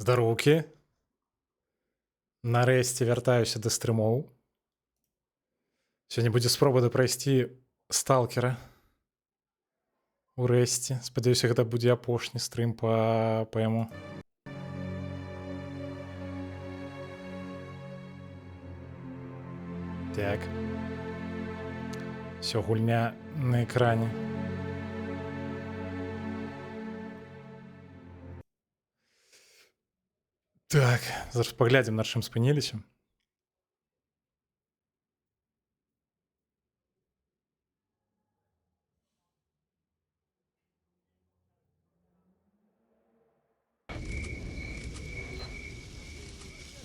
Здароўкі. Нарэшце вяртаюся да стрымоў. Сёння будзе спроба прайсці сталкера. Урэшце. Спадзяюся, гэта будзе апошні стрым па яму. Так. Всё, гульня на экране. Так, зараз паглядзім, на чым спыніліся.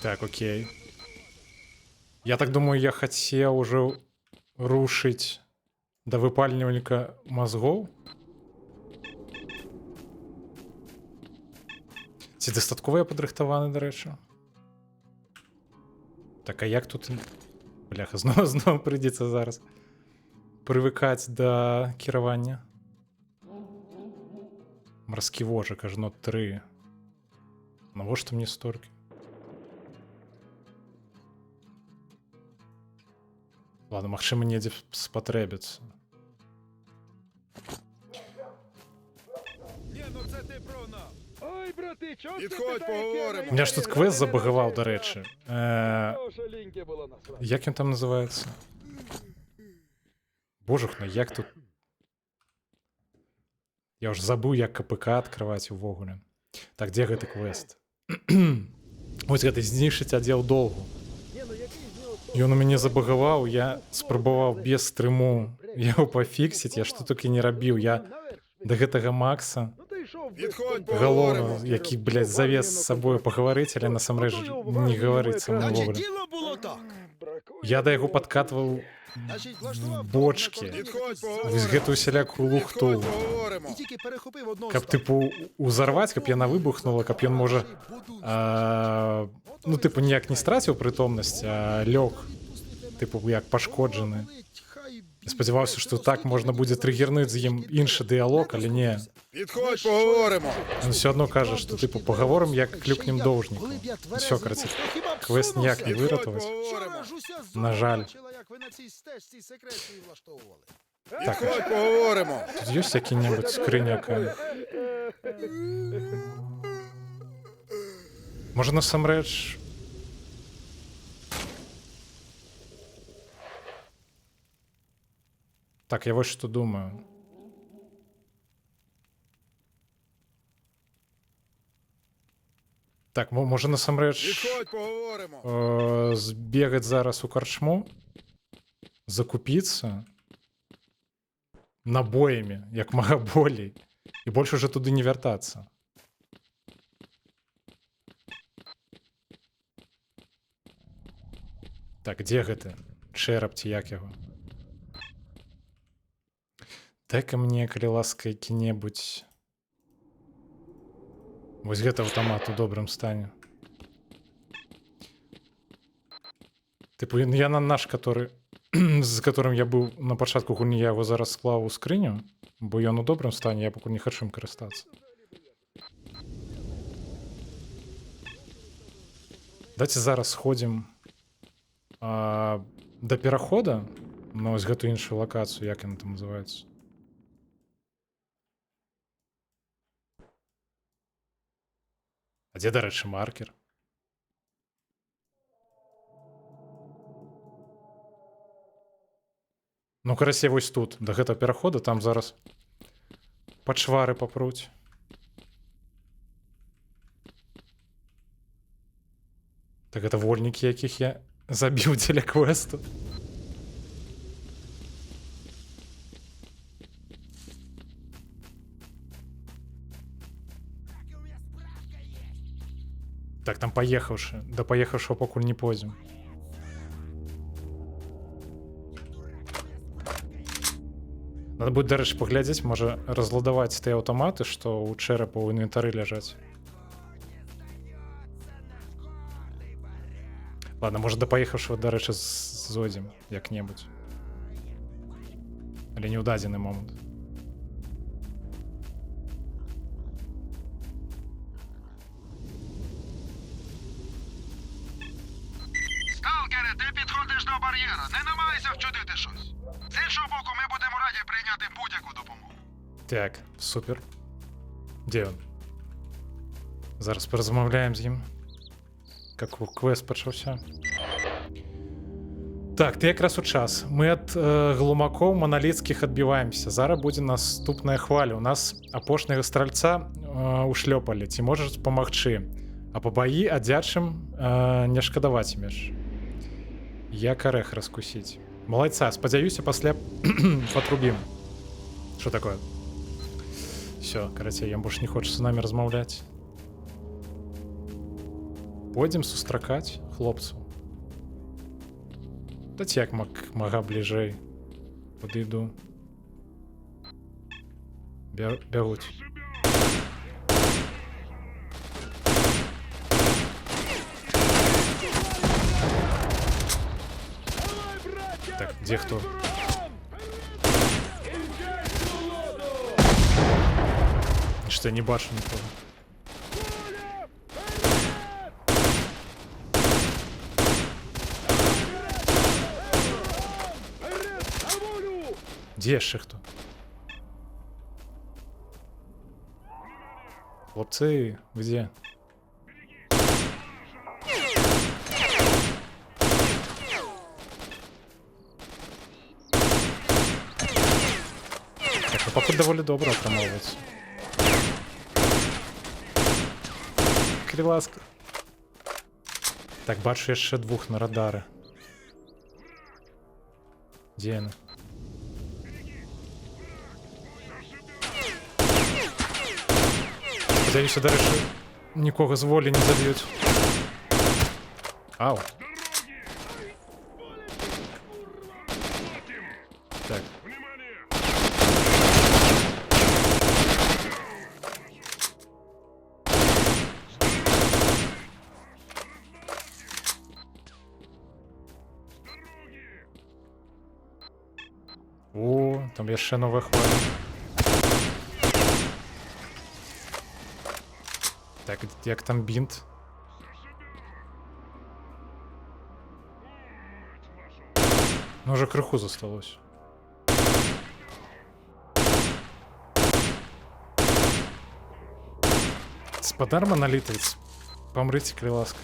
Так, окей. Я так думаю, я хацеў ужо рушыць да выпальнівальніка мазгоў. Ці дастаткова я падрыхтаваны, дарэчы? Так, а як тут... Бляха, зноў прыйдзецца зараз прывыкаць да кіравання. Марскі вожак, ажно 3. Навошта мне столькі? Ладно, магчыма, недзе спатрэбіцца. У меня ж тут квест забагаваў, дарэчы. Як ён там называецца? Божухна, як тут... Я ўж забыў, як КПК адкрываць увогуле. Так, дзе гэты квест? Вось гэты знішыць аддзел доўгу. Ён у мяне забагаваў, я спрабаваў без стрыму яго пафіксіць, я што толькі не рабіў. Я да гэтага Макса галоўна, які, блядь, завез з сабою пагаварыць, але насамрэч не гаварыць са мной вовремя. Я да яго падкатваў бочкі, вось гэтую сялякую лухту. Каб, тыпу, узарваць, каб яна выбухнула, каб ён, можа, ну, тыпу, ніяк не страціў прытомнасць, а лёг, тыпу, як пашкоджаны. Я спадзяваўся, што так можна будзе трыгернуць з ім іншы дыялог, але не. Підходь, поговоримо. Ён все адно кажа, што, тыпу, пагаворым, як клюкнем доўжніку. Всё, караці, квест ніяк не выратаваць. На жаль. Так, Підходь, поговоримо. тут ёсць які-небудзь скрыняка? Можа, насамрэч... Так, я вось што думаю. Так, можа, насамрэч Підходь, поговоримо. збегаць зараз у карчму, закупіцца набоямі, як мага болей, і больш уже туды не вяртацца. Так, дзе гэты чэрап ці як яго? Дай-ка мне, калі ласка, які-небудзь... Вось гэта аўтамат у добрым стане. Тыпу, я на наш, з которым я быў на пачатку гульні, я яго зараз склаў у скрыню, бо ён у добрым стане, я пакуль не хачу ім карыстацца. Давайте зараз сходзім да перахода на вось гэту іншую лакацыю, як яна там называецца. А дзе, дарэчы, маркер? Ну, карасе, вось тут, да гэтага перахода, там зараз пачвары папруць. Так гэта вольнікі, якіх я забіў дзеля квесту. Так, там паехаўшы. Да паехаўшого пакуль не пойдзем. Надо будет, дарэчы, паглядзець, можа, разладаваць тыя аўтаматы, што ў чэрапа ў інвентары ляжаць. Ладно, можа, да паехаўшого, дарэчы, зойдзем як-небудзь. Але не ў дадзены момант. ти підходиш до бар'єра. Не намагайся вчудити щось. З іншого боку, ми будемо раді прийняти будь-яку допомогу. Так, супер. Де він? Зараз порозмовляємо з ним. Як квест почався. Так, ти якраз у час. Ми від глумаков монолітських відбиваємося. Зараз буде наступна хваля. У нас апошнього стрільця ушльопали. Ці можеш допомогти. А по бої адзячым не шкадаватимеш. Як орех раскусить. Молодца, спадзяюся, пасля потрубім. Что такое? Все, карацей, я больше не хочешь с нами размаўляць. Пойдем сустракаць хлопцу. Даць як мага бліжэй. Падыйду. Бягуць. Так, где кто? Что я не бачу никого. Где еще кто? Хлопцы, где? Так, ну, походу довольно добро отрамовывается. Криласка. Так, бачу яшчэ двух на радары. Дзе яны? Спадзяюся, дарэчы, нікога з волі не заб'юць. Ау. Так. О, там яшчэ новая хваля. Так, як там бінт? Ну, уже крыху засталось. Спадар монолитовец. Помрите, криласка.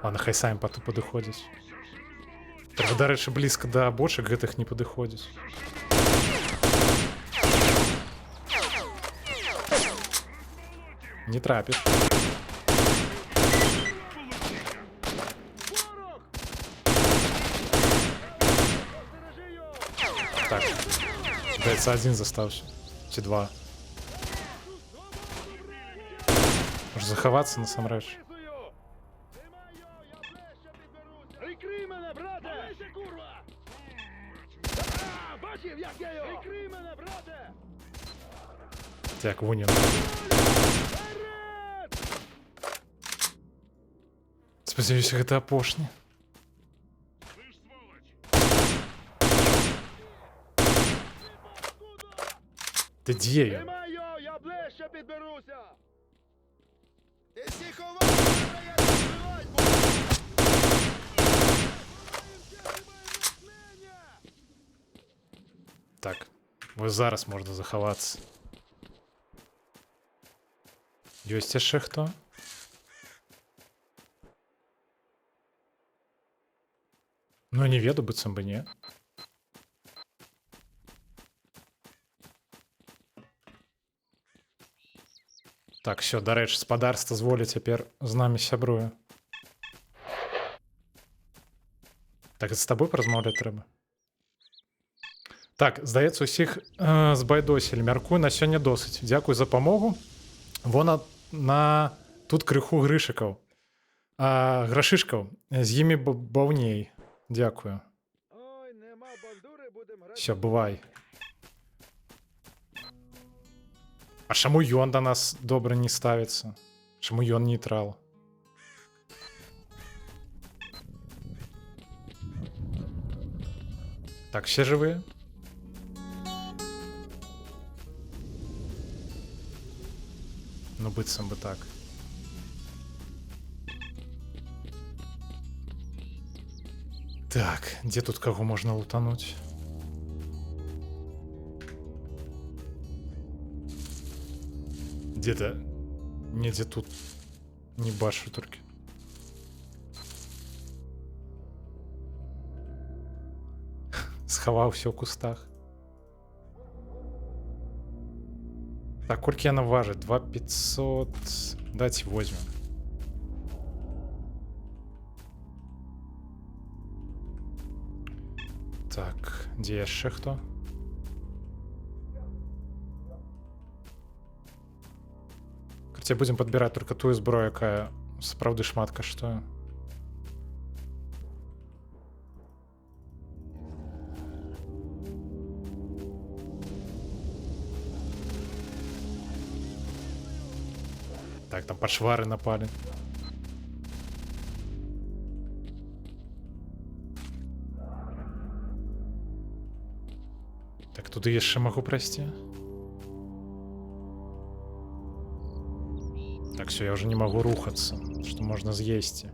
Ладно, хай самі падыходзяць. Трэба, дарэчы, блізка да бочак гэтых не падыходзіць. Не трапіш. Так. Здається, один застався. Ці два. Може заховатися насамрэч. Прикрий мене, брате! Лише, курва! Бачив, як я його! Прикрий мене, брате! Так, вунен. Спадзяюся, гэта апошні. Ти дзе я? Тримай його, я ближче підберуся! Ти всі ховайся, я не вбивать буду. Так, ось зараз можна заховатися. Ёсць яшчэ хто? Ну, не веду, быццам бы не. Так, все, дарэчы, спадарства з волі цяпер з намі сябруе. Так, з табой паразмаўляць трэба. Так, здаецца, усіх збайдосілі. Мяркую, на сёння досыць. Дзякуй за памогу. Вон на тут крыху грышыкаў. Грашышкаў. З імі баўней. Дзякую. Ой, нема бандури, будем грати. Все, бывай. А чаму ён да нас добра не ставіцца? Чаму ён нейтрал? Так, все жывыя? Ну, быццам бы так. Так, дзе тут каго можна лутануць? Дзе-то недзе тут не бачу толькі. Схаваўся ў кустах. Так, колькі яна важыць? 2500. Дайце возьмем. Так, дзе яшчэ хто? Карацей, будзем падбіраць толькі тую зброю, якая сапраўды шмат каштуе. Так, там пашвары напалі. Так, туды яшчэ магу прайсці? Так, все, я уже не могу рухаться, что можно съесть.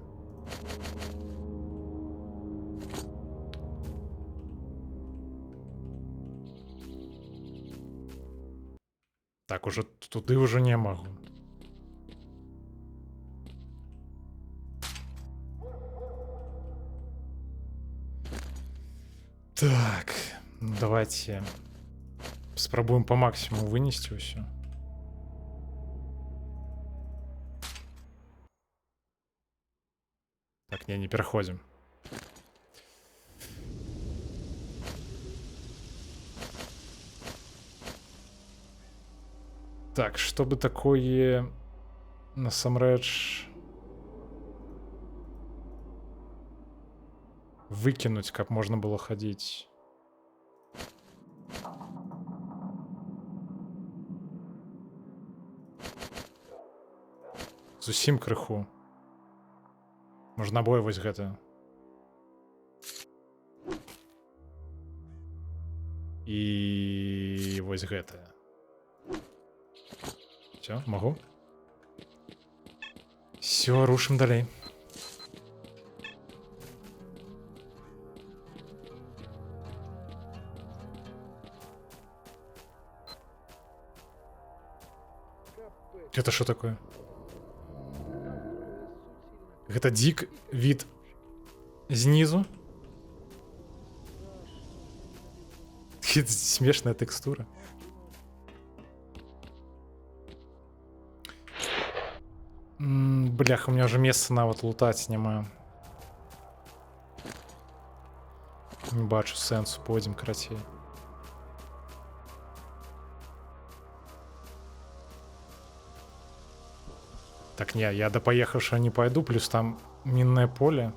Так, уже туды уже не могу. Так, ну давайте спробуем по максимуму вынести все. Так, не переходим. Так, чтобы такое насамрэч выкинуть, как можно было ходить. Зусім крыху. Можна набой вось гэта. І вось гэта. Всё, могу? Всё, рушим далей. Это что такое? Гэта дзік від знізу. Смешная тэкстура. Блях, у меня уже месца нават лутаць няма. Не бачу сэнсу, пойдзем карацей. Так, не, я до поехавшего не пойду, плюс там минное поле.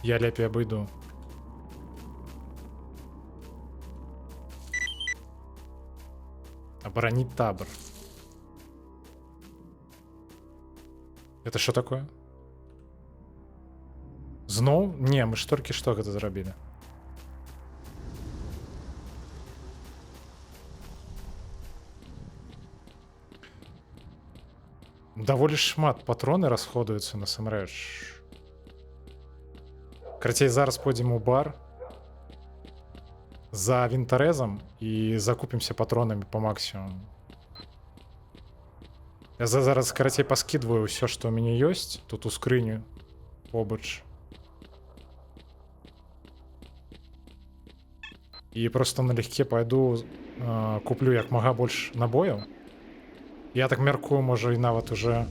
Я лепей обойду. Оборонить табор. Это что такое? Зноу? Не, мы ж толькі што гэта зрабілі. Даволі шмат патроны расходуюцца насамрэч. Карацей, зараз пойдзем у бар за вінтарэзам і закупімся патронамі по максимуму. Я зараз карацей паскідваю ўсё, што ў мяне ёсць тут у скрыню побач. І просто налегке пойду куплю як мага больш набояў. Я так мяркую, можа і нават уже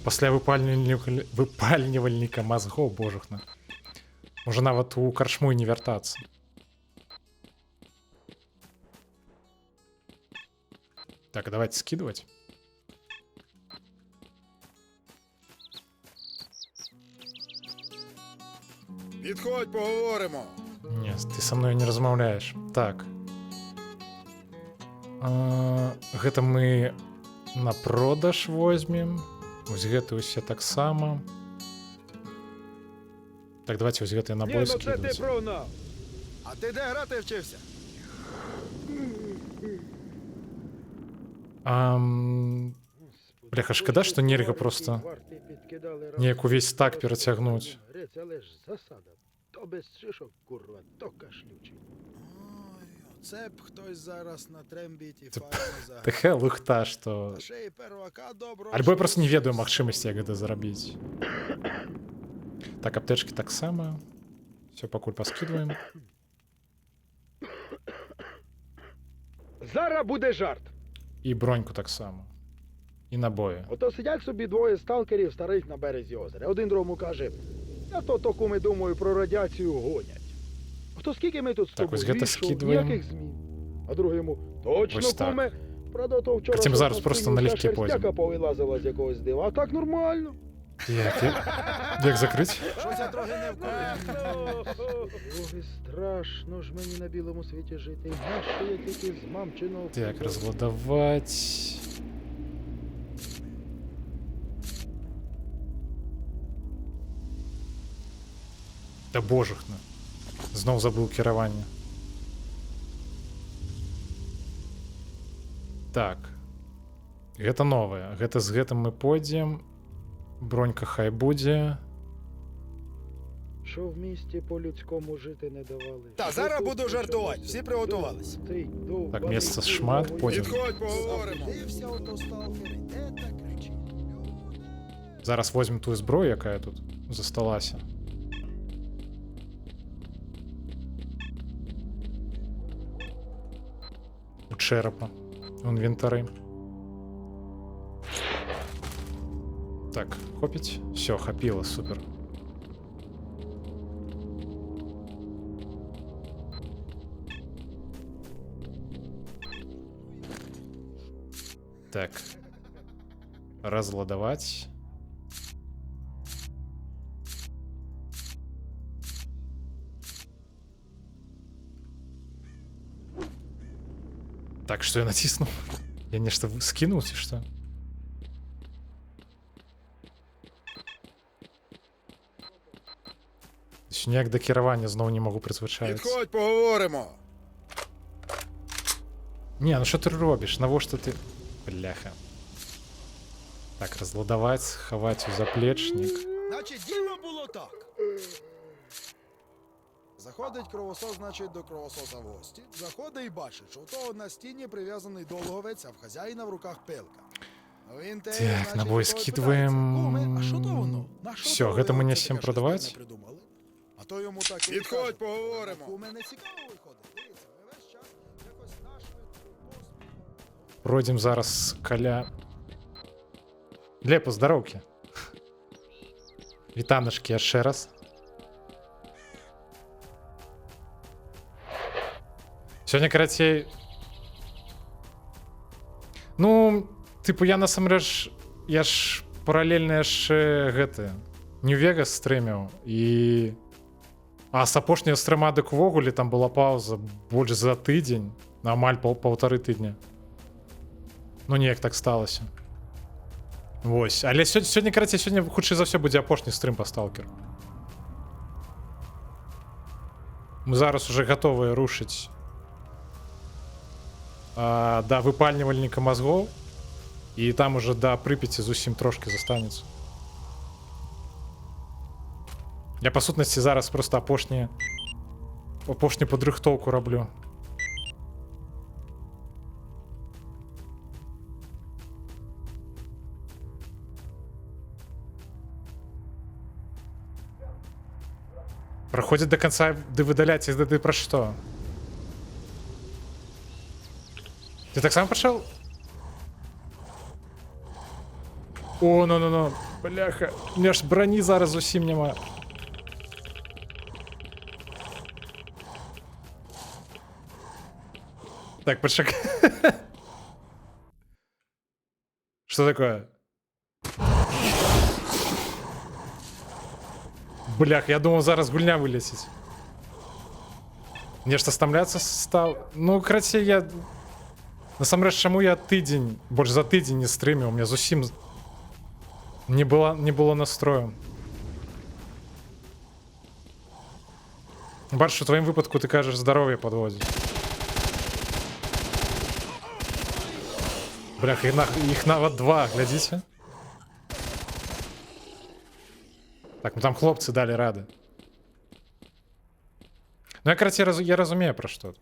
пасля выпальнівальніка мазгоў божухна. Можа нават у карчму і не вяртацца. Так, давайте скидывать. Підходь, поговоримо. Ні, ти со мною не розмовляєш. Так. Гэта мы на продаж возьмем. Вось гэты усе таксама. Так, давайте ось гэты набой Це ти скидывать. прогнав. А ти де грати вчився? Бляха, шкада, што нельга просто неяк увесь так перацягнуць. Скажи, це лиш засада. То без шишок, курва, то кашлючий. Ой, оце б хтось зараз на трембіті Це файно заграв. Таке лухта, што... Та ще й первака добро. Альбо я просто не ведаю магчымасці, як гэта зарабіць. Так, аптэчкі таксама. Все, пакуль паскідваем. Зараз буде жарт. І броньку таксама. І набої. Ото сидять собі двоє сталкерів старих на березі озера. Один другому каже, я то куми думаю про радіацію гонять. Ото скільки ми тут з Так, тобою ось гэта війшов, скидуємо. ніяких змін. А другий йому, точно Ось так. куме. Правда, то вчора Хотім зараз щось просто на налегке шерстяка пойдемо. повилазила з якогось дива, а так нормально. Як закрити? Щось я трохи не вкурив. Ой, страшно ж мені на білому світі жити. Нащо я тільки з мамчиного... Так, розладавати. Та божухна. Знов забув керування. Так. Гэта новае. Гэта з гэтым мы пойдзем. Бронька хай будзе. Що в місті по-людському жити не давали. Та, зараз буду жартувати, всі приготувались. Так, місця шмат, потім. Підходь, поговоримо. Дився ото сталкери, де так кричить? Зараз возьмем ту зброю, яка тут засталася. У черепа. В інвентарі. Так, хопить. Все, хапіло, супер. Так. Разладовать. Так, что я натиснул? Я нечто скинул, ці что? Ніяк до керування знову не можу призвичаїтися. Підходь, поговоримо. Не, ну що ти робиш? Навошта ти... Бляха. Так, розладавати, ховати у заплечник. Значить, діло було так. Заходить кровосос, значить, до кровососа в гості. Заходить і бачить, що у того на стіні прив'язаний долговець, а в хазяїна в руках пилка. Ну, він те, Так, значить, набої у того скидуємо. питається, «Куме, а що то воно? На що Всьо, то гэта ви мені оце всім таке продавати? щось не придумали?» А то йому так і Підходь, каже, поговоримо. «Куме, не цікаво виходить. Дивіться, ви весь час якось нашвидку поспіхом». Пройдем зараз каля... Лепо, здоровки. Вітаночки ще раз. Сьогодні, короче... Ну, типу, я насамрэч... Я ж паралельна яшчэ гэты... Нью-Вегас стрыміў, і... А з апошняга стрима дык увогуле там была пауза больш за тыдзень, амаль паўтары тыдня. Ну неяк так сталася. Вось, але сёння, карацей, сёння хутчэй за ўсё будзе апошні стрым па сталкеру. Мы зараз уже готовы рушыць да выпальнівальніка мазгоў, і там уже да Прыпяці зусім трошки застанецца. Я, па сутнасці, зараз просто апошнюю падрыхтоўку раблю. Проходит до конца, ды выдаляць, да ты пра што? Ты так сам пачаў? О, ну, бляха, у меня ж броні зараз зусім няма. Так, почекай. Что такое? Блях, я думал, зараз гульня вылезет. Мне что, стамляться стал? Ну, короче, я... Насамрэч, чаму я тыдзень, больш за тыдзень не стрыміў, у меня зусім не было настрою. Бачиш, у твоем выпадку ты кажешь, здоровье подводит. Блях, их нават два, глядите. Так, ну там хлопці далі ради. Ну, якраз я розумію про що.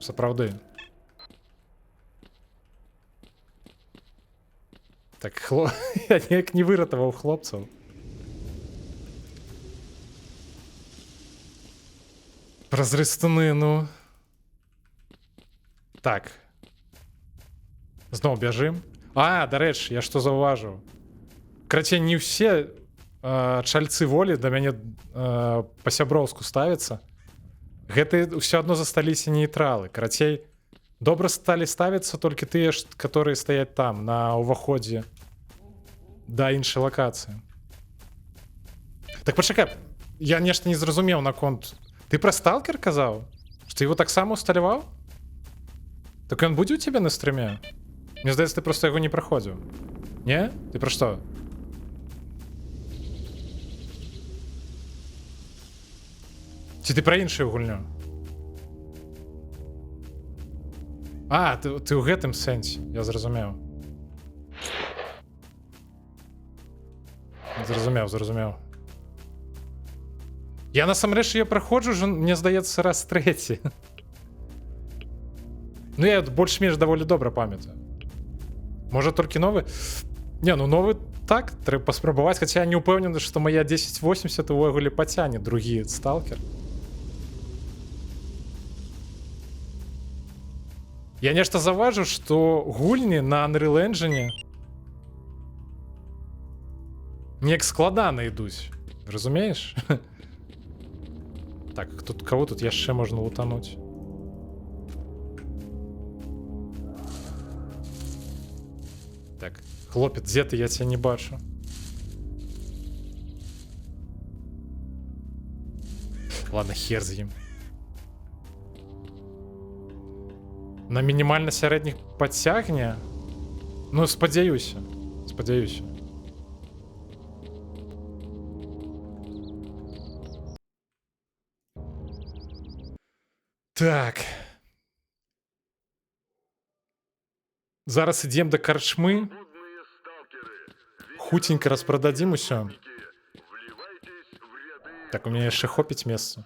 Сапраўды. Так, я ніяк не виратував хлопців. Прозрыстаны, ну. Так. Зноў бяжым. А, дарэчы, я што заўважыў. Карацей, не ўсе чальцы волі да мяне па-сяброўску ставяцца. Гэты ўсё адно засталіся нейтралы. Карацей, добра сталі ставіцца толькі тыя, которые стаяць там, на ўваходзе да іншай лакацыі. Так пачакай, я нешта не зразумеў наконт. Ты пра сталкер казаў? Што его таксама усталяваў? Так ён будзе ў цябе на стрыме? Мне здаецца, ты проста яго не праходзіў. Не? Ты пра што? Ці ты пра іншую гульню? А, ты ў гэтым сэнсе, я зразумеў. Зразумеў. Я насамрэч я праходжу ўжо, мне здаецца, раз трэці. Ну я больш-менш даволі добра памятаю. Можа толькі новы? Не, ну новы так, трэба паспрабаваць, хаця я не ўпэўнены, што моя 1080 увогуле пацяне другі сталкер. Я нешта заўважыў, што гульні на Unreal Engine неяк складана ідуць. Разумееш? Так, тут кого тут яшчэ можна лутануць? Так, хлопец, дзе ты? Я цябе не бачу. Ладно, хер з ім. На мінімальна сярэдніх падцягне? Ну, спадзяюся. Так. Зараз ідзем да карчмы. Хуценька распрададзім усё. Так, у меня яшчэ хопіць месца.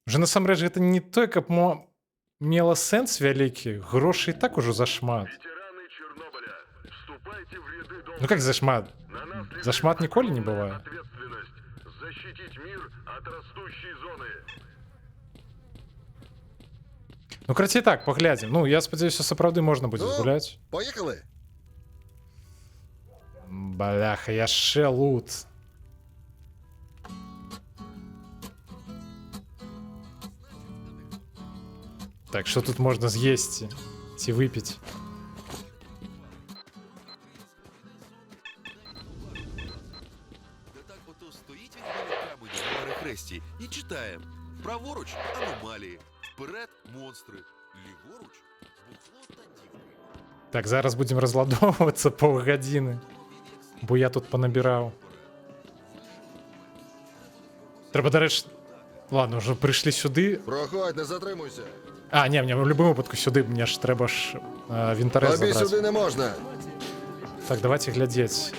Уже насамрэч гэта не той, каб мела сэнс вялікі. Грошай і так ужо зашмат. Ну как зашмат? Зашмат ніколі не бывае. Ну, карацей так, паглядзім. Ну, я спадзяюся, сапраўды можна будзе згуляць. Поїхали. Бляха, яшчэ лут. Так, що тут можна з'їсти? Ці випити? Да так ото стоїть він біля камені на перехресті і читає. Праворуч аномалії, вперед монстри, ліворуч бухло та дівки. Так, зараз будемо розладовуватися півгодини. Бо я тут понабирав. Треба, до речі... Ладно, вже прийшли сюди. Проходь, не затримуйся. А, ні, в будь-якому випадку сюди, мені ж треба ж вінтарес Тобі забрати. сюди не можна. Так, давайте глядеть.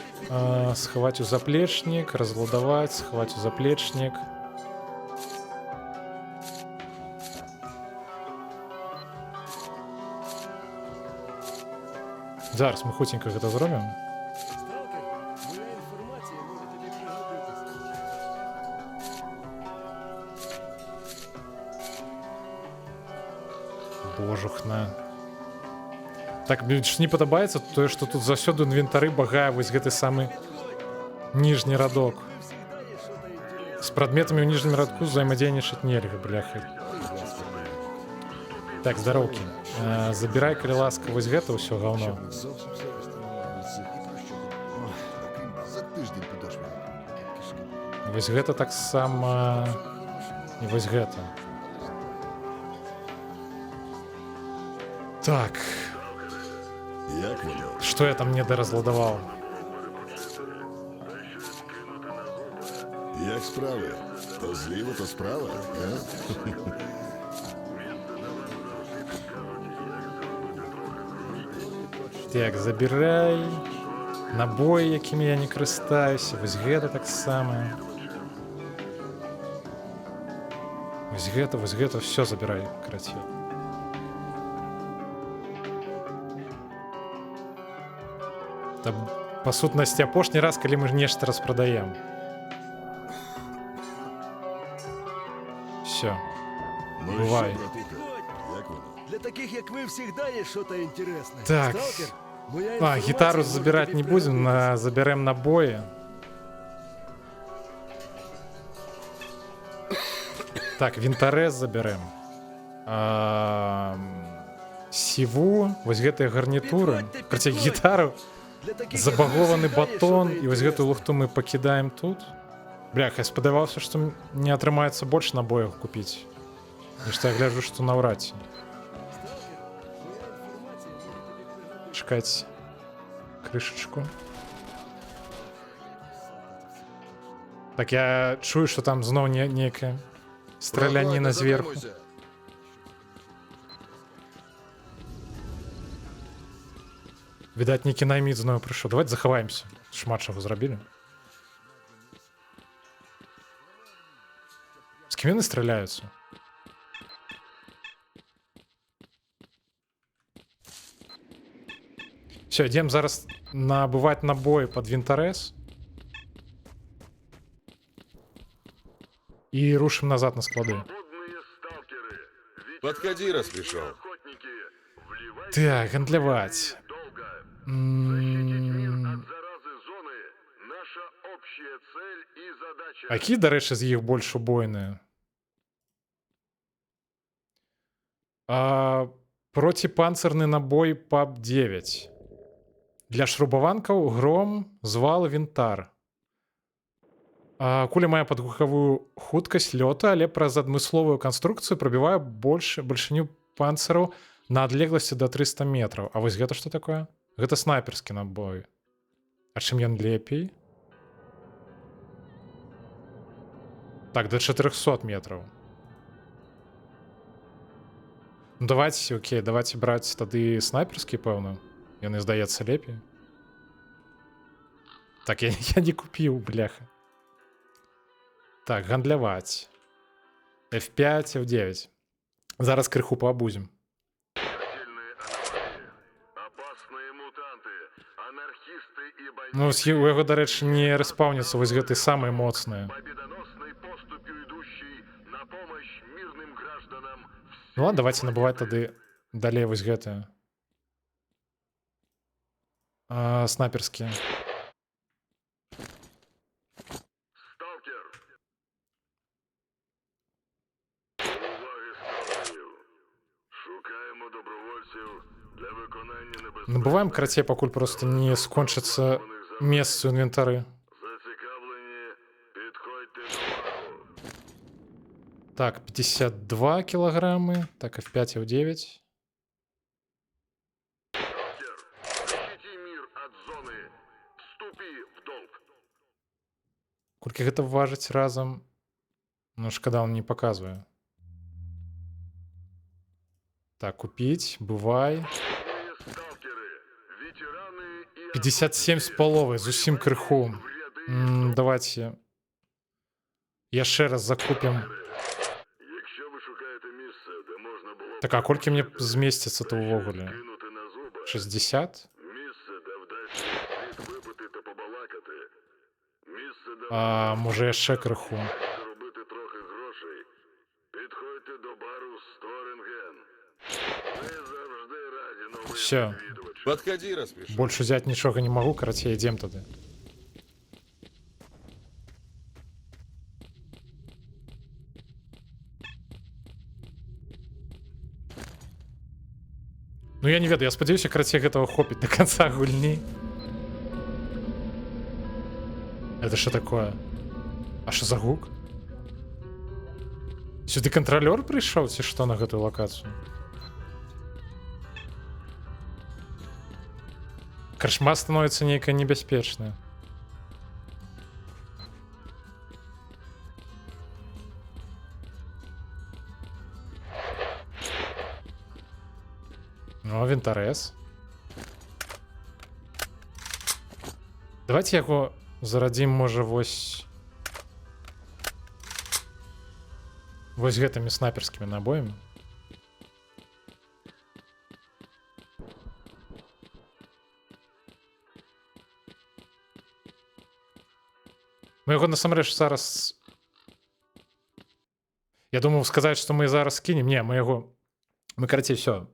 Сховать у заплечник, разладовать, сховать у заплечник. Зараз ми хутенько гэта зробимо. Божухна. Так, мне ж не падабаецца тое, што тут заўсёды інвентары багае вось гэты самы ніжні радок. З прадметамі ў ніжнім радку взаемадзейнічаць нельга, бляха. Так, здароўкі. Забірай, калі ласка, вось гэта ўсё гаўно. За тиждень підеш мене. Вось гэта таксама... І вось гэта. Так. Як воно? Што я там недоразладаваў? Як справи? То зліва, то справа, а? Так, забирай. Набоі, якімі я не карыстаюся. Вось гэта таксама. Вось гэта, все забирай, карацей. Та, па сутнасці, апошні раз, калі мы нешта распрадаем. Все. Ну Бувай. і що, братуха? Як воно? Для таких, як ви, всегда є щось інтересне. Так. Сталкер, моя А, інформація гитару може забирать тобі не будем, пригодитися. заберем набои. Так, винторез заберем. Сіву, вось гэтыя гарнітуры. Короче, гітару, Для таких, як ви, забагований всегда є батон, щось і ось гэту інтересне. лухту ми покидаем тут. Бляха, я спадаваўся, што не атрымаецца больш набояў купіць. І што я гляджу, што наўрад ці. Чакаць крышачку. Так, я чую, што там зноў нейкая страляніна зверху. Відаць, нейкі найміт зноў прыйшоў. Давайте захаваемся. Шмат чаго зрабілі. З кім яны страляюцца? Все, ідем зараз набываць набоі пад вінтарэз. І рушым назад на склады. Подходи, раз пришел. Так, гандляваць. А які, дарэчы, з іх больш убойныя? Проціпанцырны набой ПАП-9. Для шрубаванкаў гром, звал, вінтар. Куля мае падгухавую хуткасць лёта, але праз адмысловую канструкцыю прабівае большыню панцыраў на адлегласці до 300 метраў. А вось гэта што такое? Гэта снайперскі набой. А чым ён лепей? Так, до 400 метраў. Ну давайте, окей, давайте браць тады снайперскі, пэўна. Яны, здаецца, лепей. Так, я не купіў, бляха. Так, гандляваць. F5, F9. Зараз крыху паабузім. Ну, у яго, дарэчы, не рэспаўняцца вось гэты самыя моцныя. Ну ладно, давайте набываць тады далей вось гэтыя. Снайперскія. Набываем, карацей, пакуль просто не скончыцца месцы ў інвентары. Так, 52 килограммы. Так, F5, F9. Колькі гэта важыць разам? Ну, шкада, он не показвае. Так, купіць, бывай. 57 з паловай, зусім крыху. Давайте яшчэ раз закупім. Так, а колькі мне змесціцца-то ўвогуле? 60? Можа яшчэ крыху. Все. Подходи, раз пришел. Больш узяць нічога не магу, карацей, ідзем тады. Ну я не ведаю, я спадзяюся, карацей, гэтага хопіць до конца гульні. Это что такое? А что за гук? Сюды кантралёр прыйшоў ці што на гэтую лакацыю? Карчма становіцца нейкая небяспечная. Ну, вінтарэз. Давайте яго зарадзім, можа, вось гэтымі снайперскімі набоямі. Мы яго насамрэч зараз... Я думаў сказаць, што мы зараз скінем. Не, мы яго... Мы, карацей, все.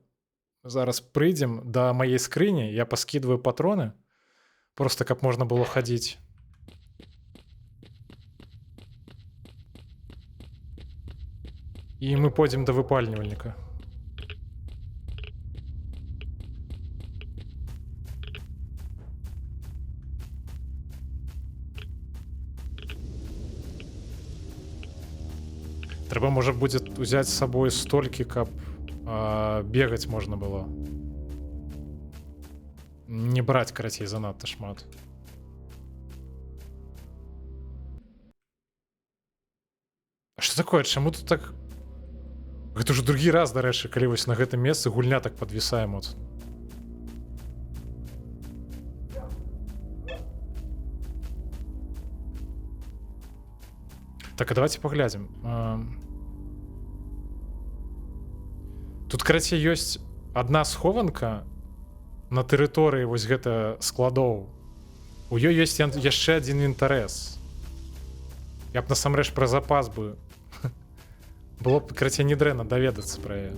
Зараз прыйдзем да маей скрыні, я паскідваю патроны, просто каб можна было хадзіць. І мы пойдзем да выпальнівальніка. Трэба, можа, будзе узяць з сабой столькі, каб бегаць можна было. Не браць, карацей, занадта шмат. А што такое? Чаму тут так... Гэта ўжо другі раз, дарэчы, калі вось на гэтым месцы гульня так падвісае моцна. Так, а давайте паглядзім. Тут, карацей, ёсць адна схованка на тэрыторыі вось гэта складоў. У ёй ёсць яшчэ адзін інтарэс. Я б насамрэч пра запас бы... Было б, карацей, недрэнна даведацца пра яе.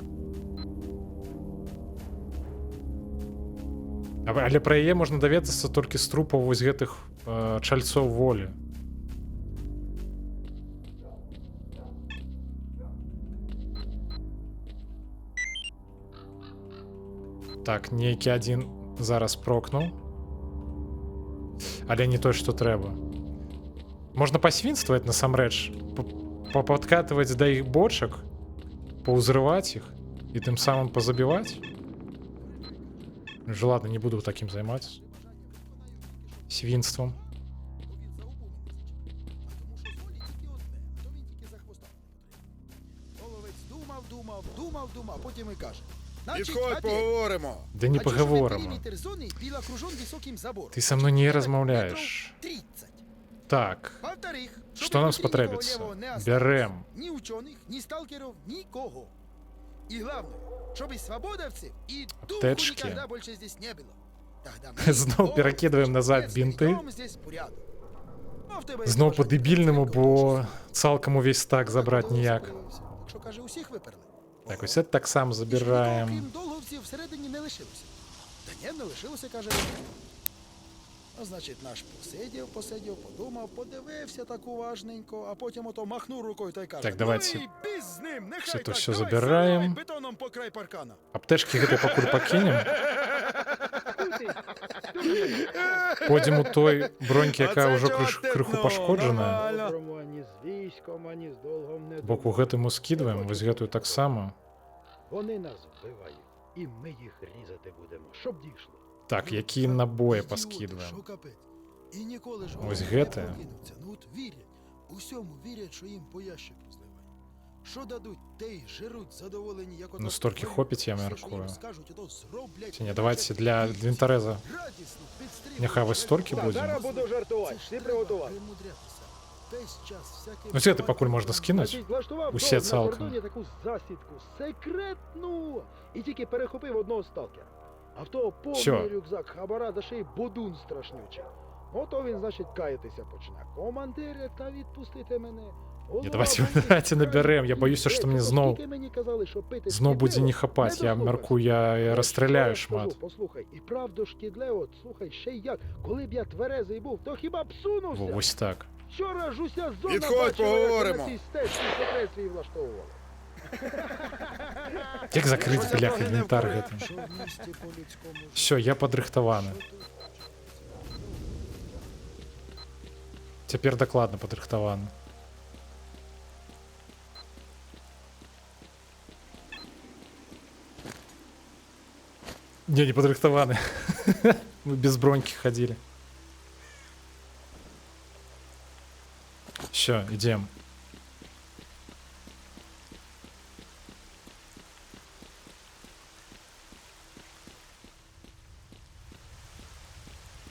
Але пра яе можна даведацца толькі з трупаў вось гэтых чальцоў волі. Так, нейкі адзін зараз прокнуў. Але не той, што трэба. Можна пасвінстваваць насамрэч, пападкатваць да іх бочак, паўзрываць іх і тым самым пазабіваць. Уже ладно, не буду такім займацца. Свінствам. Думав, потім і каже. Підходь, поговоримо. Да не поговоримо. Ты со мной не размаўляеш. Так. Что нам спотребится? Берем. Ні учених, ні сталкерів, нікого. І главное, щоб і свободовців, і духу Аптечки. ніколи більше здесь не було. Тогда ми Знов перекидываем назад бинты. наведем здесь порядок. А в тебе є Знов кожен по-дебільному, день бо гроші. цалкам увесь так забрать ніяк. Так що, каже, усіх виперли. Так, ось це так само забираем. Крім долговців всередині не лишилося. Та ні, не лишилося, каже. А значить, наш посидів, подумав, подивився так уважненько, а потім ото махнув рукою та й каже: Так, давайте ну і біз з ним, нехай все то так, все давай, забираем. заливай бетоном по край паркана. Аптечки гэтай пакуль пакінем. Пойдзем у той бронькі, якая ўжо крыху пашкоджаная. Доброму ані з військом, ані з долгом не Бок у гэтым скидываем, вось гэтую таксама. Вони нас вбивають, і ми їх різати будемо, щоб дійшло. Так, які набої Ідіоти, поскидываем. що капець. І ніколи ж Ось вони гете. не прокинуться. Ну от вірять, усьому вірять, що їм по ящику зливають. Що дадуть, те й жируть задоволені, як ото... Ну, стільки ви. хопить, я Все, що міркую. їм скажуть, ото зроблять. Ці не, давайте для інтереза. Радісно, підстрілюють. Нехай ось стільки Так, буде. зараз буду жартувати, Це ж всі треба приготували. примудрятися. Весь час всяким Ну, це пакуль балакам можна скинуть. Значить, влаштував Усі Дов на цалком. кордоні таку засідку, секретну, і тільки перехопив одного сталкера. А в того повний Всьо. рюкзак хабара за шиї бодун страшнючий. Ото він, значить, каятися почне. Командире, та відпустите мене. Ні, давайте наберем. Я боюся, що мені знов буде не хапать. Я міркую, я розстріляю шмат. Послухай, і правда шкідливо, слухай, ще й як. Коли б я тверезий був, то хіба б сунувся? Во, ось так. Вчора ж уся зона Підходь, бачила, як поговоримо. на цій стежці секрет свій влаштовували. Як закрити, бляха, інвентар гэтым? Що в місті по-людському ж- Все, я падрыхтаваны. Цяпер дакладна падрыхтаваны. Не падрыхтаваны. Мы без бронькі хадзілі. Все, ідзем.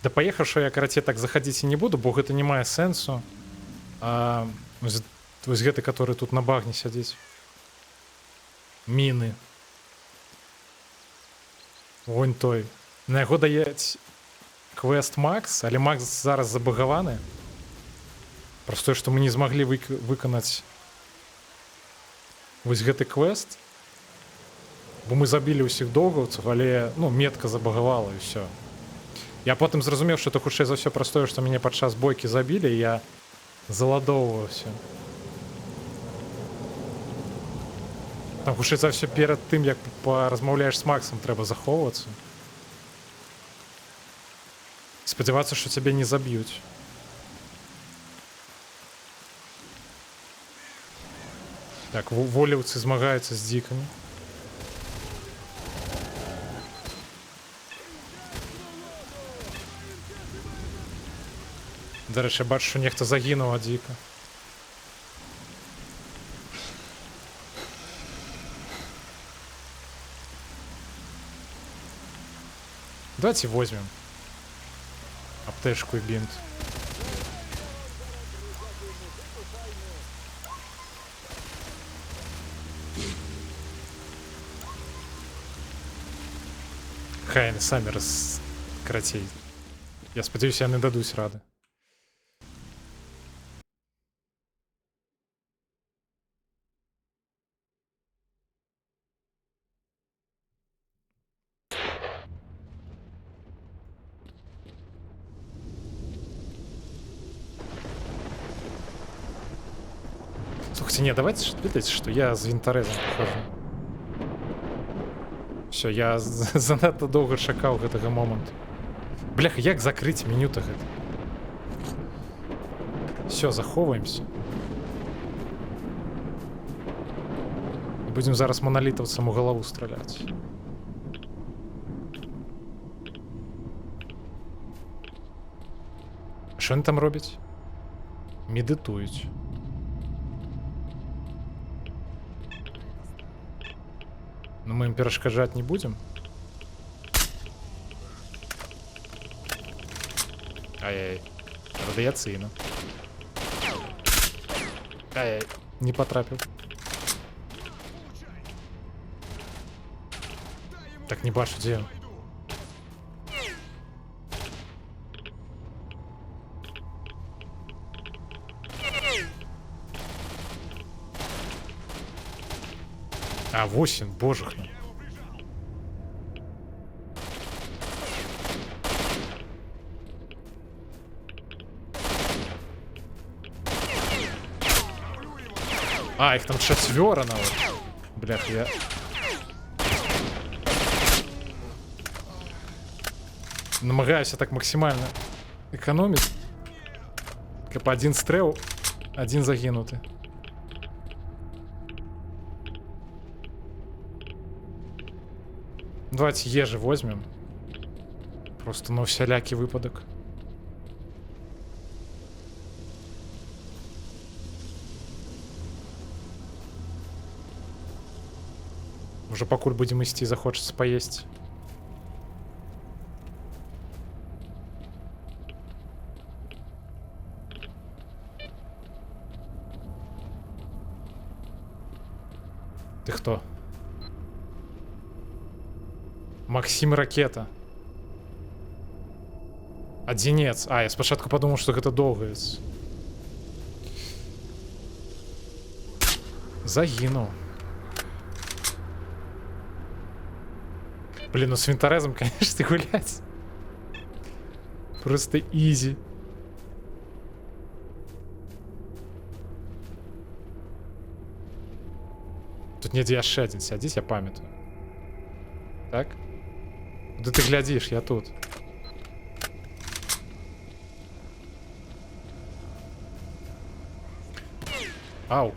Да паехаўшы я карацей так заходить не буду, бо гэта не мае сэнсу. Вось гэты, который тут на багне сядзіць. Міны. Вон той. На яго даюць квест Макс, але Макс зараз забагаваны. Просто што мы не змаглі выканаць вось гэты квест. Бо мы забілі ўсіх доўгаўцаў, але ну, метка забагавала і ўсё. Я потым зразумеў, што это хутчэй за ўсё праз што мяне падчас бойкі забілі, і я заладоўваўся. Там хутчэй за ўсё перад тым, як паразмаўляеш з Максам, трэба захоўвацца. Спадзявацца, што цябе не заб'юць. Так, волеўцы змагаюцца з дзікамі. Дарэчы, я бачу, што нехта загінуў ад дзіка. Давайте возьмем аптечку и бинт. Хай яны самі карацей. Я спадзяюся, яны дадуць рады. Слушайте, не, давайте видите, что я с винторезом похожу. Все, я занадто долго чакаў гэтага моманту. Бляха, як закрыть меню-то гэта? Все, заховаемся. Будем зараз монолитовцам у голову стрелять. Що вони там роблять? Медитують. Но мы им перешкоджать не будем. Ай-яй. Радиацина. Ай-яй. Не потрапил. Так не бачу, где он. А, 8, божехна. А, их там 4 нават. Блях, я... намагаюся так максимально экономить. Каб один стрел, один загинутый. Давайте ежи возьмем. Просто на всялякий выпадок. Уже покуль будем идти, захочется поесть. Ты кто? Максим Ракета. Одинец. А, я спочатку подумал, что это долговец. Загинул. Блин, ну с винторезом, конечно, гулять. Просто изи. Тут недзе яшчэ один сядзіць, я памятаю. Так? Куды ты глядзіш, я тут. Ау.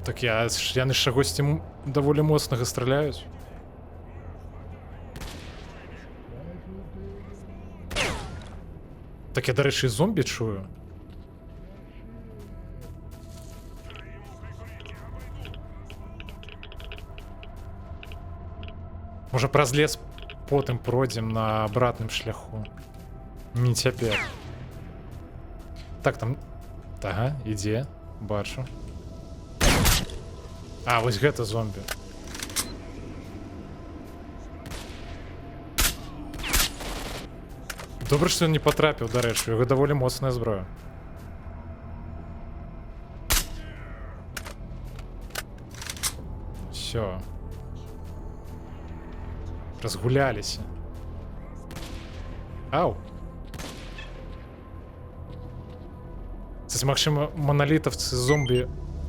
Так яны з чагосьці даволі моцнага страляюць. Так я, дарэчы, зомбі чую. Можа праз лес потым пройдзем на абратным шляху. Не цяпер. Так, там... Ага, ідзе. Бачу. А, вось гэта зомбі. Добра, што ён не патрапіў, дарэчы, у яго даволі моцная зброя. Всё. Разгуляліся. Ау. Кстати, магчыма, маналітаўцы зомбі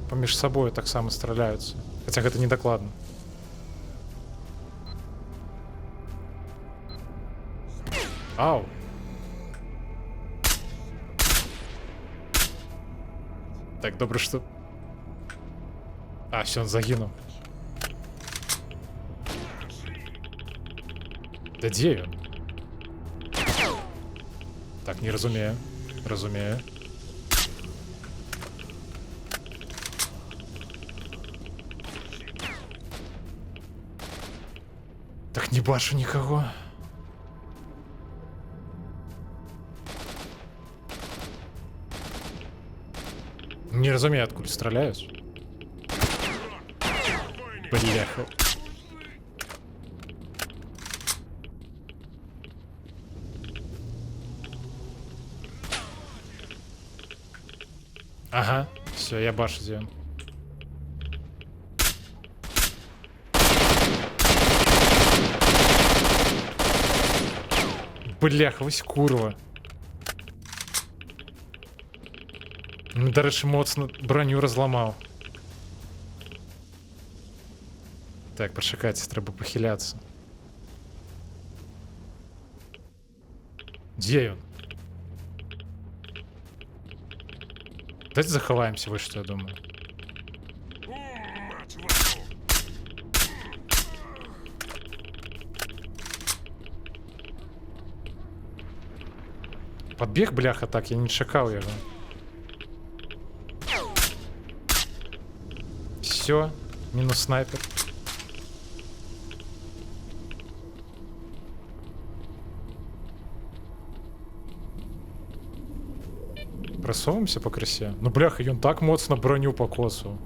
паміж сабою таксама страляюцца. Хаця гэта недакладна. Ау. Так, добра, што... А, все, он загінуў. Да дзе ён? Так, не разумею. Разумею. Так, не бачу нікаго. Не разумею, адкуль страляюць. Бляха. Ага, все, я бачу, дзе ён. Бляха, вось курва. Дарэчы, моцна броню разламаў. Так, пачакайце, трэба пахіляцца. Дзе ён? Давайте захаваемся, вось што я думаю. Подбег, бляха, так, я не чакаў яго. Все, минус снайпер. Просовываемся по крысе. Ну, бляха, ён так моцна броню покосу.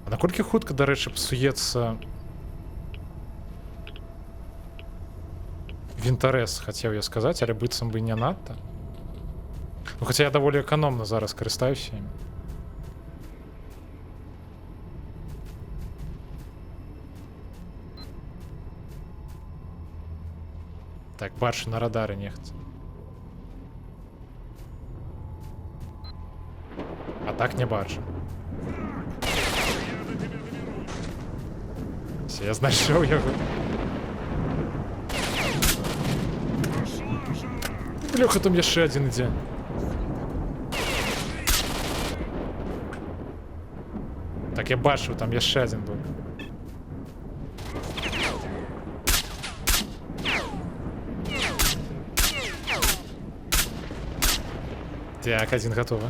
А наколькі хутка, дарэчы, псуецца вінтарэс, хацеў я сказаць, але быццам бы не надта. Ну, хаця я даволі эканомна зараз карыстаюся ім. Так, бачу на радары нехта. А так не бачу. Все, я знайшоў яго. Лёха, там яшчэ адзін ідзе. Так, я бачу, там яшчэ адзін быў. Так, адзін гатовы.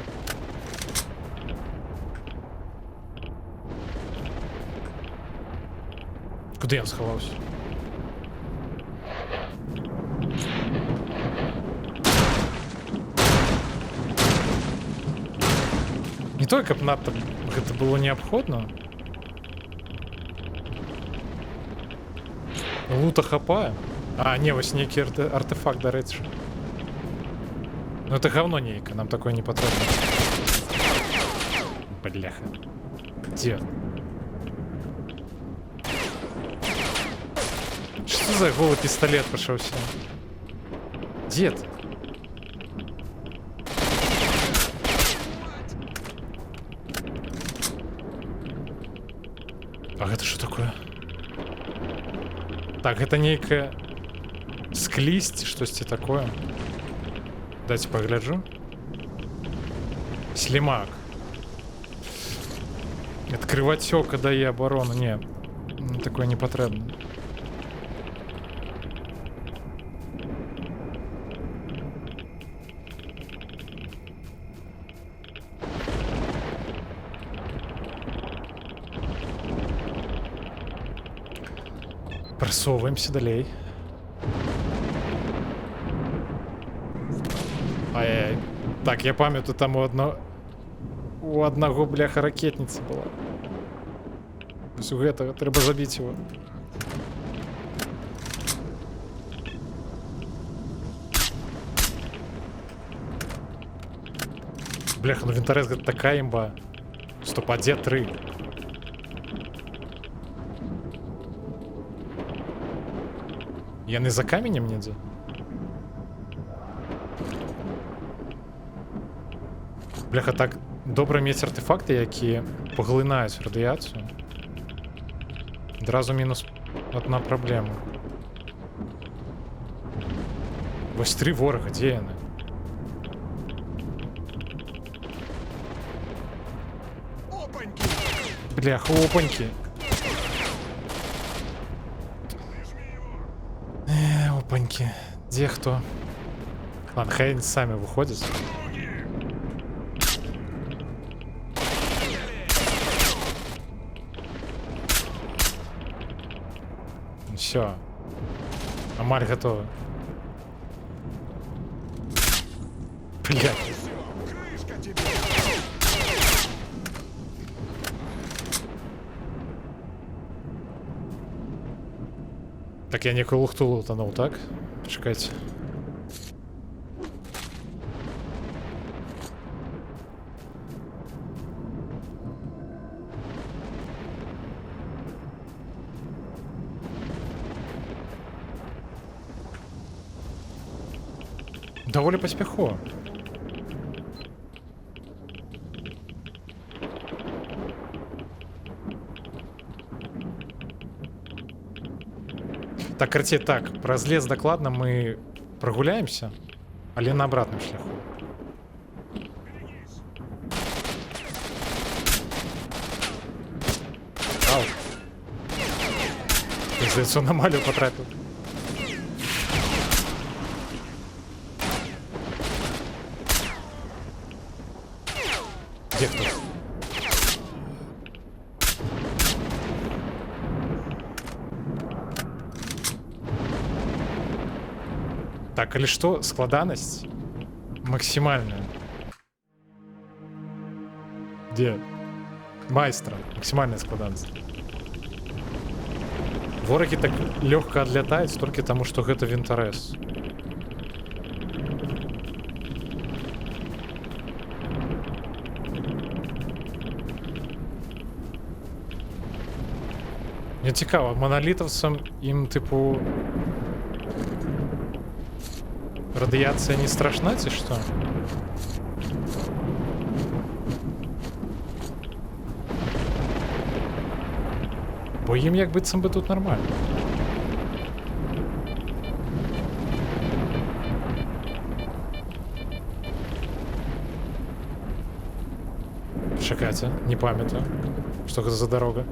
Куды ён схаваўся? Не тое, каб надта гэта было неабходна. Лута хапае. А, не, вось нейкі артефакт, дарэчы. Ну это говно нейка, нам такое не патрэбна. Бляха. Дзе? Што за голы пісталет пашоўся? Дзе ты? А гэта што такое? Так, гэта нейкая склізь, штосьці такое. Дайте погляджу. Слимак. Открывать око дае оборону. Не, такое не потребно. Просовуємося далей. Ай-яй-яй. Так, я пам'ятаю, там у одного, бляха, ракетниця була. Ось у гэтага треба забити його. Бляха, ну Винторез это такая имба. Стоп, а где 3? Я не за каменем ніде? Бляха, так добре мець артефакти, які поглинають радіацію. Одразу мінус одна проблема. Ось 3 ворога, де вони? Бляха, опаньки. Опаньки. Где кто? Ладно, хай они сами выходят. Все. Амаль готова. Блядь. Так, я некую лухту лутанул, так? Чекайте. Доволі поспіхово. Так, карці, так, про злез докладно мы прогуляемся, але на обратном шляху. Ау. Я, здається, аномалію потрапив. Где кто? Так, или что? Складанность максимальная. Где? Майстра. Максимальная складанность. Вороги так легко отлетают только потому, что это Винторез. Мне цікаво, монолитовцам им, типу, радиация не страшна, ці що? Бо їм як бицем би тут нормально. Чекайте, не пам'ятаю, що це за дорога.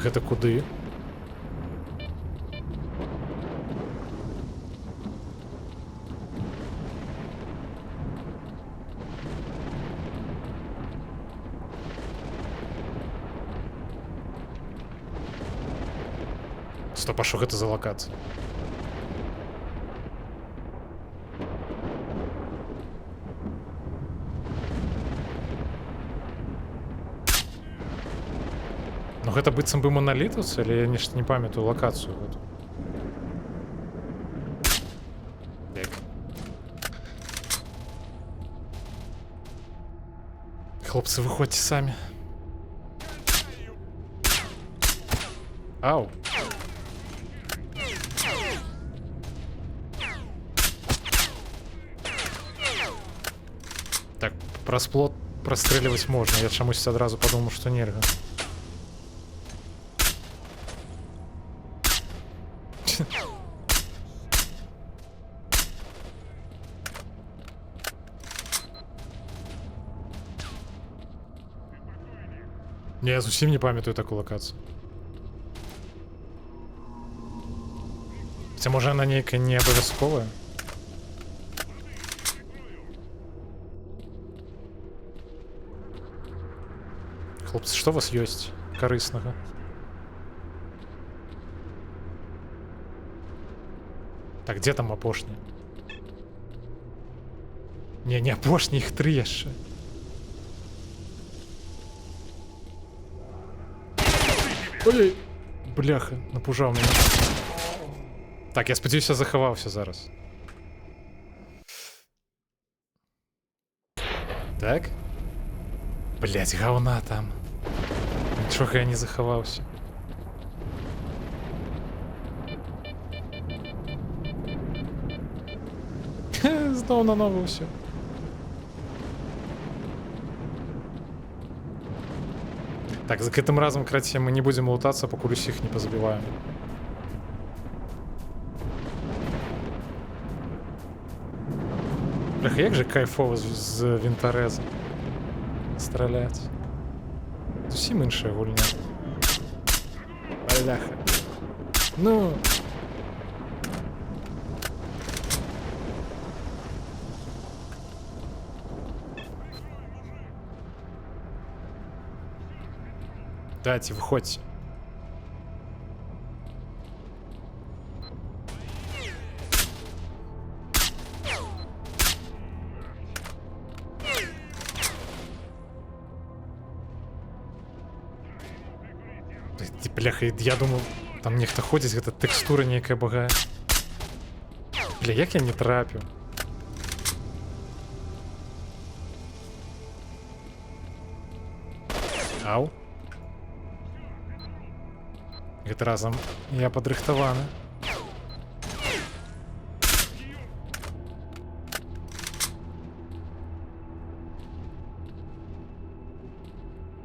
Гэта куды? Стоп, а що гэта за локація? Ну гэта быццам бы монолитус, или я не памятаю локацию гэту? Бег. Хлопцы, выходите сами. Ау. Так, праз плот простреливать можно. Я чомусь одразу подумал, что нельзя. Не, я зовсім не пам'ятаю таку локацію. Це може вона ніяка не обов'язкова? Хлопцы, што у вас ёсць карыснага? Так, дзе там апошні? Не апошні, іх 3 яшчэ. Ой, бляха, напужаў мяне. Так, я спадзяюся, захаваўся зараз. Так? Блять, гаўна там. Нічога я не захаваўся. Зноў на нову ўсё. Так, за гэтым разам, краце, мы не будзем лутацца, пакуль усіх не пазабіваем. Бляха, як же кайфова з вінтарэза страляць. Зусім іншая гульня. Бляха. Ну... Дайте, выходите. Бляха, я думал, там нехта ходзіць, гэта тэкстура нейкая багая. Бля, як я не трапіў? Ау. Гэты разам я падрыхтаваны.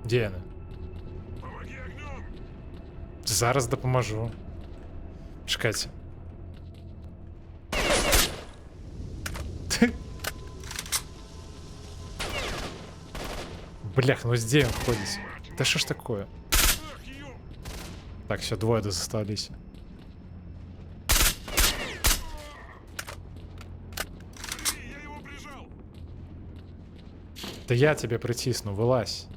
Дзе яны? Зараз дапамажу. Чакайце. Блях, ну дзе ён ходзіць? Да што ж такое? Так, все, двое застались. Да я тебе притисну, вылазь.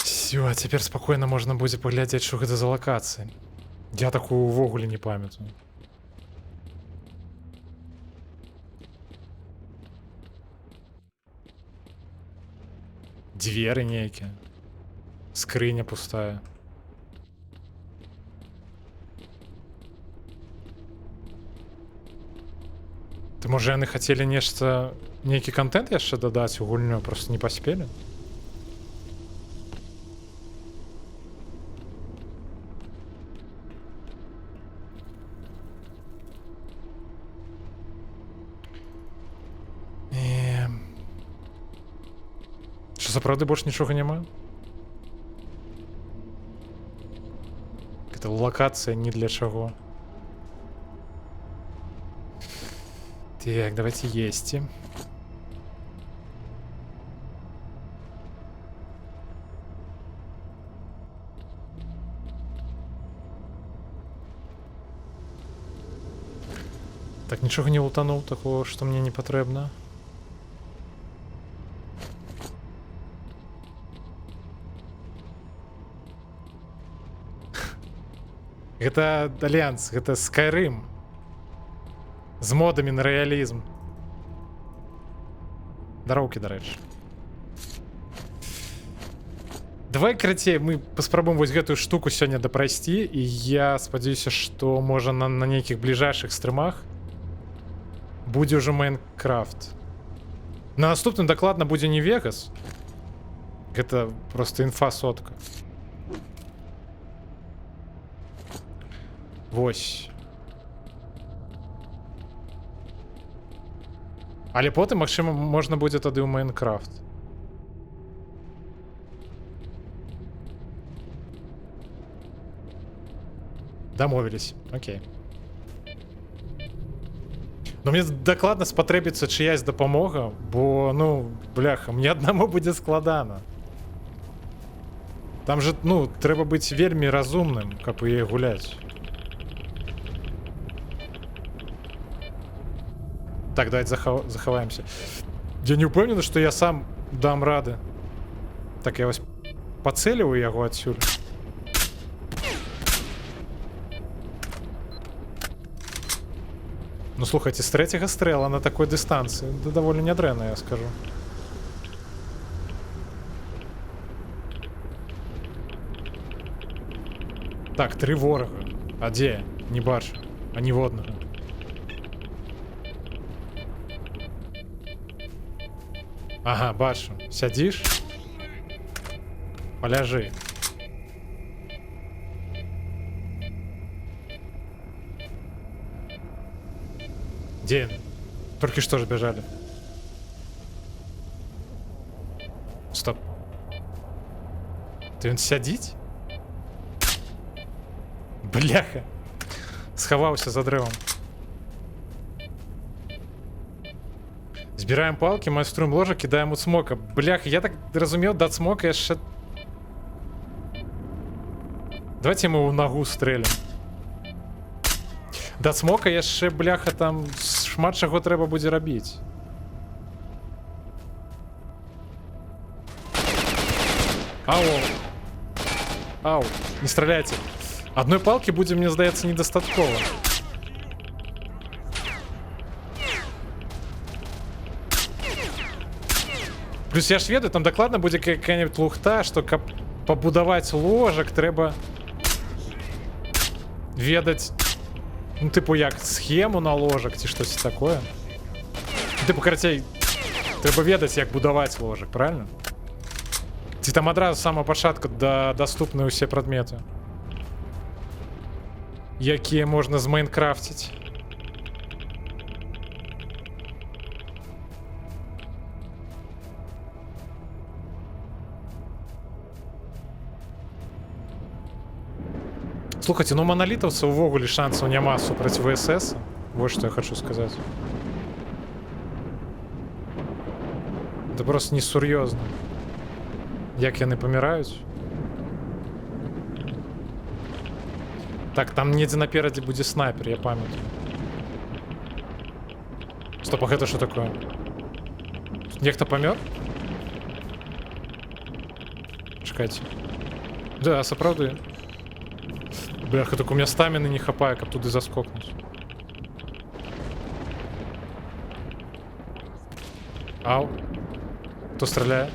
Все, а теперь спокойно можно будет поглядеть, что это за локация. Я такую увогуле не памятаю. Двери нейкие. Скрыня пустая. Ты, может, яны хотели нечто, некий контент яшчэ дадаць у гульню, просто не поспели? Что, сапраўды больше нічога няма? Это локация ни для чего. Так, давайте есть. Так, нічога не утонул такого, что мне не потребно. Это Альянс, это Skyrim. З модами на реалізм. Дароўкі, дарэчы. Давай, карацей, мы паспрабуем вось гэтую штуку сёння дапрайсці, і я спадзяюся, што можа на нейкіх бліжэйшых стрымах будзе ўжо Майнкрафт. На наступным дакладна будзе не Вегас. Гэта проста інфа сотка. Вось. Але потым, магчыма, можна будзе тады ў Майнкрафт. Дамовіліся, окей. Но мне дакладна спатрэбіцца чыясь дапамога, бо, ну, бляха, мне аднаму будзе складана. Там же, ну, трэба быць вельмі разумным, каб яе гуляць. Так, давайте заховаемся. Я не упевнений, что я сам дам рады. Так, я ось поцеливаю його отсюда. Ну, слухайте, з третього стрела на такой дистанції. Да довольно нядренно, я скажу. Так, 3 ворога. А де? Не бачу. А ні водного. Ага, бачу. Сядиш? Поляжи. Где? Только что же бежали. Стоп. Ты он сядить? Бляха. Сховался за древом. Збираем палки, майструем ложа, кидаем у смока. Бляха, я так разумел, до смока яшчэ... Давайте мы у ногу стрелим. Да смока яшчэ, бляха, там шмат чаго трэба будзе рабіць. Ау. Ау, не стреляйте. Одной палки будем, мне здаецца, недостаткова. Плюс я ж ведаю, там дакладна будзе какая-нибудь лухта, што каб пабудаваць ложак, трэба ведаць, ну, типу, як схему на ложак ці штось такое. Типу, карацей, трэба ведаць, як будаваць ложак, правильно? Ці там адразу з самого пачатку даступны ўсе прадметы, якія можна змайнкрафціць. Слухайте, ну монолитовца увогуле шансаў няма супраць ВСС. Вот что я хочу сказать. Это просто несур'ёзна. Як яны паміраюць. Так, там недзе наперадзе будзе снайпер, я памятаю. Стоп, а гэта што такое? Тут нехта памёр? Чакайце. Да, сапраўды. Бляха, так у меня стамины не хапае, каб туды заскокнуть. Ау. Кто стреляет?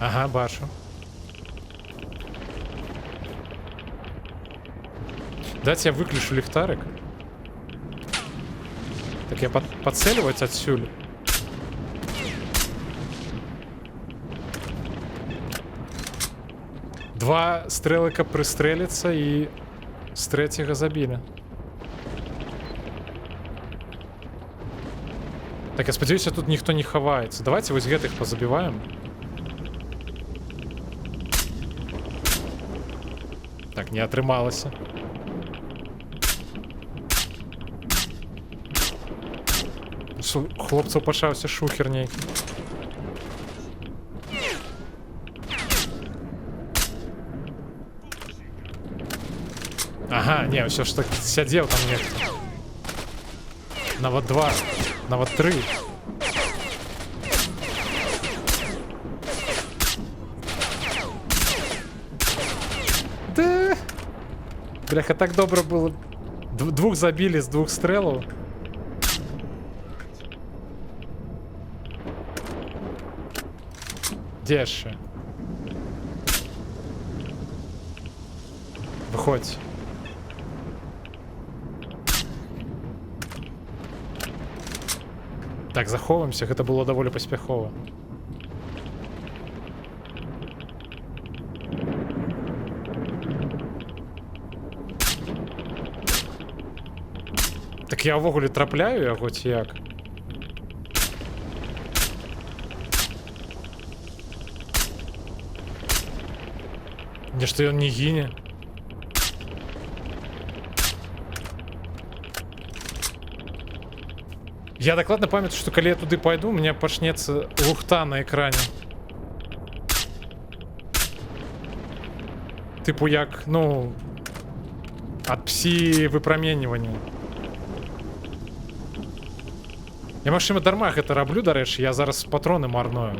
Ага, бачу. Дайте я выключу ліхтарик. Так я подцеливать отсюда. Два стрелыка пристрелиться и с третьего забили. Так, я сподіваюся, тут ніхто не ховається. Давайте ось гэтых позабиваем. Так, не атрымалася. Хлопцаў пачаўся шухер нейкі. Ага, не, все ж так сядзеў там нехта. Нават 2, нават 3. Да. Бляха, так добра было. Двух забили з 2 стрелаў. Де ще? Виходь. Так, заховаемся, гэта было даволі паспяхова. Так я ўвогуле трапляю яго ці як? Нешта ён не гіне. Я дакладна памятаю, што калі я туды пайду, у меня пачнецца лухта на экране. Тыпу як, ну, ад псі выпраменьвання. Я, магчыма, дарма гэта раблю, дарэчы, я зараз патроны марную.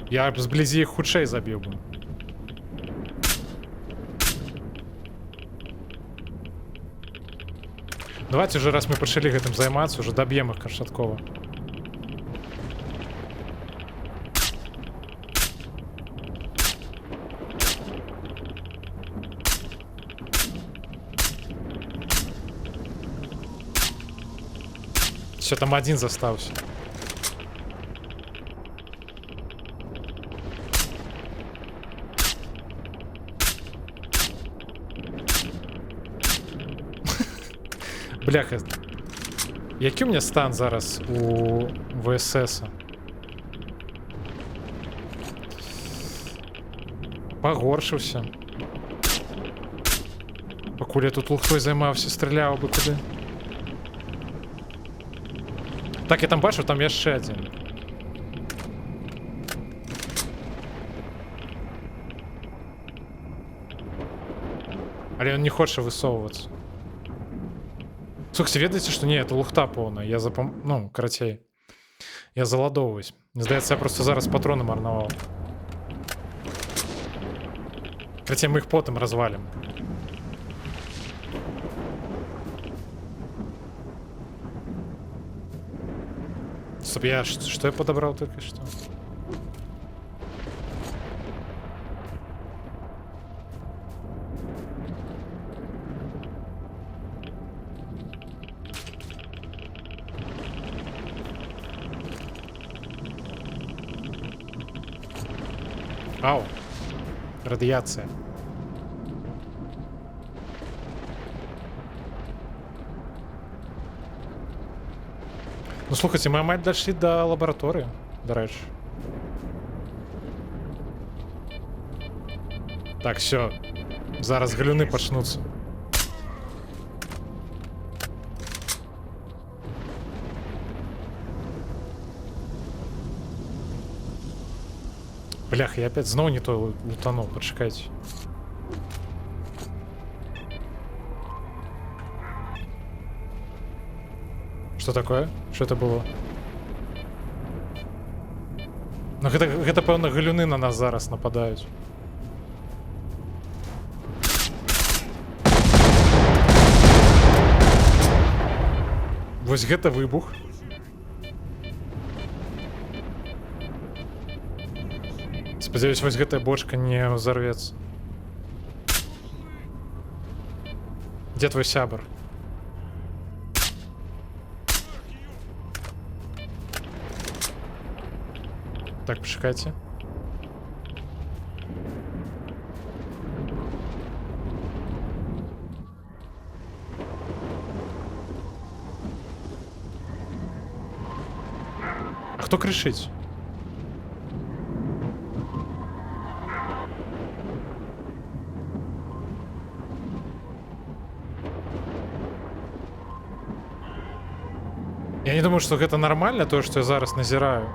Я б зблізі іх хутчэй забіў бы. Давайте уже, раз мы пачалі гэтым займацца, уже даб'ем іх канчаткова. Все, там один застаўся. Бляха. Які у меня стан зараз у ВСС? Пагоршыўся. Пакуль я тут лухтой займаўся, страляў бы куды. Так, я там бачу, там яшчэ адзін. Але ён не хоча высоўвацца. Слухайте, ведаеце, што не, это лухта поўная. Я ну, карацей. Я заладоўваюсь. Мне здаецца, я просто зараз патроны марнаваў. Карацей, мы іх потым развалім. Стоп, я... Что я подобрал только что? Ау. Радиация. Ну, слухайте, мы амаль дошли до лаборатории, до рэчы. Так, все. Зараз галюны пачнуцца. Блях, я опять снова не то лутанул, почекайте. Что такое? Что это было? Ну, гэта пэўна, галюны на нас зараз нападаюць. Вось гэта выбух. Спадзяюсь, вось гэтая бочка не ўзарвецца. Дзе твой сябар? Так, почекайте. А хто кричить? Я не думаю, что гэта нормально, то, что я зараз назіраю.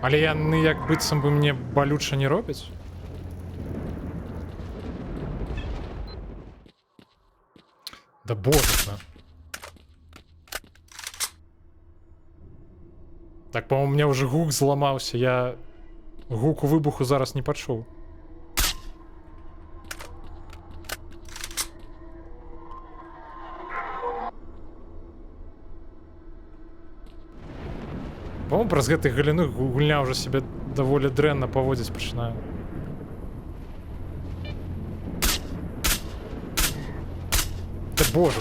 Але яны як быццам бы мне балюча не робяць. Да божа. Так, по-моему, у меня уже гук зламаўся. Я гуку выбуху зараз не пачуў. По-моему, праз гэтых галіных гульня уже себе даволі дрэнна паводзіць пачынаю. Да боже.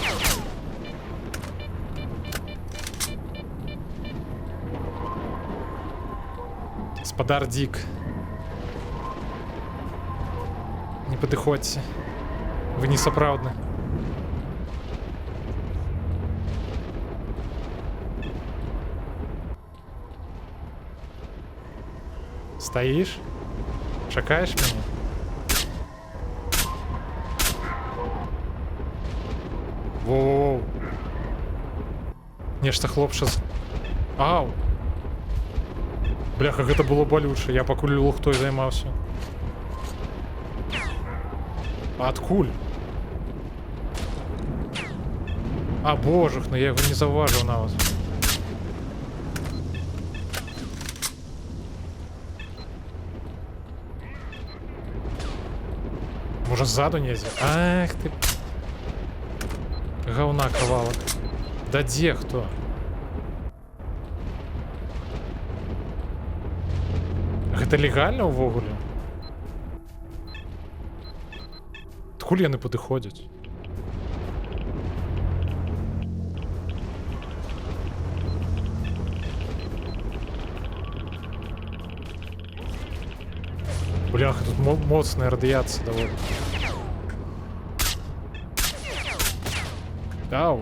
Спадар Дик. Не падыходзьце. Вы не сапраўдны. Стоишь? Чакаешь меня? Воу-воу-воу. Нешта хлопча. Ау! Бляха, гэта было балюча. Я пакуль лухтой займаўся. А адкуль? А, божух, ну я його не зауважив навіть. Може ззаду нельзя? Ах ты. Говна ковалок. Да де хто? Гэта легальна ўвогуле? Адкуль яны падыходзяць? Бляха, тут моцная радыяцыя даволі. Ау.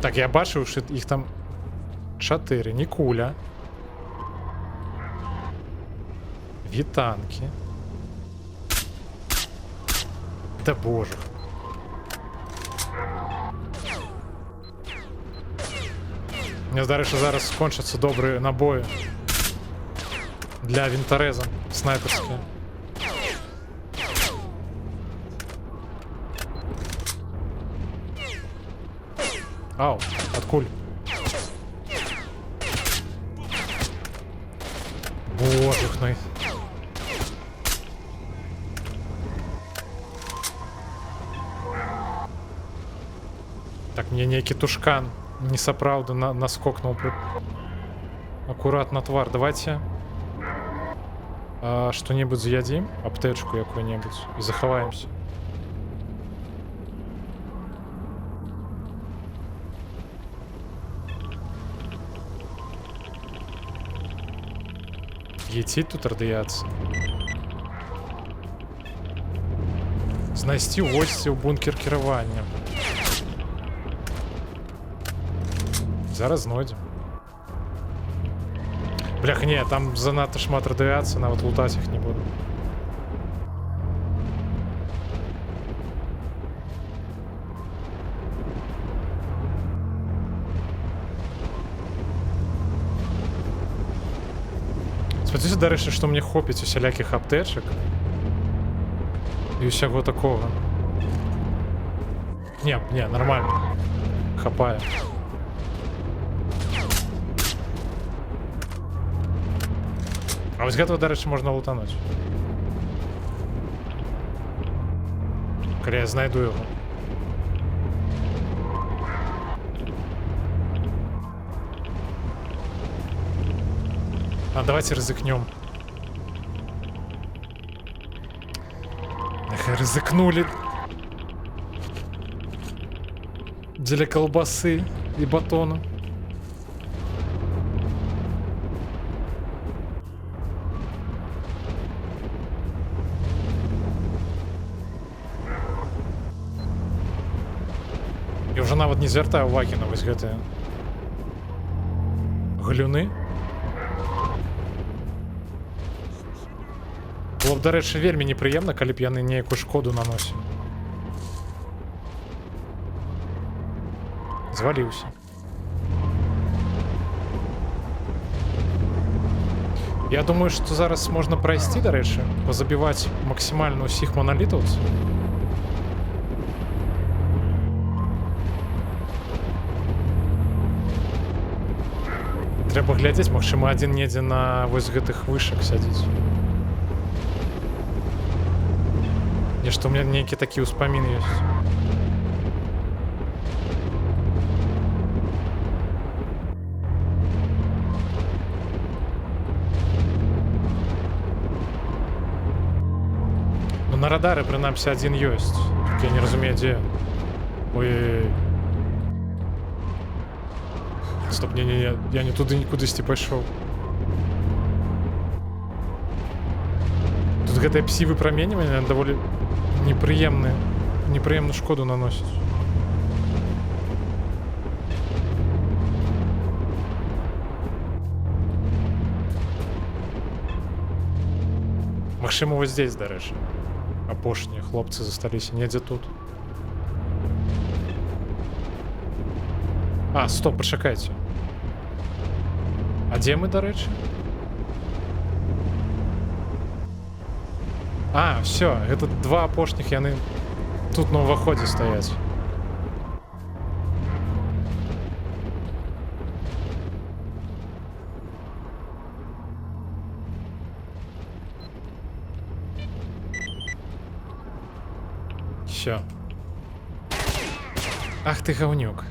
Так, я бачыў, що іх там 4, не куля. Вітанки. Да боже. Мне здається, що зараз скончаться добрі набої для вінтореза снайперські. Ау, откуль? Божухний. Так, мне некий тушкан несоправду наскокнул. Аккурат на твар. Давайте что-нибудь заядим, аптечку какую-нибудь, и заховаемся. Летить тут радиация. Знайсти гості у бункер керування. Зараз знайдемо. Блях, ні, там занадто шмат радіації, навіть лутати їх не буду. Сподіваюся, до речі, що мені хопить усіляких аптечок і усякого такого. Не, нормально. Хапає. А ось гэтага, до речі, можна лутануть. Коли я знайду його. А давайте ризикнем. Нехай ризикнули. Для колбасы и батона. Я вже навіть не звертаю уваги на ось гэты глюны. Было б, до речі, вельмі неприємно, коли б яны нейкую шкоду наносили. Звалился. Я думаю, что зараз можна пройти, до речі, позабивати максимально усіх монолітів. Треба глядзець, магчыма, адзін недзе на вось гэтых вышак сядзіць. Нешта у меня нейкі такі ўспамін ёсць. Ну, на радары, прынамсі, адзін ёсць. Так я не разумею, дзе. Ой-ой-ой. Стоп, не, я не туды кудысьці пайшоў. Тут гэтае псі-выпраменьванне даволі непрыемную шкоду наносіць. Магчыма, вось здесь, дарэчы. Апошнія хлопцы засталіся недзе тут. А, стоп, пачакайце. А дзе мы, дарэчы? А, все, это два апошніх, яны тут на ўваходзе стаяць. Все. Ах ты говнюк.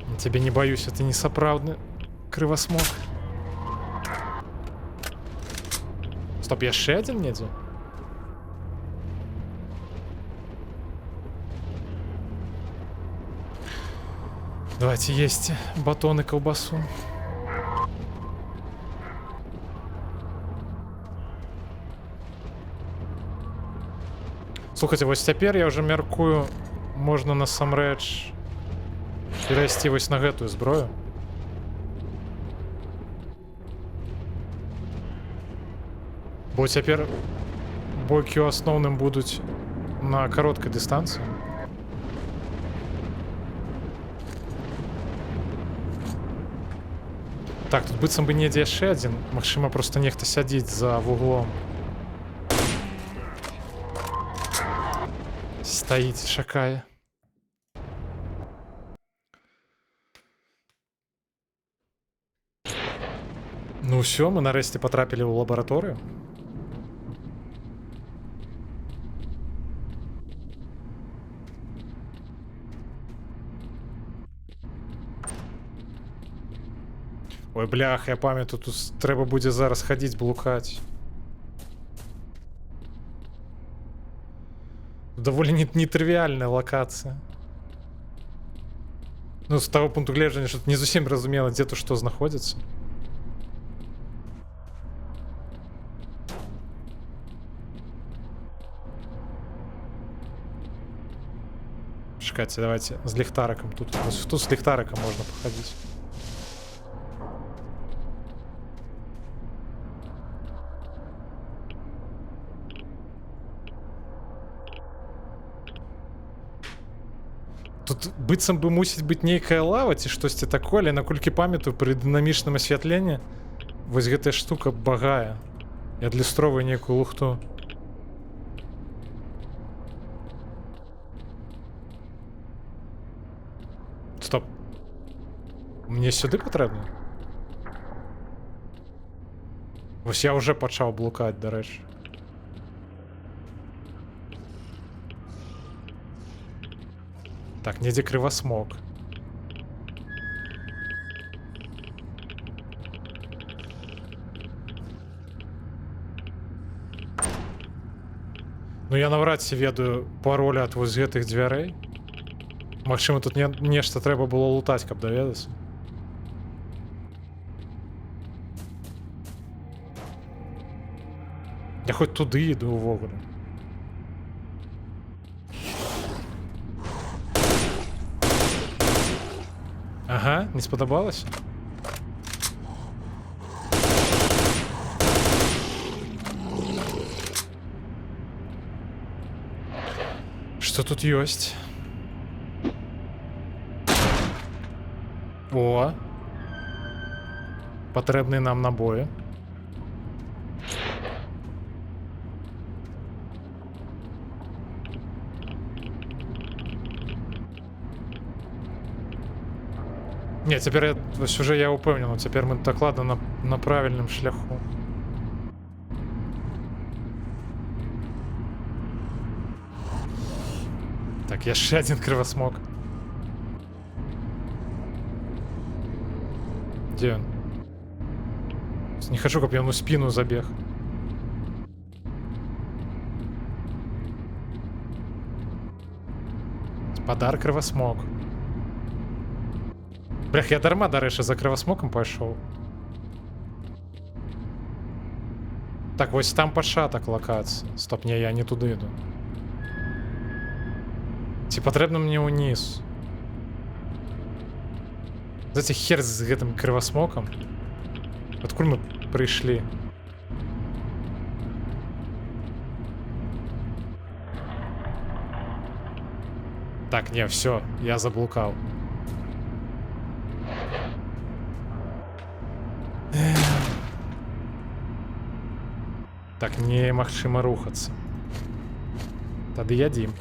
Я тебя не боюсь, это не сапраўдны крывасмок. Стоп, яшчэ адзін недзе? Давайте есть батон и колбасу. Слухайте, вось цяпер я ўжо мяркую, можна насамрэч перайсці вось на гэтую зброю. Бо цяпер бойкі ў асноўным будуць на кароткай дыстанцыі. Так, тут быццам бы недзе яшчэ адзін. Магчыма, проста нехта сядзіць за вуглом. Стаіць, чакае. Ну ўсё, мы нарэшце патрапілі ў лабараторыю. Ой, блях, я памятаю, тут трэба будзе зараз хадзіць блукаць. Довольно нетрывіальная локація. Ну, з таго пункту гледжання, што не зусім разумела, дзе тут што знаходзіцца. Чекайте, давайте з ліхтариком. Тут з ліхтариком можна походити. Тут быццам бы мусіць быць нейкая лава ці штосьці такое, але наколькі памятаю, пры дынамічным асвятленні вось гэтая штука багае і адлюстроўвае нейкую лухту. Стоп. Мне сюды патрэбна? Вось я ўжо пачаў блукаць, дарэчы. Так, недзе крывасмок. Ну я наўрад ці ведаю пароль ад вось гэтых дзвярэй. Магчыма, тут нешта трэба было лутаць, каб даведацца. Я хоць туды іду ўвогуле. Ага, не спадабалася? Што тут ёсць? О! Патрэбныя нам набоі. Не, цяпер я, вось уже я упэўнены, цяпер мы дакладна на правільным шляху. Так, яшчэ адзін крывасмок. Дзе ён? Не хачу, каб ён у спіну забег. Спадар крывасмок. Блях, я дарма, дарэчы, за крывасмокам пайшоў. Так, вось там пачатак лакацыі. Стоп, не, я не туды іду. Ці патрэбна мне ўніз? Знаете, хер з гэтым крывасмокам. Адкуль мы прыйшлі? Так, не, все, я заблукаў. Так, немагчыма рухацца. Тады ядзім.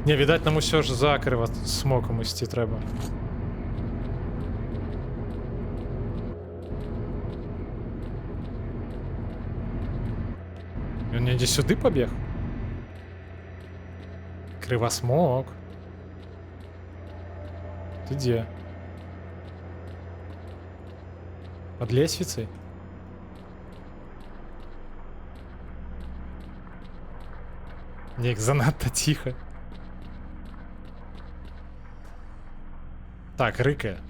Не, відаць, нам усё ж закрыва смокам ісці трэба. Ён недзе сюды пабег? Крывасмок. Ты дзе? Под лесвіцай? Неяк занадта ціха. Так, рыкае.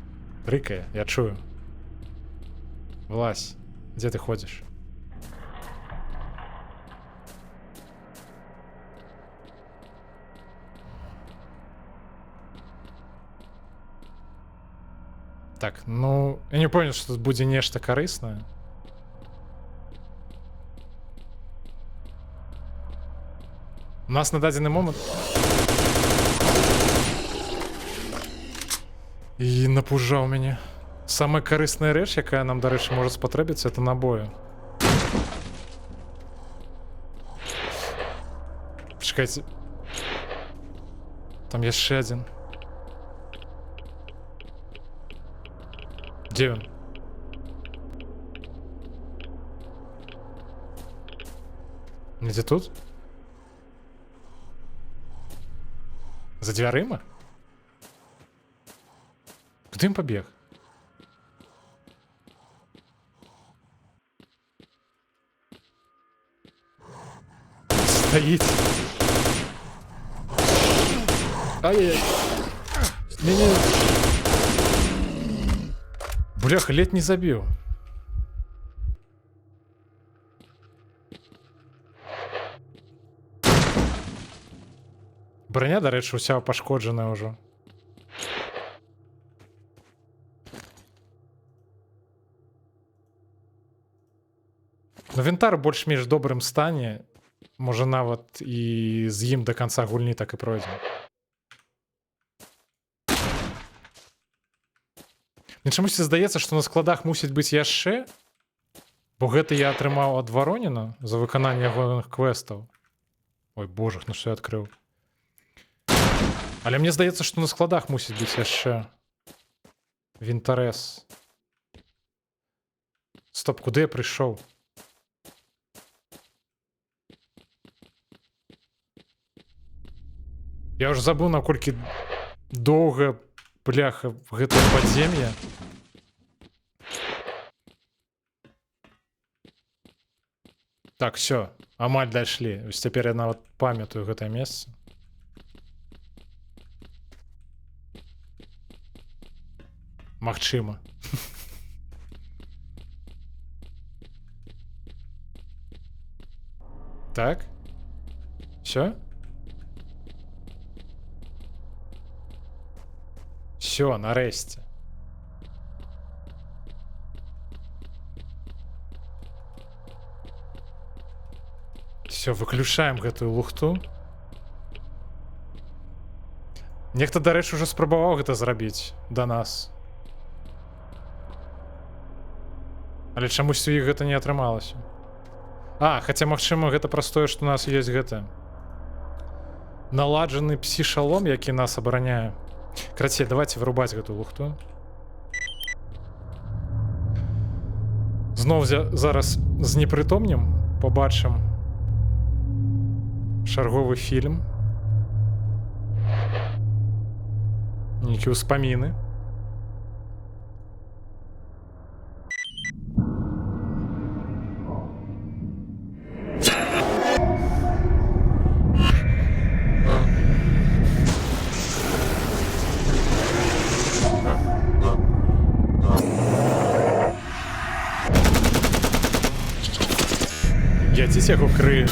Рыкае, я чую. Вылазь. Дзе ты ходзіш? Так, ну, я не понял, что тут будзе нешта карыснае. У нас на дадзены момант... І напужаў мяне. Самая карысная рэч, якая нам, дарэчы, можа спатрэбіцца, это набоі. Чакайце. Там яшчэ адзін. Дзе ён? Недзе тут? За дзвярыма? Куды ён пабег? Стаіць. Ай-яй-яй. Не-не. Бляха, ледь не забіў. Броня, дарэчы, уся пашкоджаная ўжо. Но вінтар у больш-менш добрым стане. Можа, нават і з ім да канца гульні так і пройдзем. Мне чамусьці здаецца, што на складах мусіць быць яшчэ, бо гэта я атрымаў ад Вароніна за выкананне ягоных квестаў. Ой, божах, ну што я адкрыў. Але мне здаецца, што на складах мусіць быць яшчэ. Вінтарэс. Стоп, куды я прыйшоў? Я ўжо забыў, наколькі доўга, бляха, гэтае падзем'е. Так, все, амаль дайшлі. Вось цяпер я нават памятаю гэтае месца. Магчыма. Так? Все? Все, нарэшце. Все, выключаем гэтую лухту. Нехта, дарэчы, ужо спрабаваў гэта зрабіць да нас. Але чамусь у іх гэта не атрымалася. А, хаця, магчыма, гэта праз тое, што у нас ёсць гэта наладжаны псі-шалом, які нас абараняе. Карацей, давайте вырубаць гэтую лухту. Зноў зараз знепрытомнем, побачым чарговы фільм. Нейкія ўспаміны. Я здесь яго крыю.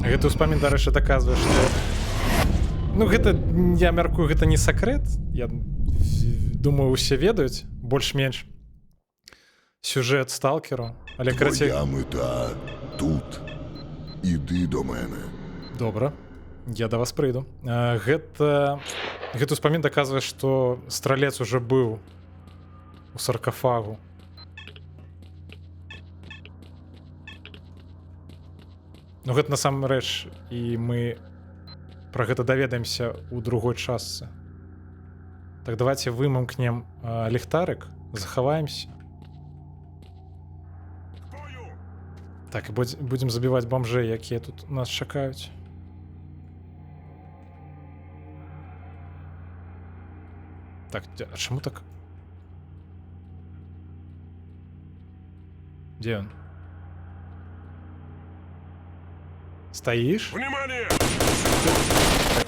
Гэты ўспамін, дарэчы, даказвае, што... Ну, гэта, я мяркую, гэта не сакрэт. Я думаю, усе ведаюць, больш-менш, сюжэт сталкеру. Але, карацей... Твоя мета тут. Іди до мене. Добра, я да вас прыйду. Гэты ўспамін даказвае, што стралец уже быў у саркафагу. Ну гэта насамрэч і мы пра гэта даведаемся ў другой частцы. Так давайте вымамкнем ліхтарык, захаваемся. Так, і будзем забіваць бомжэй, якія тут нас чакаюць. Так, а чаму так? Дзе ён? Стаіш? Внимание!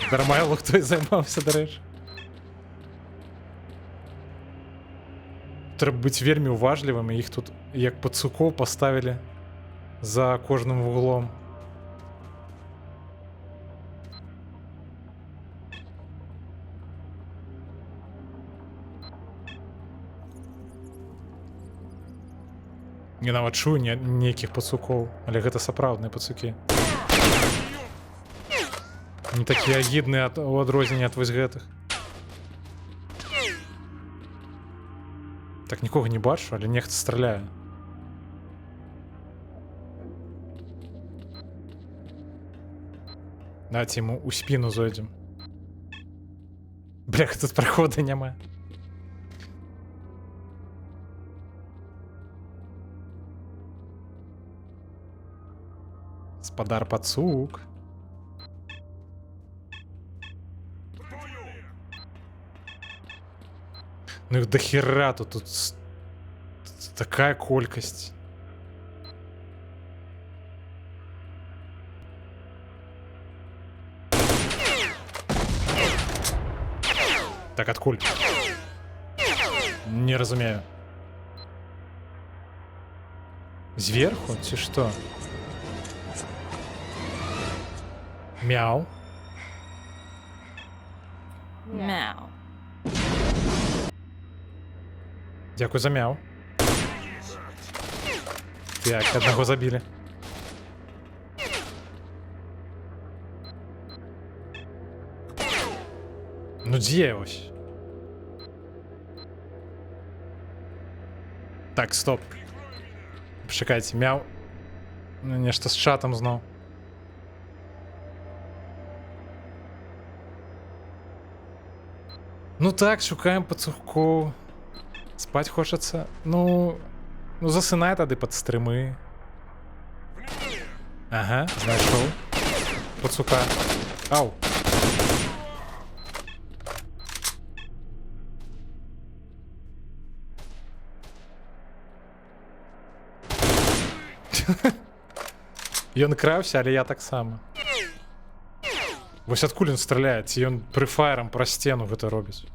Дармайло хтось займаўся, дарэчы. Трэба быць вельмі уважлівым, і іх тут як пацукоў паставілі за кожным вуглом. Я нават чую нейкіх пацукоў, але гэта сапраўдныя пацукі. Не такія агідныя у адрозненне ад вось гэтых. Так, нікога не бачу, але нехта страляе. Давайте ему у спину зайдем. Бляха, тут прохода няма. Спадар пацук. Ну их дохера тут такая колькость. Так, адкуль? Не разумею. Зверху, ці што? Мяу. Мяу. Дякую за мяу. Так, одного забили. Ну дзе ось? Так, стоп. Пачакайце, мяу. Ну, нешта з чатам зноў. Ну так, шукаем пацукоў. Спаць хочацца. Ну засынай тады пад стрымы. Ага, знайшоў. Пацука. Ау. Ён краўся, але я таксама. Вось адкуль ён страляе, ці ён прыфайрам пра сцену гэта робіць.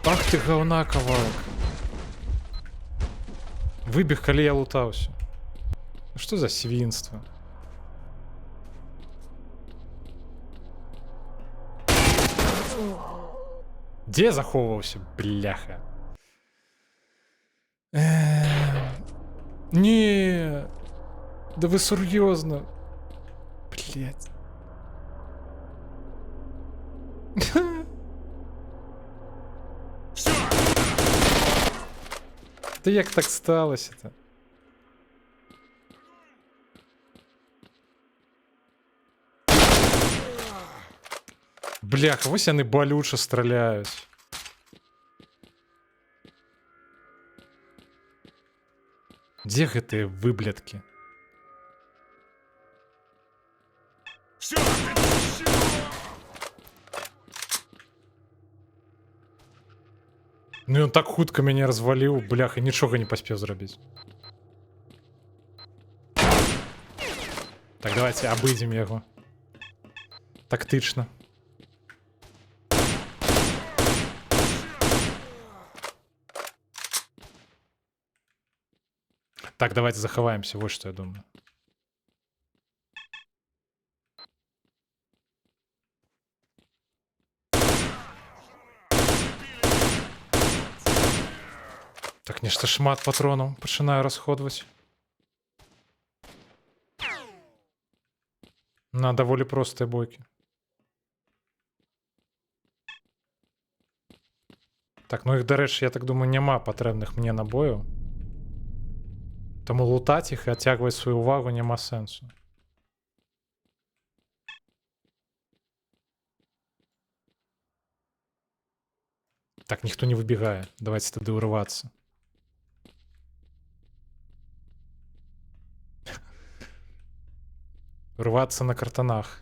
Ах ты гаўна, кавалак. Выбег, калі я лутаўся. Што за свінства? Дзе захоўваўся, бляха? Не, да вы сур'ёзна. Блядь. Та як так сталося-то? Бляха, вось яны балюча страляюць. Дзе гэтыя выблядкі? Ну ён так хутка мяне разваліў, бляха, нічога не паспеў зрабіць. Так, давайте абыдзем яго. Тактычна. Так, давайте захаваемся, вот что я думаю. Так, Нешта шмат патронаў пачынаю расходваць. На даволі простыя бойкі. Так, ну іх, дарэчы, я так думаю, няма патрэбных мне набояў. Таму лутаць іх і адцягваць сваю увагу няма сэнсу. Так, ніхто не выбегае. Давайте тады ўрывацца. Рваться на картанах.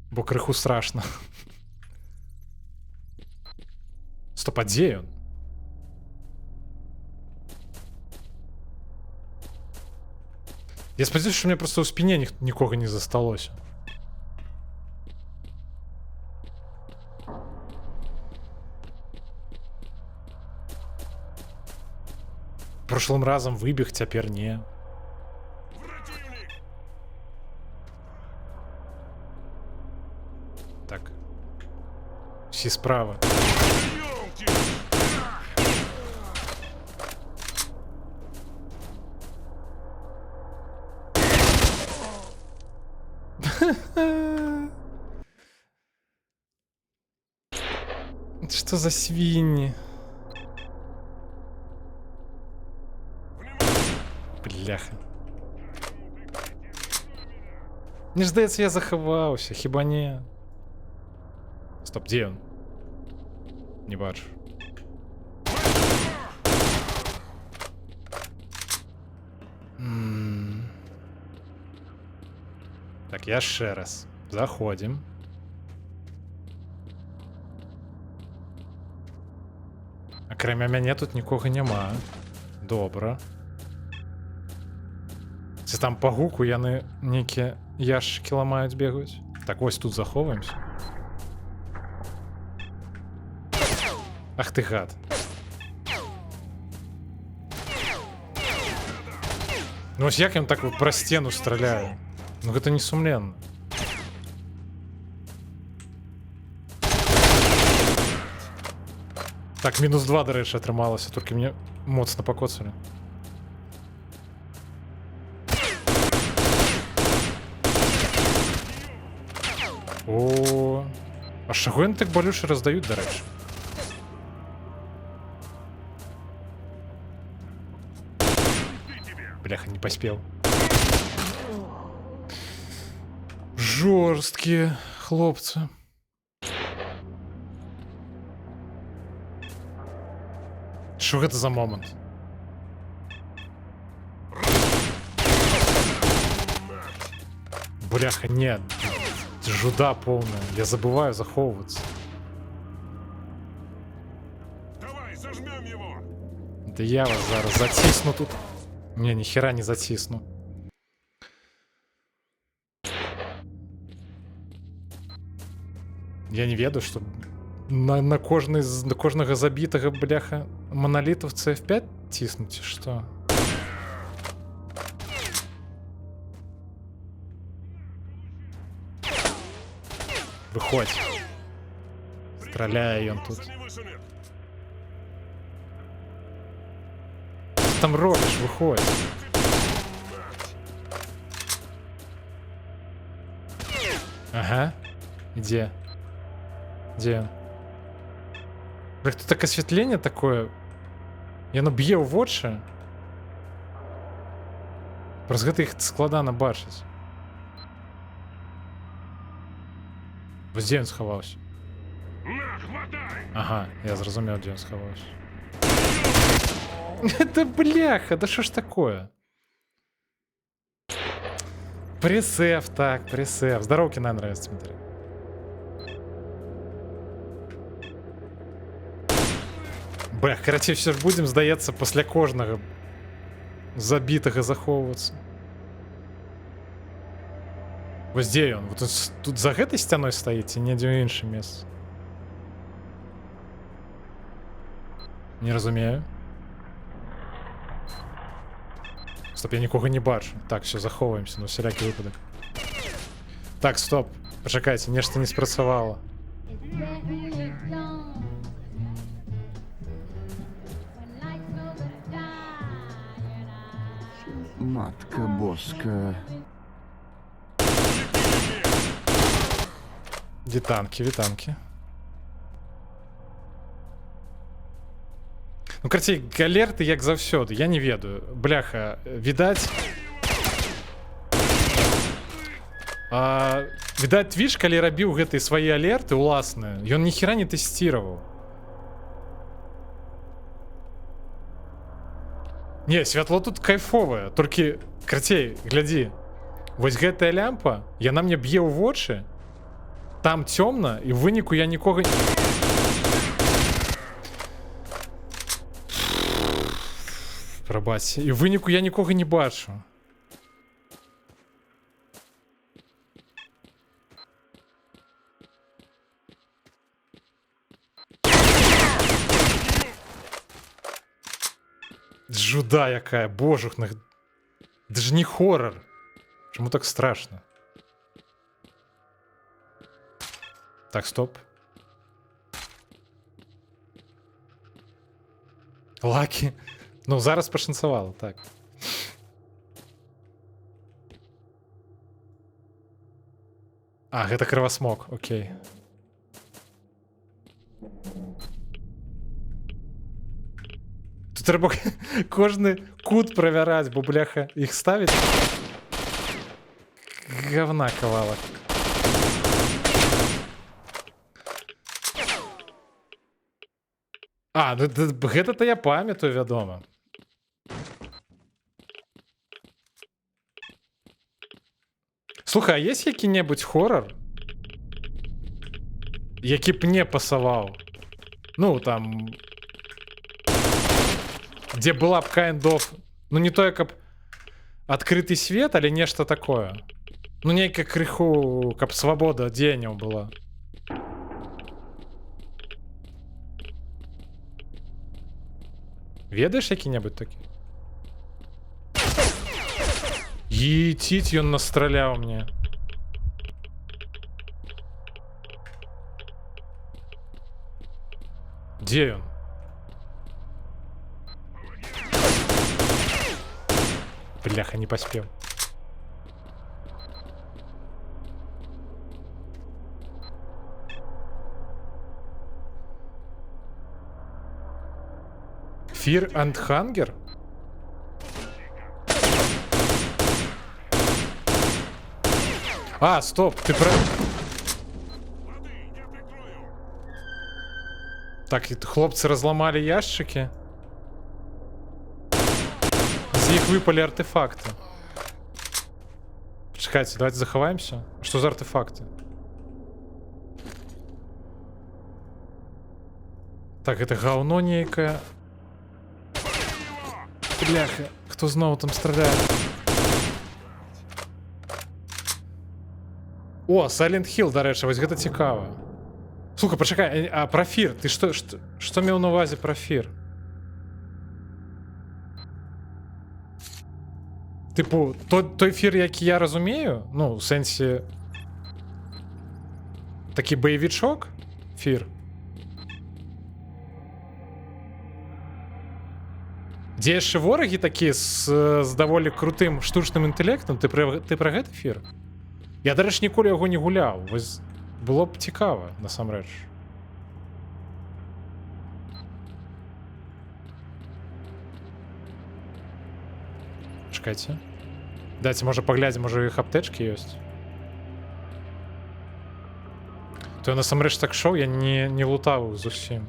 Бо крыху страшно. Стоп, а дзе ён? Я спадзяюся, што мне проста ў спіне нікога не засталося. Прошлым разам выбег, цяпер не. Так. Всі справа. Что за свиньи? Бляха. Мне здаецца, я захаваўся, хіба не. Стоп, дзе ён? Не бачу. Так, яшчэ раз. Заходзім. Акрамя мяне тут нікога няма. Добра. Ці там па гуку яны нейкія яшчыкі ламаюць, бегаюць. Так, вось тут заховаемся. Ах ты гад. Ну вось як ён так пра сцену страляю? Ну гэта не сумленна. Так, мінус 2, дарэчы, атрымалася, толькі мне моцна пакоцалі. О, а з чаго яны так балюча раздаюць, дарэчы? Бляха, не паспеў. Жорсткія хлопцы. Що гэта за момент? Бляха, нет. Жуда полная. Я забываю заховываться. Давай, зажмем его! Да я вас зараз затисну тут. Не, ни хера не затисну. Я не ведаю, что на кожнага забітага, бляха, монолитов CF5 тиснуть, что? Выходь. Стреляй он тут. Что там робишь? Выходь. Ага. Где? Где он? Бля, тут так осветление такое. Яно б'е ў вочы. Праз гэта іх складана бачыць. Вось дзе ён схаваўся? Ага, я зразумеў, дзе ён схаваўся. Это бляха, да що ж такое? Пресэф, так, пресэф. Здоровки, наверное, нравится, Дмитрий. Бэх, карацей, все ж будем, здаецца, пасля кожнага забітага захоўвацца. Вось дзе ён? Вот тут за гэтай сцяной стаіць ці недзе ў іншым месцы? Не разумею. Стоп, я нікога не бачу. Так, все, захоўваемся, на усялякі выпадак. Так, стоп. Пачакайце, нешта не спрацавала. Матка боска. Вітанки, вітанки. Ну, короче, галерти, як завсёды, я не ведаю. Бляха, відаць... Відаць, Твіч, калі рабіў гэтыя свае алерты уласныя, ён ніхера не тэсціраваў. Не, святло тут кайфовае, толькі, карацей, глядзі. Вось гэтая лямпа, яна мне б'е ў вочы, там цёмна, і ў выніку я нікога не... Прабачце, і ў выніку я нікога не бачу. Жуда якая, божух, это ж не хоррор. Чему так страшно? Так, стоп. Лаки. Ну, зараз пашанцавала, так. А, гэта крывасмок, окей. Тут трэба кожны кут правяраць, бо, бляха, іх ставіць. Говна кавалак. А, ну гэта-то я памятаю, вядома. Слухай, а есть які-небудзь хоррор, які б не пасаваў? Ну, там... Дзе была б kind of... Ну, не тое, каб адкрыты свет, але нешта такое. Ну, нейкая крыху, каб свабода дзеянняў была. Ведаеш які-небудзь такі? Еціць, ён настраляў мне. Дзе ён? Бляха, не поспел. Fear and Hunger? А, стоп, ты про... Так, хлопцы разломали ящики. З іх выпали артефакты. Чекайте, давайте заховаемся. Что за артефакты? Так, это говно некое. Бляха, хто знову там стріляє? О, Silent Hill, до речі, ось гэта цікаво. Слухай, почекай, а про Фір? Ти що мав на увазі про Фір? Типу, той Фір, який я розумію, ну, в сенсі... Такий бойовичок? Фір? Дзе яшчэ ворагі такі з даволі крутым штучным інтэлектам? Ты пра гэты Фір? Я, дарэчы, ніколі яго не гуляў. Вось было б цікава, насамрэч. Чакайце. Дайце, можа, паглядзім, можа, у іх аптэчкі ёсць. То я насамрэч так шоў, я не лутаў зусім.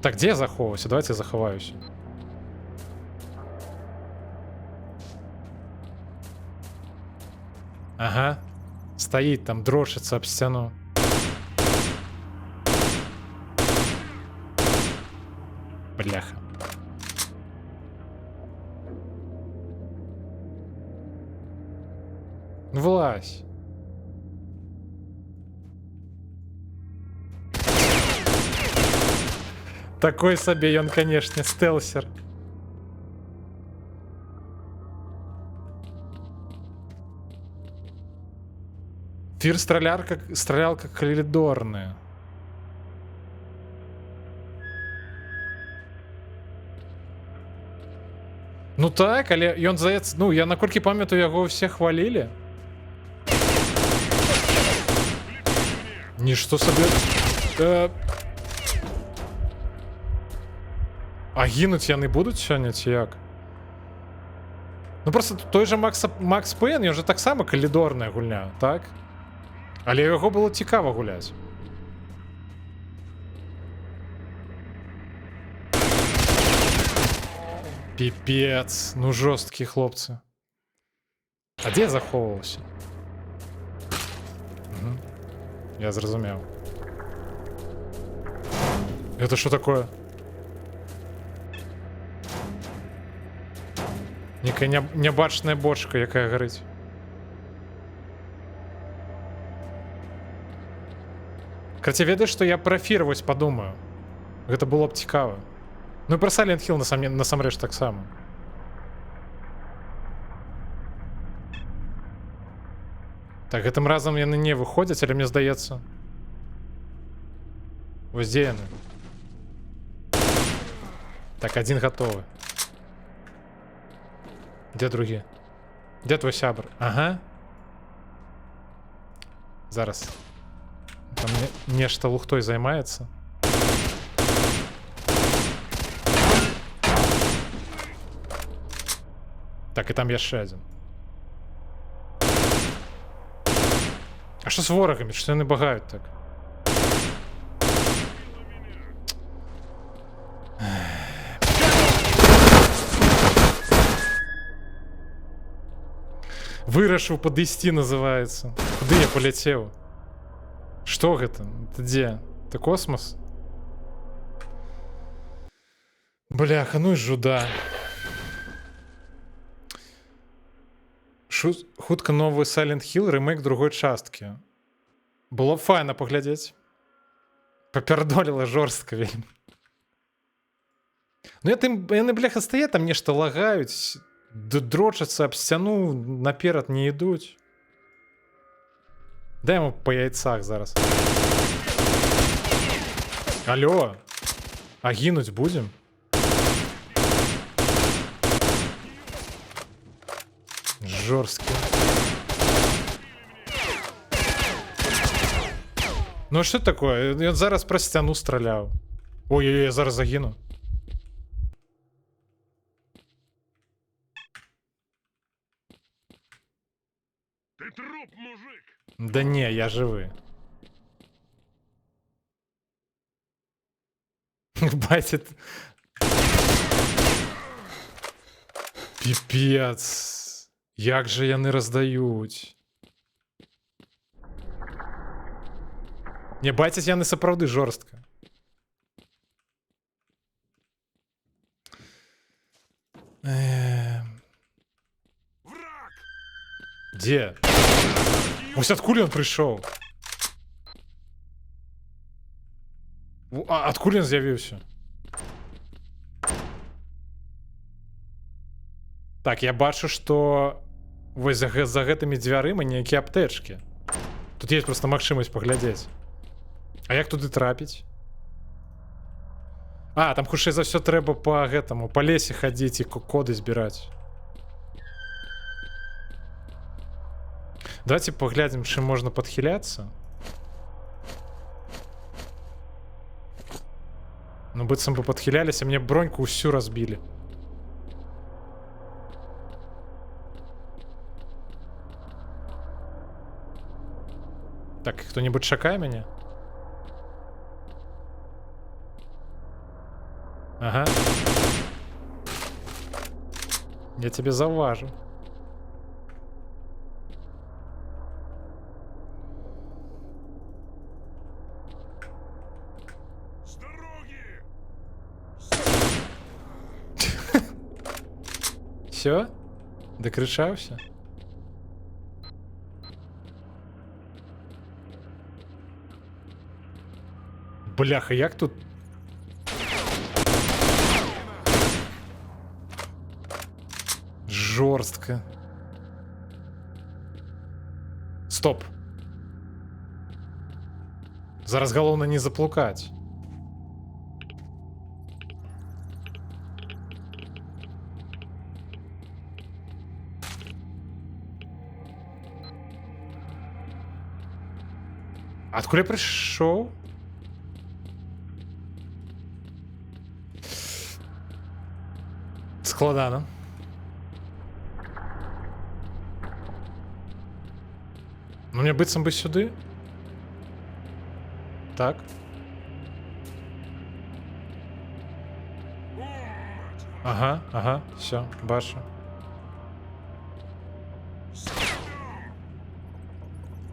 Так, где я заховываюсь? Давайте я заховаюсь. Ага. Стоит там, дрочится об стену. Бляха. Влазь. Такой сабе ён, канешне, стелсер. Фір стралял как коридорны. Ну так, але ён здаецца, ну я наколькі памятаю, яго ўсе хвалілі. Нішто сабе. А гінуць яны будуць сёння ці як? Ну просто той же Макс Пейн, ён же таксама калідорная гульня, так? Але яго было цікава гуляць. Піпец, ну жорсткі хлопцы. А дзе захоўваўся? Я зразумеў. Это что такое? Некая нябачная бочка, якая гарыць. Карацей, ведаеш, што я пра эфір вось падумаю. Гэта было б цікава. Ну і пра Silent Hill насамрэч таксама. Так, гэтым разам яны не выходзяць, але мне здаецца. Вось дзе яны? Так, адзін гатовы. Дзе другі? Дзе твой сябр? Ага. Зараз. Там нешта лухтой займаецца. Так, і там яшчэ адзін. А што з ворагамі? Што яны багаюць так? Вырашыў падысці, называецца. Куды я паляцеў? Што гэта? Ты дзе? Ты космос? Бляха, ну і жуда. Хутка новы Silent Hill, рэмейк другой часткі. Было б файна паглядзець. Папярдоліла жорстка вельмі. Ну яны, бляха, стаяць, там нешта лагаюць, дрочацца аб сцяну, наперад не ідуць. Дай яму па яйцах зараз. Алло, а гінуць будзем? Жорсткі. Ну а што такое? Ён зараз пра сцяну страляў. Ой-ой-ой, я зараз загіну. Ты труп, мужик! Да не, я жывы. Бачит. Пипец. Як же яны раздаюць. Не, бацяць яны сапраўды жорстка. Дзе? Вось адкуль ён прыйшоў? Адкуль ён з'явіўся? Так, я бачу, што вось за гэтымі дзвярыма нейкія аптэчкі. Тут есть просто магчымасць паглядзець. А як туды трапіць? А, там хутчэй за ўсё трэба па гэтаму, па лесе хадзіць і коды збіраць. Давайте паглядзім, чым можна падхіляцца. Ну, быццам бы падхіляліся, мне броньку ўсю разбілі. Так, хто-небудзь чакае мяне? Ага. Я тебе заўважу. С дороги! Всё? Дакрычаўся? Бляха, як тут? Жорстка. Стоп. Зараз галоўна не заплукаць. Откуда я прийшов? Складано. Ну, мне быццам бы сюди. Так. Ага, ага, все, бачу.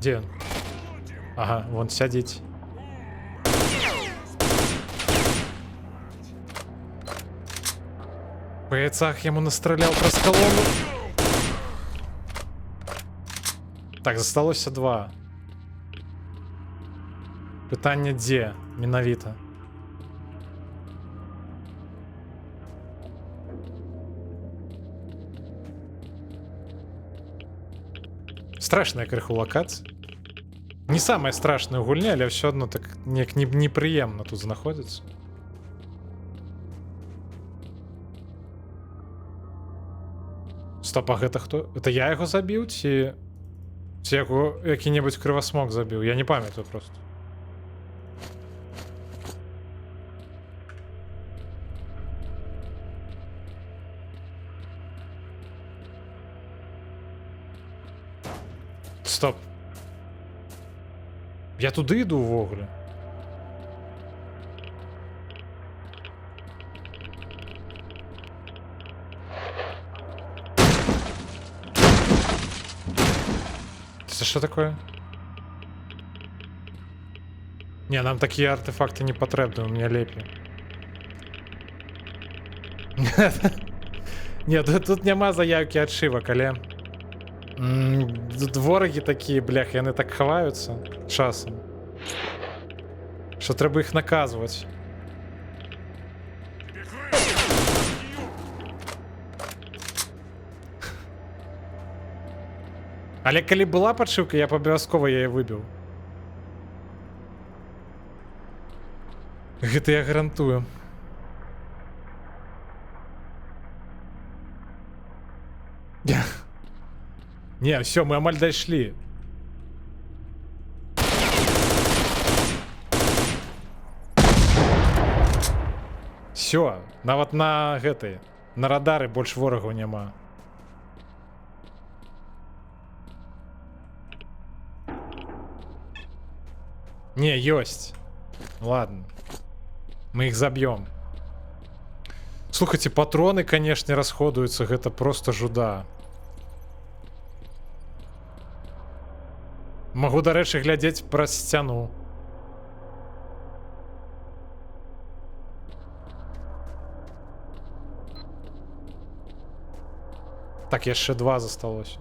Де він? Ага, вон сядіть. По яйцах йому настріляв през колону. Так, засталося 2. Питання де? Менавіта. Страшная крыху локація. Не самая страшная ў гульні, але все одно так неяк непрыемна тут знаходзіцца. Стоп, а гэта хто? Это я яго забіў ці яго які-небудзь крывасмок забіў? Я не памятаю просто. Стоп. Я туди йду увогуле. Це що таке? Не, нам такі артефакти не потрібні, у мене лепі. Ні, тут нема заявки отшивок, але... Тут вороги такі, блях, яны так ховаються часом. Що треба їх наказувати. Але коли була подшивка, я обов'язково її вибив. Гэта я гарантую. Не, все, мы амаль дошли. Все, нават на гэтай, на радары больш ворагаў няма. Не, ёсць. Ладно. Мы их забьем. Слухайте, патроны, конечно, расходуются. Это просто жуда. Могу, до речі, глядеть праз сцяну. Так, яшчэ 2 засталося.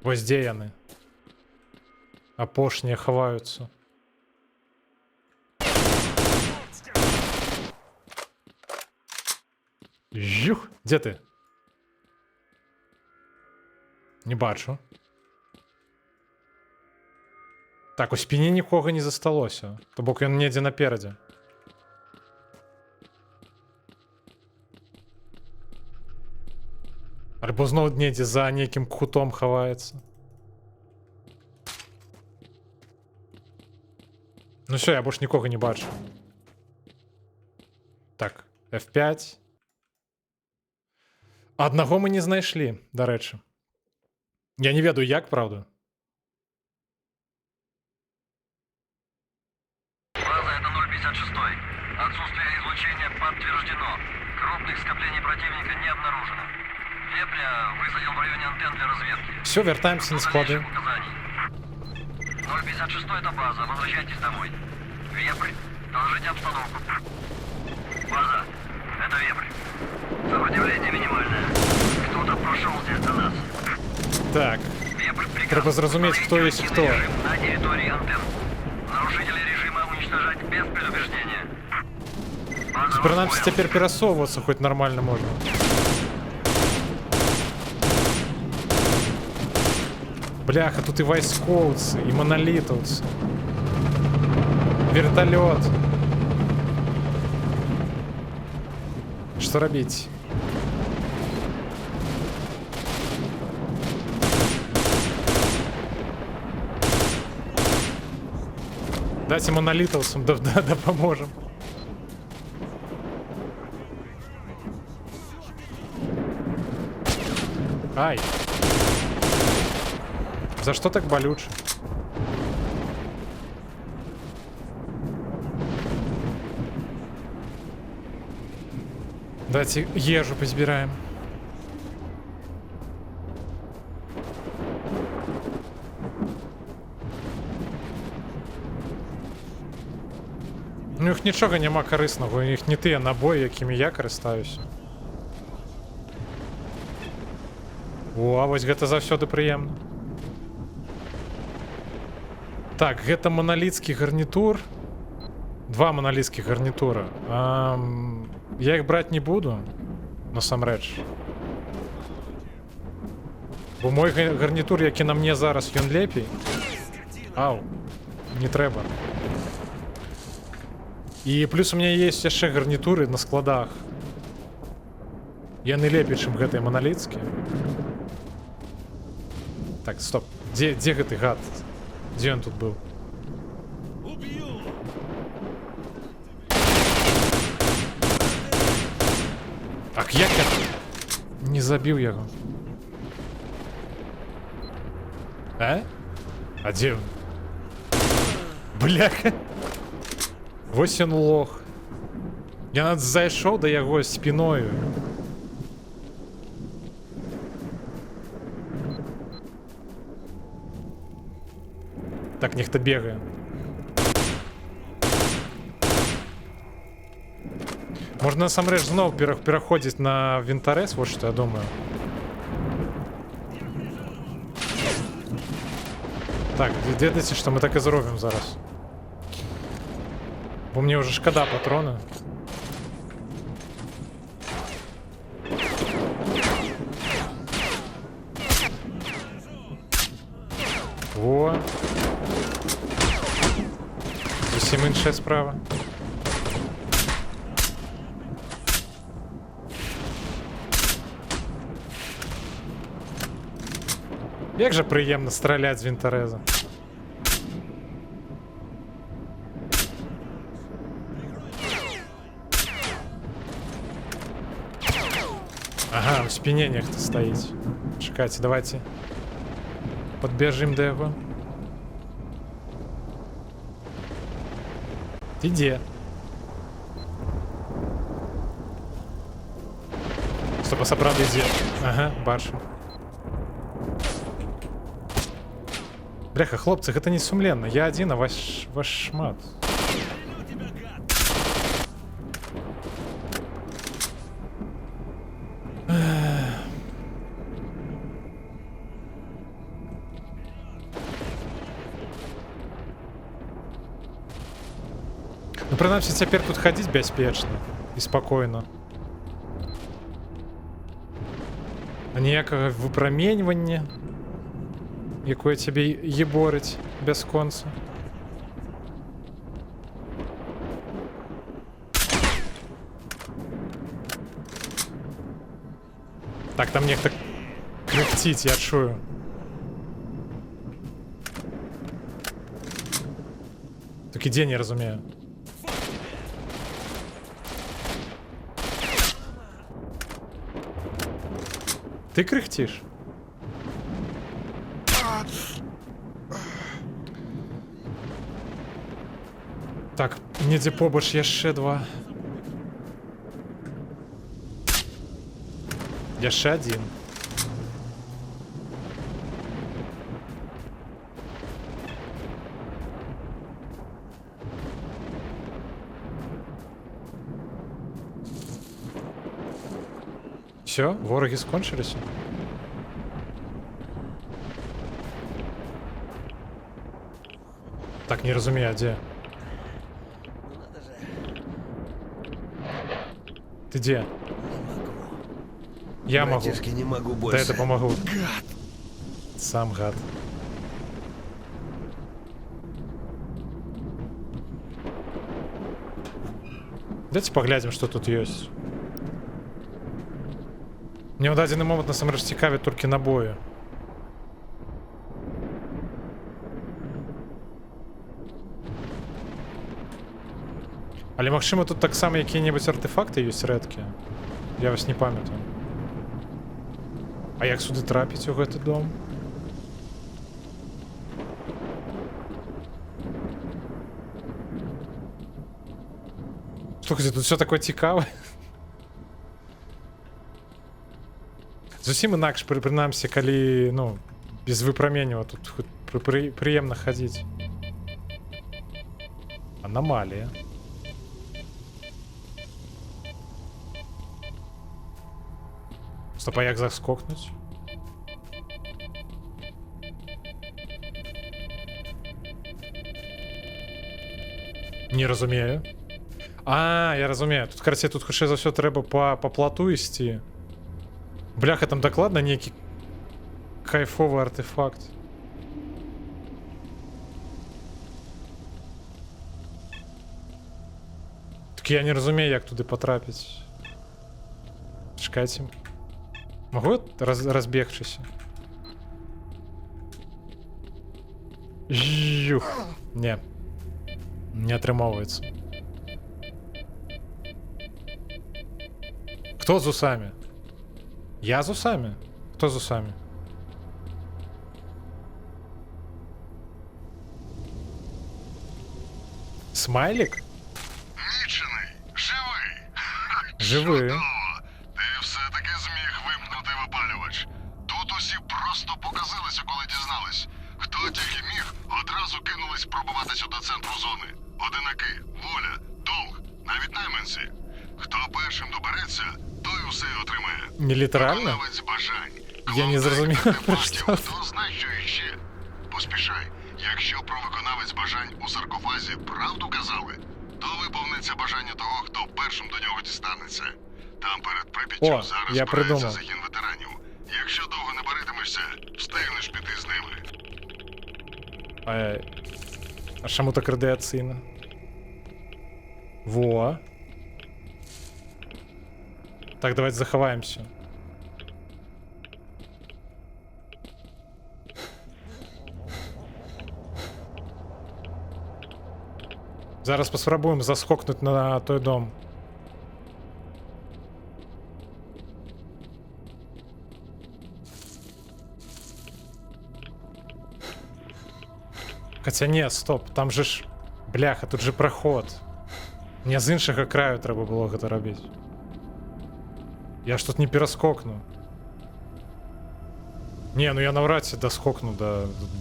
Вось дзе яны? Апошнія хаваюцца. Жух, где ты? Не бачу. Так, у спине нікога не засталося. То бок ён недзе наперадзе. Альбо зноў недзе за нейкім кутом хаваецца. Ну все, я больш нікога не бачу. Так, F5. Аднаго мы не знайшлі, дарэчы. Я не ведаю, як, правда. База, это 056. Отсутствие излучения подтверждено. Крупных скоплений противника не обнаружено. Вепря высадил в районе антенн для разведки. Все, вертаемся на склады. 056 это база, возвращайтесь домой. Вепрь, доложите обстановку. База, это Вепрь. Сопротивление минимальное. Кто-то прошел здесь до нас. Так, Вепрь, приказ. треба зразумець, хто є хто. Режим на территории антенн. Нарушители режима уничтожать без предупреждения. База, Принаймні понял. тепер пересовуватися хоч нормально можна. Бляха, тут і військовці, і монолітовці. Вертольот. Что робить? Дайте монолитовцам, да поможем. Ай. За что так болюче? Давайте ежу позбираем. У них нічого нема корисного, у них не ті набої, якими я користаюся. О, а вось гэта заўсёды прыемна. Так, гэта монолітскі гарнітур. Два монолітскіх гарнітура. Я іх браць не буду, насамрэч. Бо мой гарнітур, які на мне зараз, ён лепей. Ау, не трэба. І плюс у меня есть яшчэ гарнітуры на складах. Яны лепей, чым гэтыя монолітскія. Так, стоп. Дзе гэты гад? Дзе ён тут быў? Ах, як я не забіў яго? А? А дзе ён? Бляха. Вось ён лох. Я нават зайшоў да яго спіною. Так, нехта бегае. Можна насамрэч зноў пераходзіць на вінтарэс, вот што я думаю. Так, ведаеце, што мы так і зробім зараз. Бо мне уже шкада патрона. Во. Зусім іншая справа. Як жа прыемна страляць з вінтарэза. Ага, у спине нехто стоїть. Чекайте, давайте подбежим до его. Ты где? Стоп, а справді где? Ага, бачу. Бляха, хлопцы, гэта не сумленна. Я один, а ваш шмат. Ну, прынамсі, цяпер тут хадзіць бяспечна і спакойна. А ніякага выпраменьвання, якое цябе еборыць бясконца. Так, там нехта крыхціць, я чую. Так ідзе, не разумею. Ты кряхтишь? Так, недзе побач яшчэ два. Яшчэ один. Все, вороги скончились. Так, не разумею, а где? Ты где? Я могу. Не могу Да больше. это помогу. Гад. Сам гад. Давайте поглядим, что тут есть. Мне ў дадзены момант насамрэч цікаві толькі набоі. Але магчыма тут таксама якія-небудзь артефакты ёсць рэдкія. Я вас не памятаю. А як сюды трапіць у гэты дом? Слухайте, тут все такое цікаве. Зусім інакш, прынамсі, калі, ну, без выпраменьвання тут прыемна хадзіць. Аномалія. Стоп, а як заскокнуть? Не разумею. А, я разумею. Тут, карацей, тут хутчэй за ўсё трэба па плату ісці. Бляха, там дакладна нейкі кайфовы артефакт. Так я не разумею, як туды патрапіць. Чакайце. Могу разбегчыся? Жух. Не. Не атрымоўваецца. Кто з усамі? Я з усамі? Хто з усамі? Смайлик? Мічений, живий. Живий. Чудово. Ти все-таки зміг вимкнути випалювач. Тут усі просто показилися, коли дізнались. Хто тільки міг, одразу кинулись пробиватися до центру зони. Одинаки, воля, долг, навіть найманці. Хто першим добереться, той усе й отримає. Не літерально? Виконавець бажань. Я не зрозумів, про що це. Хто знає, що іще? Поспішай. Якщо про виконавець бажань у саркофазі правду казали, то виповниться бажання того, хто першим до нього дістанеться. Там перед Прип'яттю О, зараз я збирається придумав. загін ветеранів. Якщо довго не боритимешся, встигнеш піти з ними. А чому так радіаційно? Во. Так, давайте заховаємося. Зараз поспробуємо заскокнути на той дом. Хотя не, стоп, там же ж... Бляха, тут же проход. Мне з іншага краю треба було гэта робіць. Я ж тут не пераскокну. Не, ну я навряд ці доскокну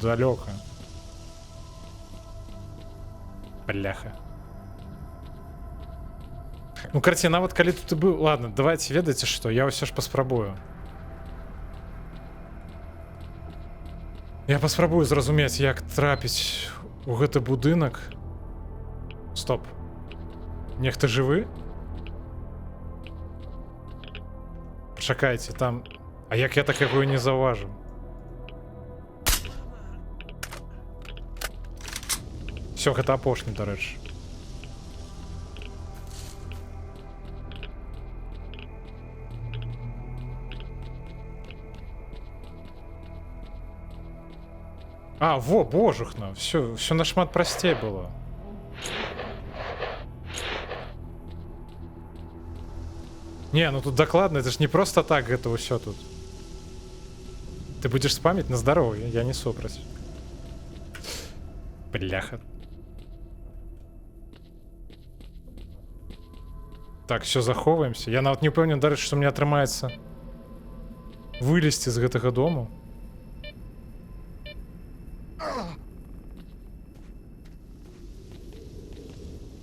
далёка. Бляха. Ну, карці, нават калі тут і быў... Ладно, давайте, ведаеце што, я ўсё ж паспрабую. Я паспрабую зразумець, як трапіць у гэты будынак. Стоп. Нехта жывы? Пачакайце, там... А як я так яго і не заўважыў? Всё, гэта апошні, дарэчы. А, во, божухна, все нашмат прасцей было. Не, ну тут докладно, это ж не просто так гэта ўсё тут. Ты будешь спамить на здоровье, я не супраць. Бляха. Так, все, заховываемся. Я нават не упэўнен, дарэчы, што мне атрымаецца вылезці з гэтага дому.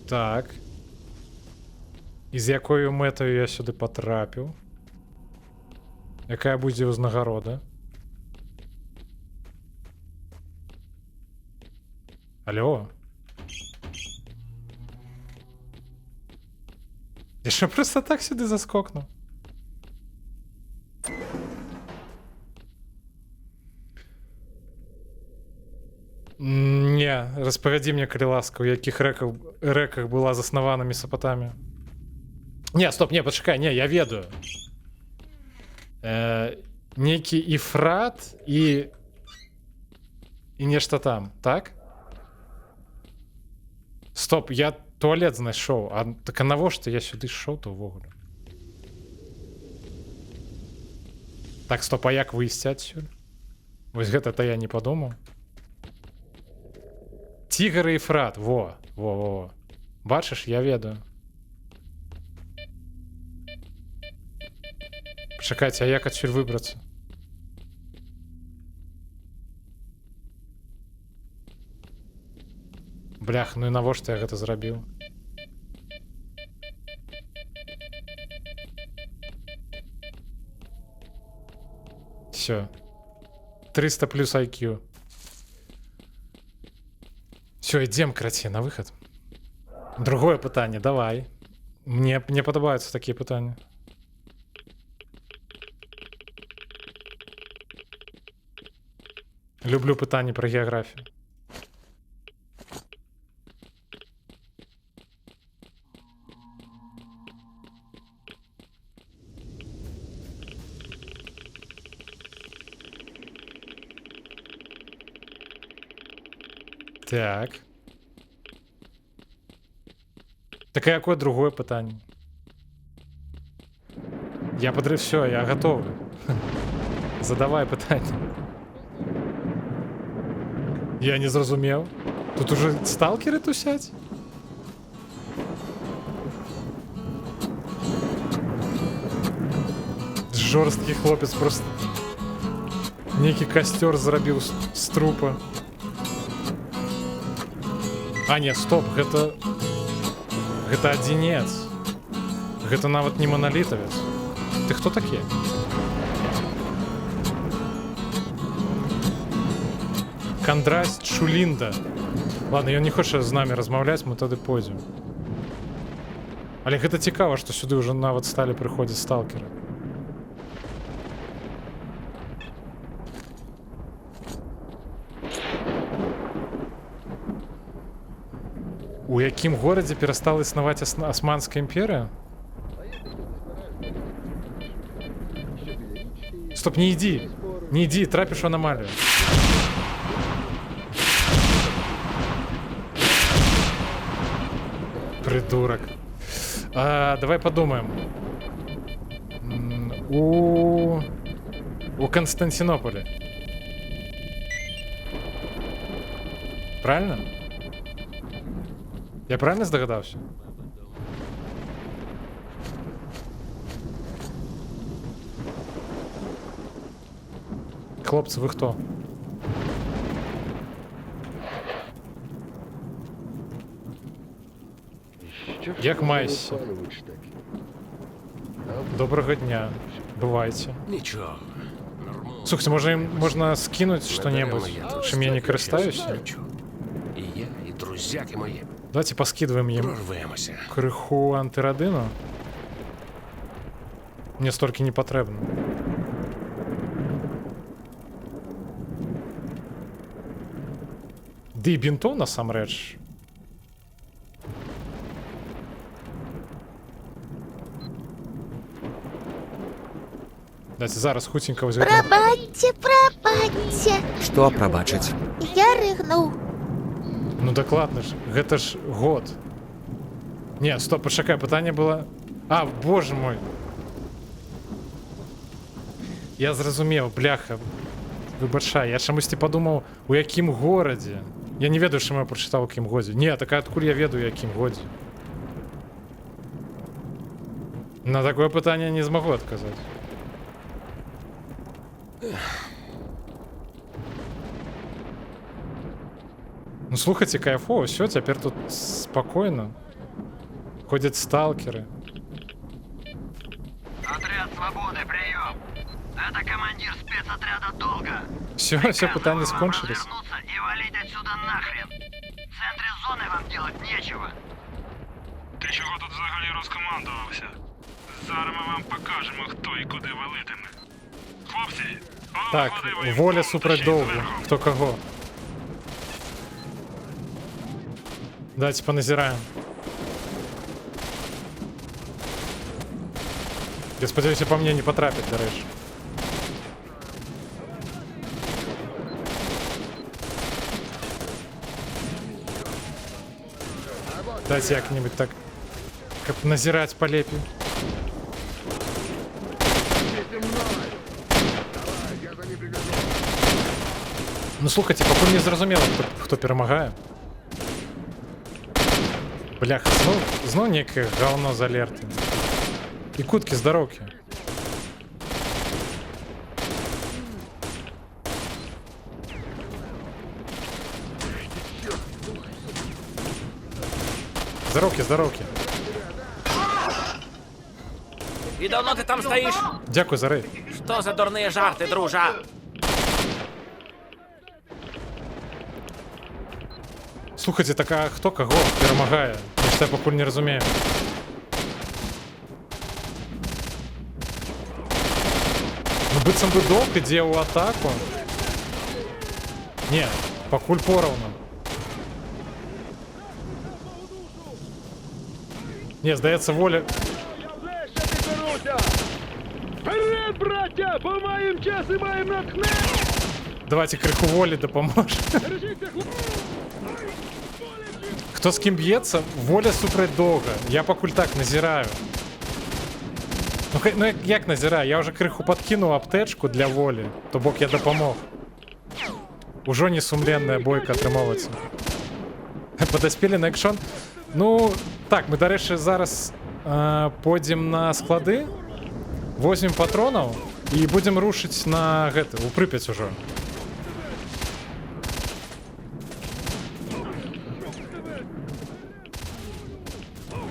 Так. І з якою мэтаю я сюди потрапіў? Якая будзе ўзнагарода? Алло? Я що просто так сюди заскокнув? Не, распавядзі мне, калі ласка, у якіх рэках была заснавана Месапатамія. Не, стоп, не, пачакай, не, я ведаю. Нейкі іфрат і нешта там, так? Стоп, я туалет знайшоў. А так а навошта я сюды ішоў то ўвогуле? Так, стоп, а як выйсці адсюль? Вось гэта-то я не падумаў. Тігр і іфрат, во. Бачыш, я ведаю. Чакайце, а як адсюль выбрацца? Блях, ну і навошта я гэта зрабіў? Всё. 300 плюс IQ. Все, ідзем, краце, на выхад. Другое пытанне, давай. Мне падабаюцца такія пытанні. Люблю пытанні пра геаграфію. Так. Так а якое другое пытанне? Я подрыв, все, я готовы. Задавай пытанне. Я не зразумеў. Тут уже сталкеры тусяць? Жорсткі хлопец просто. Нейкі касцёр зрабіў з трупа. А, не, стоп, гэта адзінец. Гэта нават не маналітавец. Ты хто такі? Кандрась Чулінда. Ладно, ён не хоча з намі размаўляць, мы тады пойдзем. Але гэта цікава, што сюды ўжо нават сталі прыходзіць сталкеры. У якім горадзе перастала існаваць Османская імперія? Стоп, не ідзі! Не ідзі, трапіш у анамалію. Придурок. Давай подумаем. У Константинополя. Правильно? Я правильно здогадався? Хлопці, ви хто? Як маєшся? Доброго дня. Бувайте. Нічого. Слухайте, може можна скинути що-небудь, чим я не користаюся? І я, і друзяки мої. Давайте поскидываем им Прорвемося. криху антирадину. Мне столько не потрібно. Ды і бінтов насамрэч. Дайте зараз хутенько возьмем. Прабачце. Што прабачыць? Я рыгнуў. Ну дакладна ж, гэта ж год. Не, стоп, пачакай, пытанне было. А, боже мой. Я зразумеў, бляха. Выбачай, я чамусьці падумаў, у якім горадзе. Я не ведаю, чаму я прачытаў, у якім годзе. Не, так адкуль я ведаю, у якім годзе. На такое пытанне не змагу адказаць. Ну слухайте, кайфово, все, теперь тут спокойно. Ходят сталкеры. Отряд свободы, прием. Это командир спецотряда Долга. Все пытания скончились. Развернуться и валить отсюда нахрен. В центре зоны вам делать нечего. Ти чого тут взагалі розкомандувався? Зараз ми вам покажемо, хто і куди валитиме. Хлопці, так, воля супроть долга. Кто кого? Давайте поназираем. Я сподіваюся, по мне не потрапить, до речі. Дайте як-нибудь так, как назирать полепі. Ну слухайте, поки не зрозуміло, хто перемагає. Бляха, знов неке говно з алерти. І кутки здоровки. Здоровки. І давно ти там стоїш? Дякую за рейд. Що за дурні жарти, дружа? Слухайте, так а хто кого перемагає? Я ж це поки не розумію. Ну, быцем бы долг іде у атаку. Ні, покуль поровну. Ні, здається, воля... Вперед, браття! Бо маємо час і маємо натхнення! Давайте криху волі допоможе. Хто з ким б'ється, воля супроть довга. Я покуль так назираю. Ну як назираю? Я вже криху подкинув аптечку для волі. То бок я допомог. Уже не сумленная бойка отримовується. Подоспіли на екшон. Ну, так, ми, до речі, зараз пойдемо на склади, возьмем патронів і будемо рушити на у Прип'ять уже.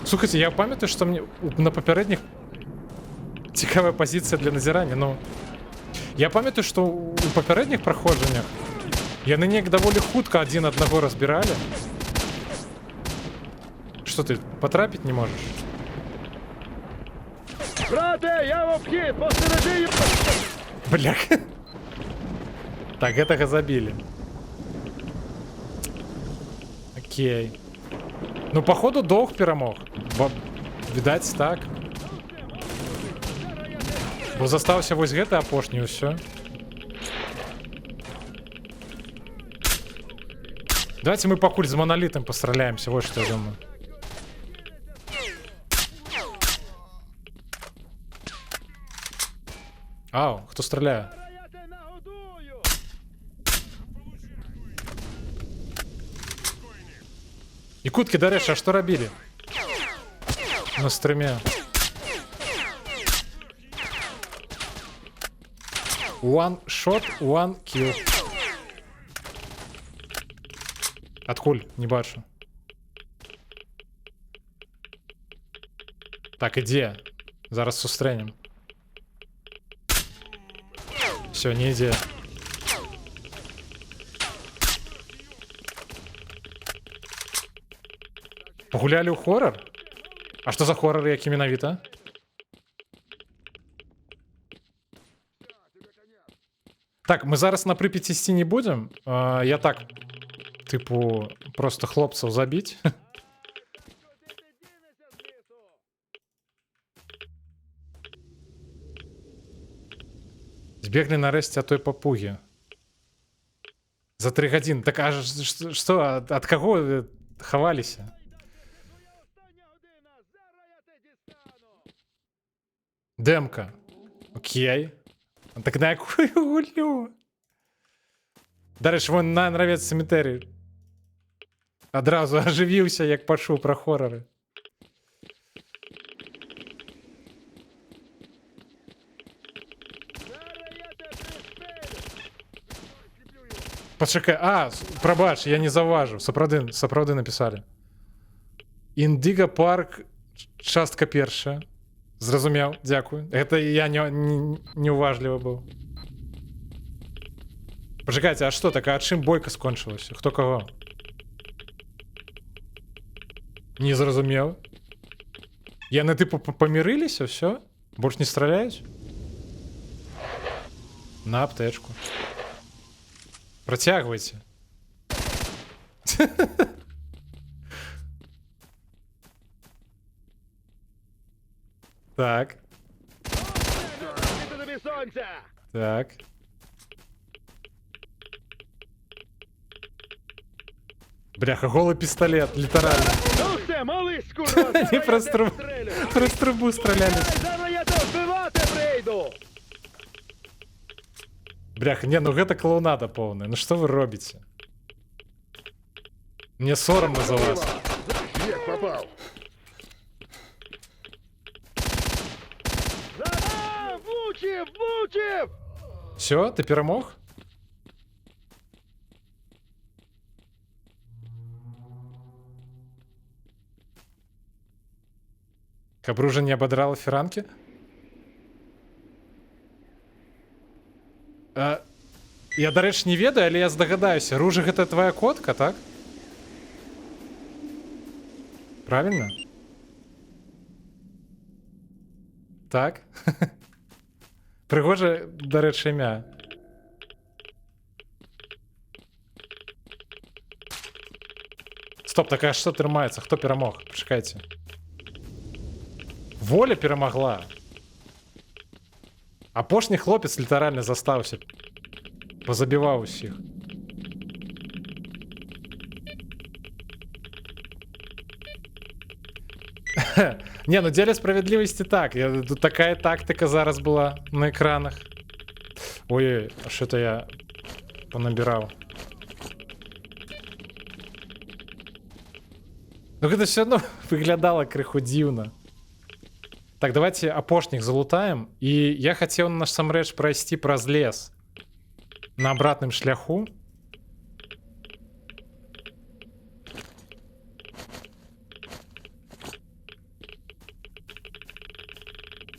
Слухайте, я пам'ятаю, що мені на попередніх цікава позиція для назирання, ну... Я пам'ятаю, що у попередніх проходженнях яны неяк доволі хутко один одного розбирали. Що ти, потрапити не можеш? Брате, я в обхід, постережи його! Блях. Так, этого забили. Окей. Ну, походу, долг перемог. Видать, так. Бо застався вось гэты апошні, усё. Давайте мы покуль з монолитом постреляемся, вот что я думаю. Ау, хто стріляє? І кутки, до речі, а що робили? На стрімі. One shot, one kill. Откуль? Не бачу. Так, іде. Зараз зустрінем. Все, не іде. Погуляли у хоррор? А що за хоррори, які менавіта? Так, ми зараз на Прип'яті сті не будемо. Я так, типу, просто хлопців забить. Збегли нарешті от той папуги. За 3 години. Так а що, от кого ховалися? Демка. Окей. Так на яку гулю? До речі, вон на нравець цементарій. Одразу оживився, як почув про хорори. Почекай, пробач, я не заважу. Сапраўды написали. Індиго парк, частка перша. Зразумеў, дякую. Это я неуважлівы быў. Почекайте, а что так? А чым бойка скончылася? Хто кого? Не зразумеў. Яны типу помирилися, все? Больш не страляюць? На аптечку. Протягивайте. Так. Так. Бляха, голий пістолет, літерально. Ну все, молись, курва! Они про трубу стреляли. Зараз я тебе вбивати прийду! Бляха, не, ну гэта клоунада повна. Ну что вы робите? Мне соромно за вас. Є, попав. А, влучив, влучив! Все, ты перемог? Кабружа не ободрала фіранки? Я, до речі, не ведаю, але я здагадаюся. Ружа гэта твоя котка, так? Правильно? Так? Пригоже, до речі, ім'я. Стоп, так а що тримається? Хто перемог? Почекайте. Воля перемогла. Апошній хлопець літерально застався. Позабивав усіх. Не, ну деле справедливости так. Тут такая тактика зараз була на екранах. Ой, а що-то я понабирав. Ну гэта все одно выглядало крыху дзіўна. Так, давайте апошніх залутаем. І я хацеў насамрэч прайсці праз лес. На обратным шляху.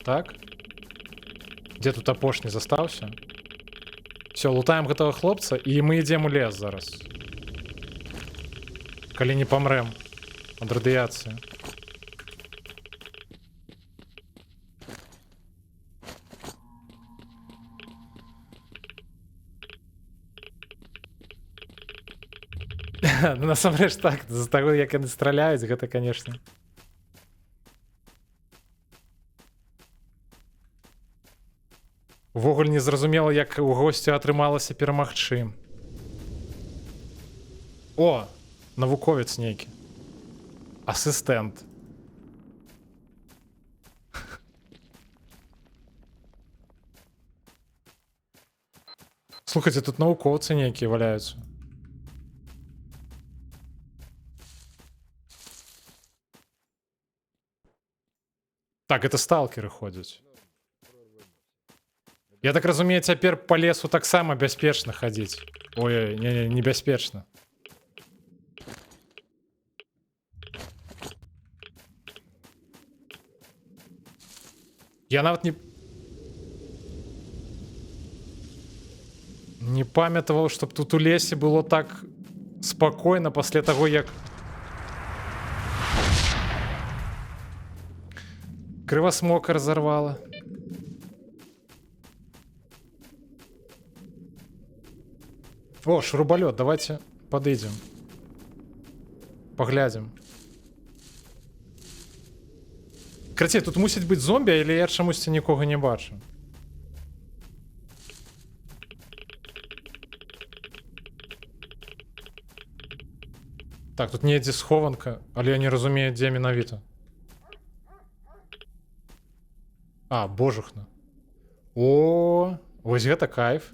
Так. Где тут апошні застаўся? Все, лутаем гэтага хлопца, і мы ідзем у лес зараз. Калі не памрэм ад радыяцыі. Ну, насамрэч так, з-за таго, як яны страляюць, гэта, конечно. Увогуле не зразумела, як у госця атрымалася перамагчы. О, навуковец нейкі. Асістэнт. Слухайте, тут навукоўцы нейкія валяюцца. Так, это сталкеры ходят. Я так разумею, цяпер по лесу таксама бяспечна хадзіць. Ой, не, небяспечна. Я нават не памятаваў, чтоб тут у лесе было так спокойно пасля таго, як крывасмока разорвала. О, шуруболет, давайте подойдем. Поглядим. Карацей, тут мусить быть зомби, или я чамусьці нікога не бачу? Так, тут недзе схованка, але я не разумею, дзе менавіта. А, божухна. О, вось гэта кайф.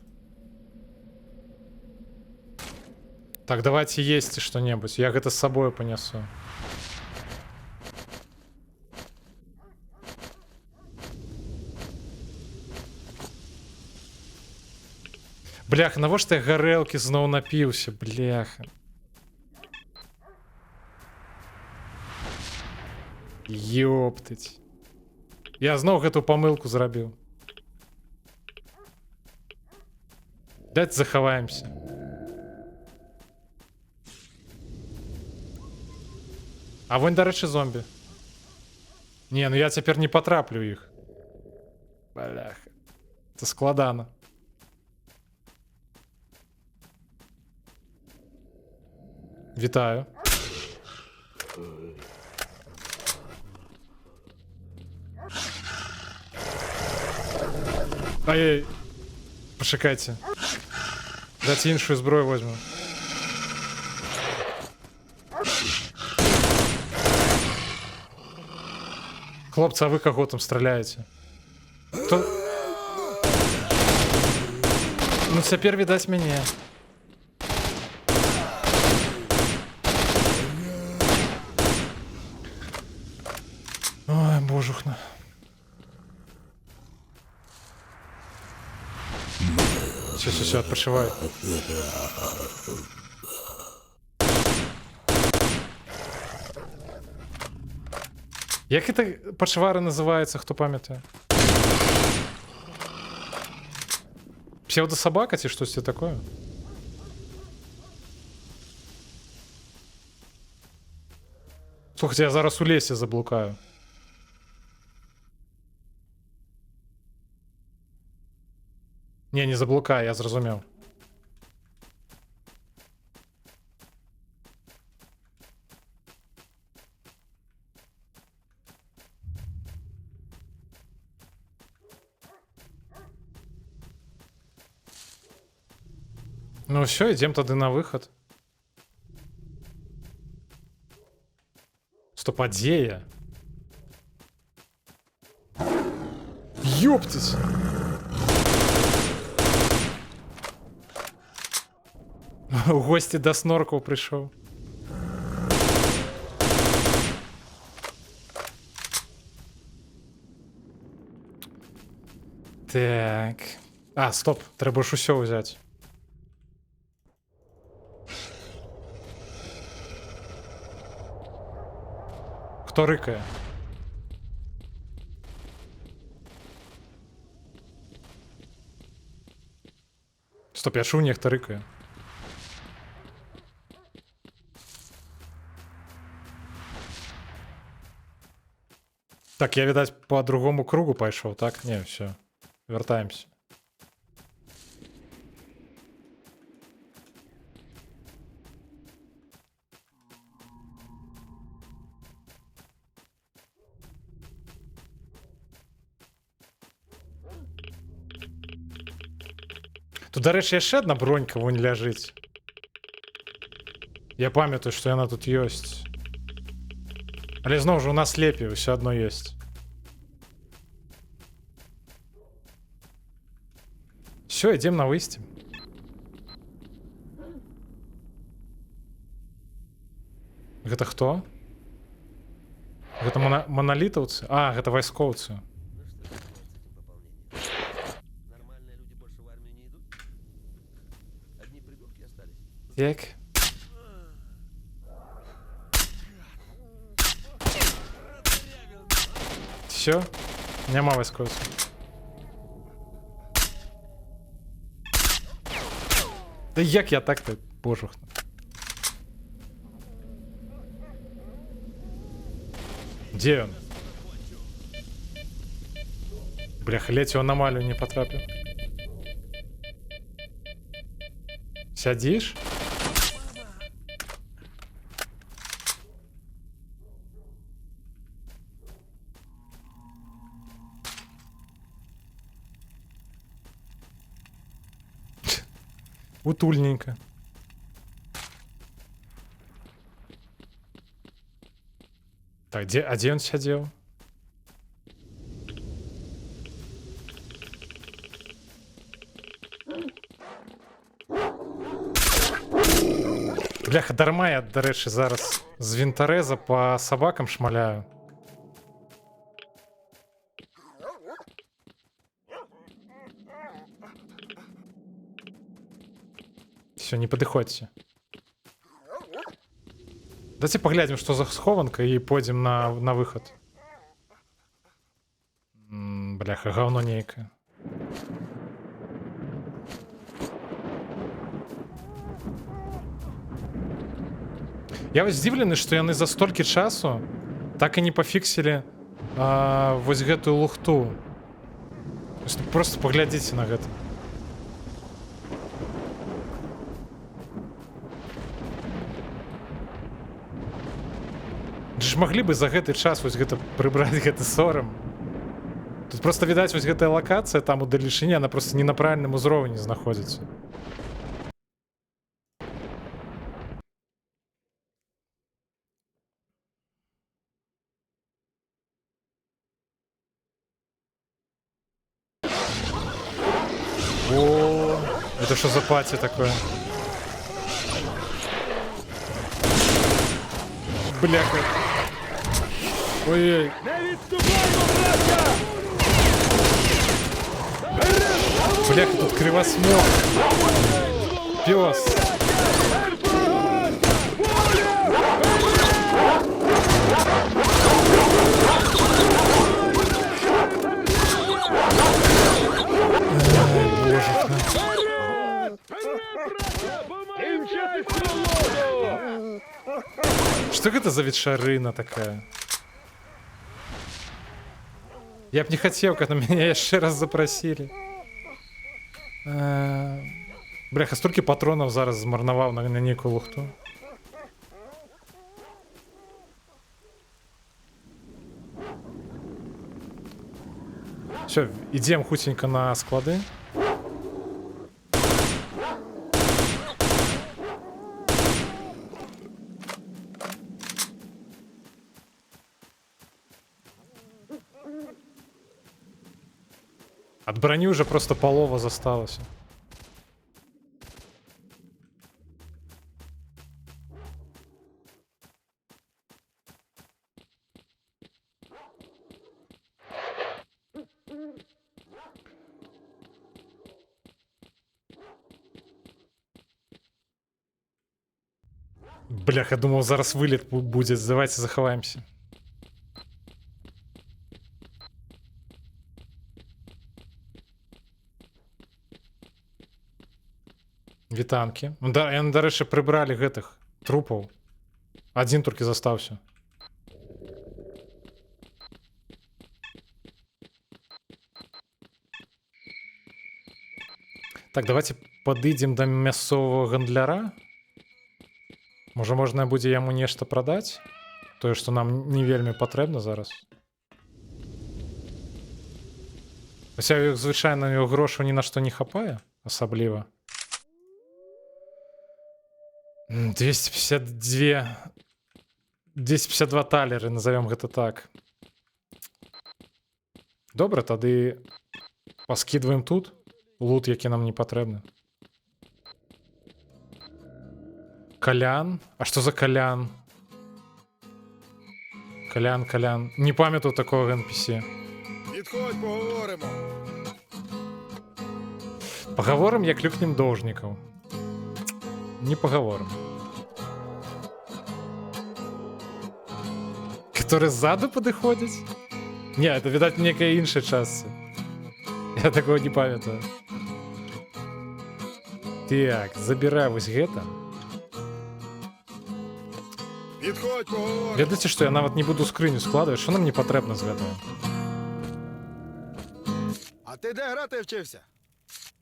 Так, давайте есть что-нибудь. Я гэта с собой понесу. Бляха, навошта я гарэлкі зноў напіўся, бляха. Ёптыць. Я зноў гэту памылку зрабіў. Давайте захаваемся. А вон, дарэчы, зомби. Не, ну я цяпер не патраплю іх. Бляха. Это складана. Вітаю. Ай-яй. Пачакайце. Дайце іншую зброю возьму. Хлопцы, а вы кого там стреляете? Кто... Ну, теперь, видать, меня. Ой, божухна. Все, отпочивай. Як это пошвари називається, хто пам'ятає? Псевдособака чи щось таке? Слухайте, я зараз у лісі заблукаю. Ні, не заблукаю, я зрозумів. Ну все, идем тогда на выход. Стоп, а где я? Ёптись! В гости до снорков пришел. Так. А, стоп, треба ж усё взять. Хто рикає? Стоп, я шо у них-то рикаю? Так, я, видать, по другому кругу пошел, так? Не, все. Вертаемся. Тут, до речі, ще одна бронька вон лежить. Я пам'ятаю, що вона тут есть. Але знову ж у нас лепі, все одно есть. Все, идем на выстим. Это кто? Это монолитовцы? А, это войсковцы. Так. Все, нема войсковців. Да як я так-то, божухну. Где он? Бляха, ледь в аномалию не потрапил. Сядешь? Утульненько. Так, где он сидел? Бляха, дарма я, до речі, зараз з вінтореза по собакам шмаляю. Все, не подыходите. Давайте поглядим, что за схованка, и пойдем на выход. Бляха, говно некое. Я вот здивлений, что яны за столькі часу так и не пофиксили вось гэтую лухту. Просто поглядите на гэта. Ж могли бы за гэты час вось гэта прыбраць гэты сорам. Тут просто відаць вось гэтая лакацыя там у далечыні, она просто не на правільным узроўні знаходзіцца. О, это что за пати такое? Бляха. Ой-ой. Бляха, тут кривосмок. Пес. Что это за ветшарына такая? Я б не хотел, когда меня еще раз запросили. Бляха, столько патронов зараз змарнував на нейку лухту. Все, идем хутенько на склады. От брони уже просто полова засталась. Бляха, думал, зараз вылет будет. Давайте заховаемся. Вітанки. Да, до речі, прибрали гэтых трупов. Один тільки застався. Так, давайте подойдем до мясового гандляра. Може, можна буде яму нешта продать? Тое, што нам не вельмі патрэбна зараз. Хаця, звычайна, його грошаў ні на што не хапае, асабліва. 252 талеры, назовем гэта так. Добра, тады паскідваем тут лут, які нам не патрэбны. Колян? А что за Колян? Колян. Не пам'ятаю такого NPC. Підходь, поговоримо. Поговорим, як клюкнем должников. Не поговорим. Который сзаду подыходит? Не, это, видать, некая інша часть. Я такого не пам'ятаю. Так, забирай вось гэта. Підходь, поговоримо. Ведаеце, што я нават не буду скрыню складваць, що нам не патрэбна з гэтага? А ти де грати вчився?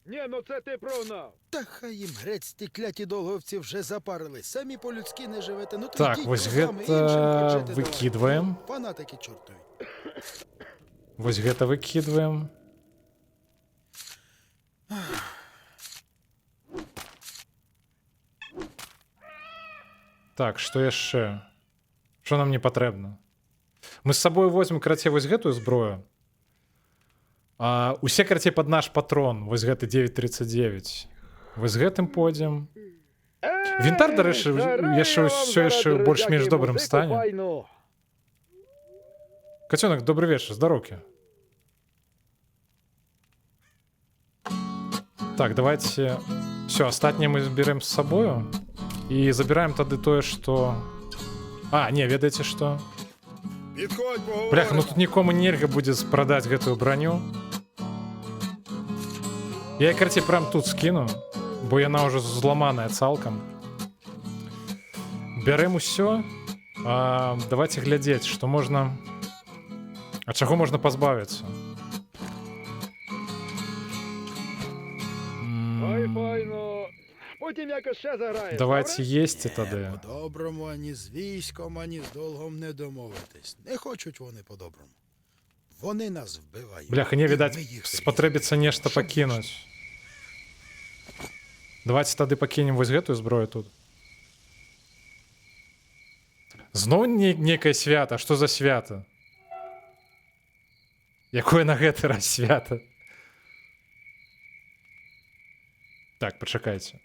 Ні, ну це ти прогнав. Та хай їм грець, ті кляті долговці вже запарились. Самі по-людськи не живете. Ну то Так, йдіть вось козами, іншим гэта хочете давати. выкидываем. Фанатики чортові. Вось гэта выкидываем. Так, што яшчэ? Што нам не патрэбна? Мы з сабой возьмем, карацей, вось гэтую зброю. Усе, карацей, пад наш патрон. Вось гэты 9.39. Вось гэтым пойдзем. Вінтар, дарэчы, яшчэ ўсё яшчэ ў больш-менш добрым стане. Кацёнак, добрый вечар, здароўкі. Так, давайте... Все, астатняе мы берем з сабою. І забіраем тады тое, што... не, ведаеце што? Підходь, поговоримо. Бляха, ну тут нікому нельга будзе прадаць гэтую броню. Я, карацей, прям тут скіну, бо яна ўжо зламаная цалкам. Бярэм усё. Давайте глядзець, што можна... А чаго можна пазбавіцца? Ой, файно. Потім якось ще заграєш. Давайте їсти тоді. По-доброму ані з військом, ані з долгом не домовитись. Не хочуть вони по-доброму. Вони нас вбивають. Бляха, не, І видать, ми їх спотребиться нешта Щоб покинуть. Давайте тады покинем вось гэтую зброю тут. Зноў некае свята. Што за свята? Якое на гэты раз свята? Так, почекайте.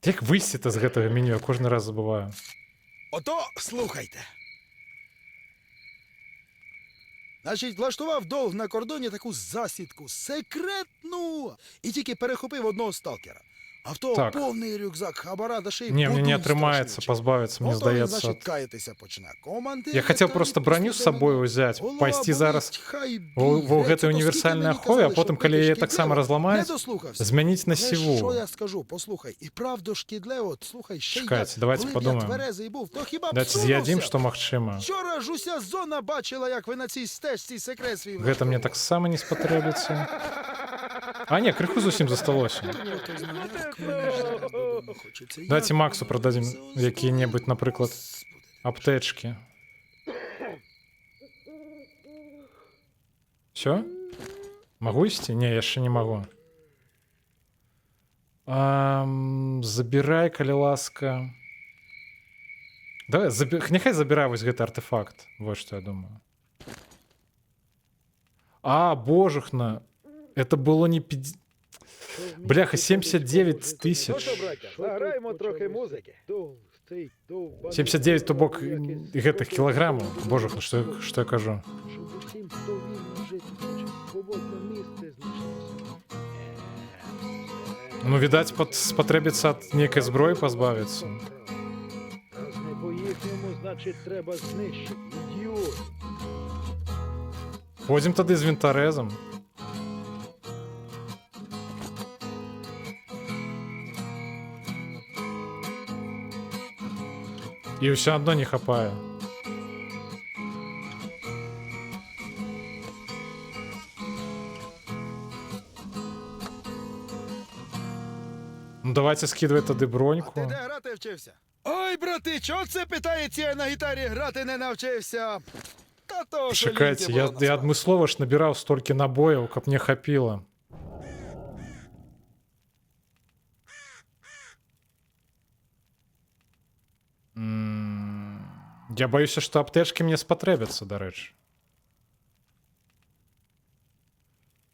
Як вийсти з гэтага меню, я кожен раз забуваю. Ото слухайте. Значить, влаштував Довг на кордоні таку засідку секретну. І тільки перехопив одного сталкера. А в того Так. повний рюкзак хабара, да ще й Не, мне не бодун отримається страшнючий. позбавитися, мені Ото він, здається. значить, От... каятися почне. Командир, Я хотів просто броню з собою взяти, голова пойти болить, зараз хай в бігає. Це гэтай то скільки універсальній мені ахові, а казали, потім, що коли я її пити так само шкідливо. розламаю, Не дослухався. змінити на Знаєш, сіву. що я скажу? Послухай, і правда шкідливо, слухай, ще Чекайте, як. давайте Коли б подумаємо. я тверезий був, то хіба б Дайте всунувся? з'їдім, що магчима. Вчора ж уся зона бачила, як ви на цій стежці секрет свій Гэта мне так само не спатрэбіцца. А не, крыху зусім засталося. Давайте Максу продадим які-небудь, наприклад, аптечки. Все? Могу ісці? Не, я ще не могу. Забирай, калі ласка. Давай, нехай забирай вось гэты артефакт. Вот что я думаю. А, божухна. Это было не 50... Бляха, 79 Ну тисяч. що, браття, заграємо трохи музики. 79 то бок гэтых кілограмів. Божухна, що я кажу? Щоб усім, хто вільно жити хоче, свободне місце знайшлося. Ну, відать, спотребиться від некої зброї позбавитися. Раз не по-їхньому, значить треба знищити. Ідіот. Ходім тоді з вінторезом. І все одно не хапає. Ну, давайте скидывай тоді А ти броньку. де грати вчився? Ой, брати, чого це питається, я на гітарі грати не навчився? Та то, що Чекайте, ліньки я було насправді. адмыслова ж набирав стільки набоїв, каб мне хапіло. Я боюся, що аптечки мне спотребяться, до речі.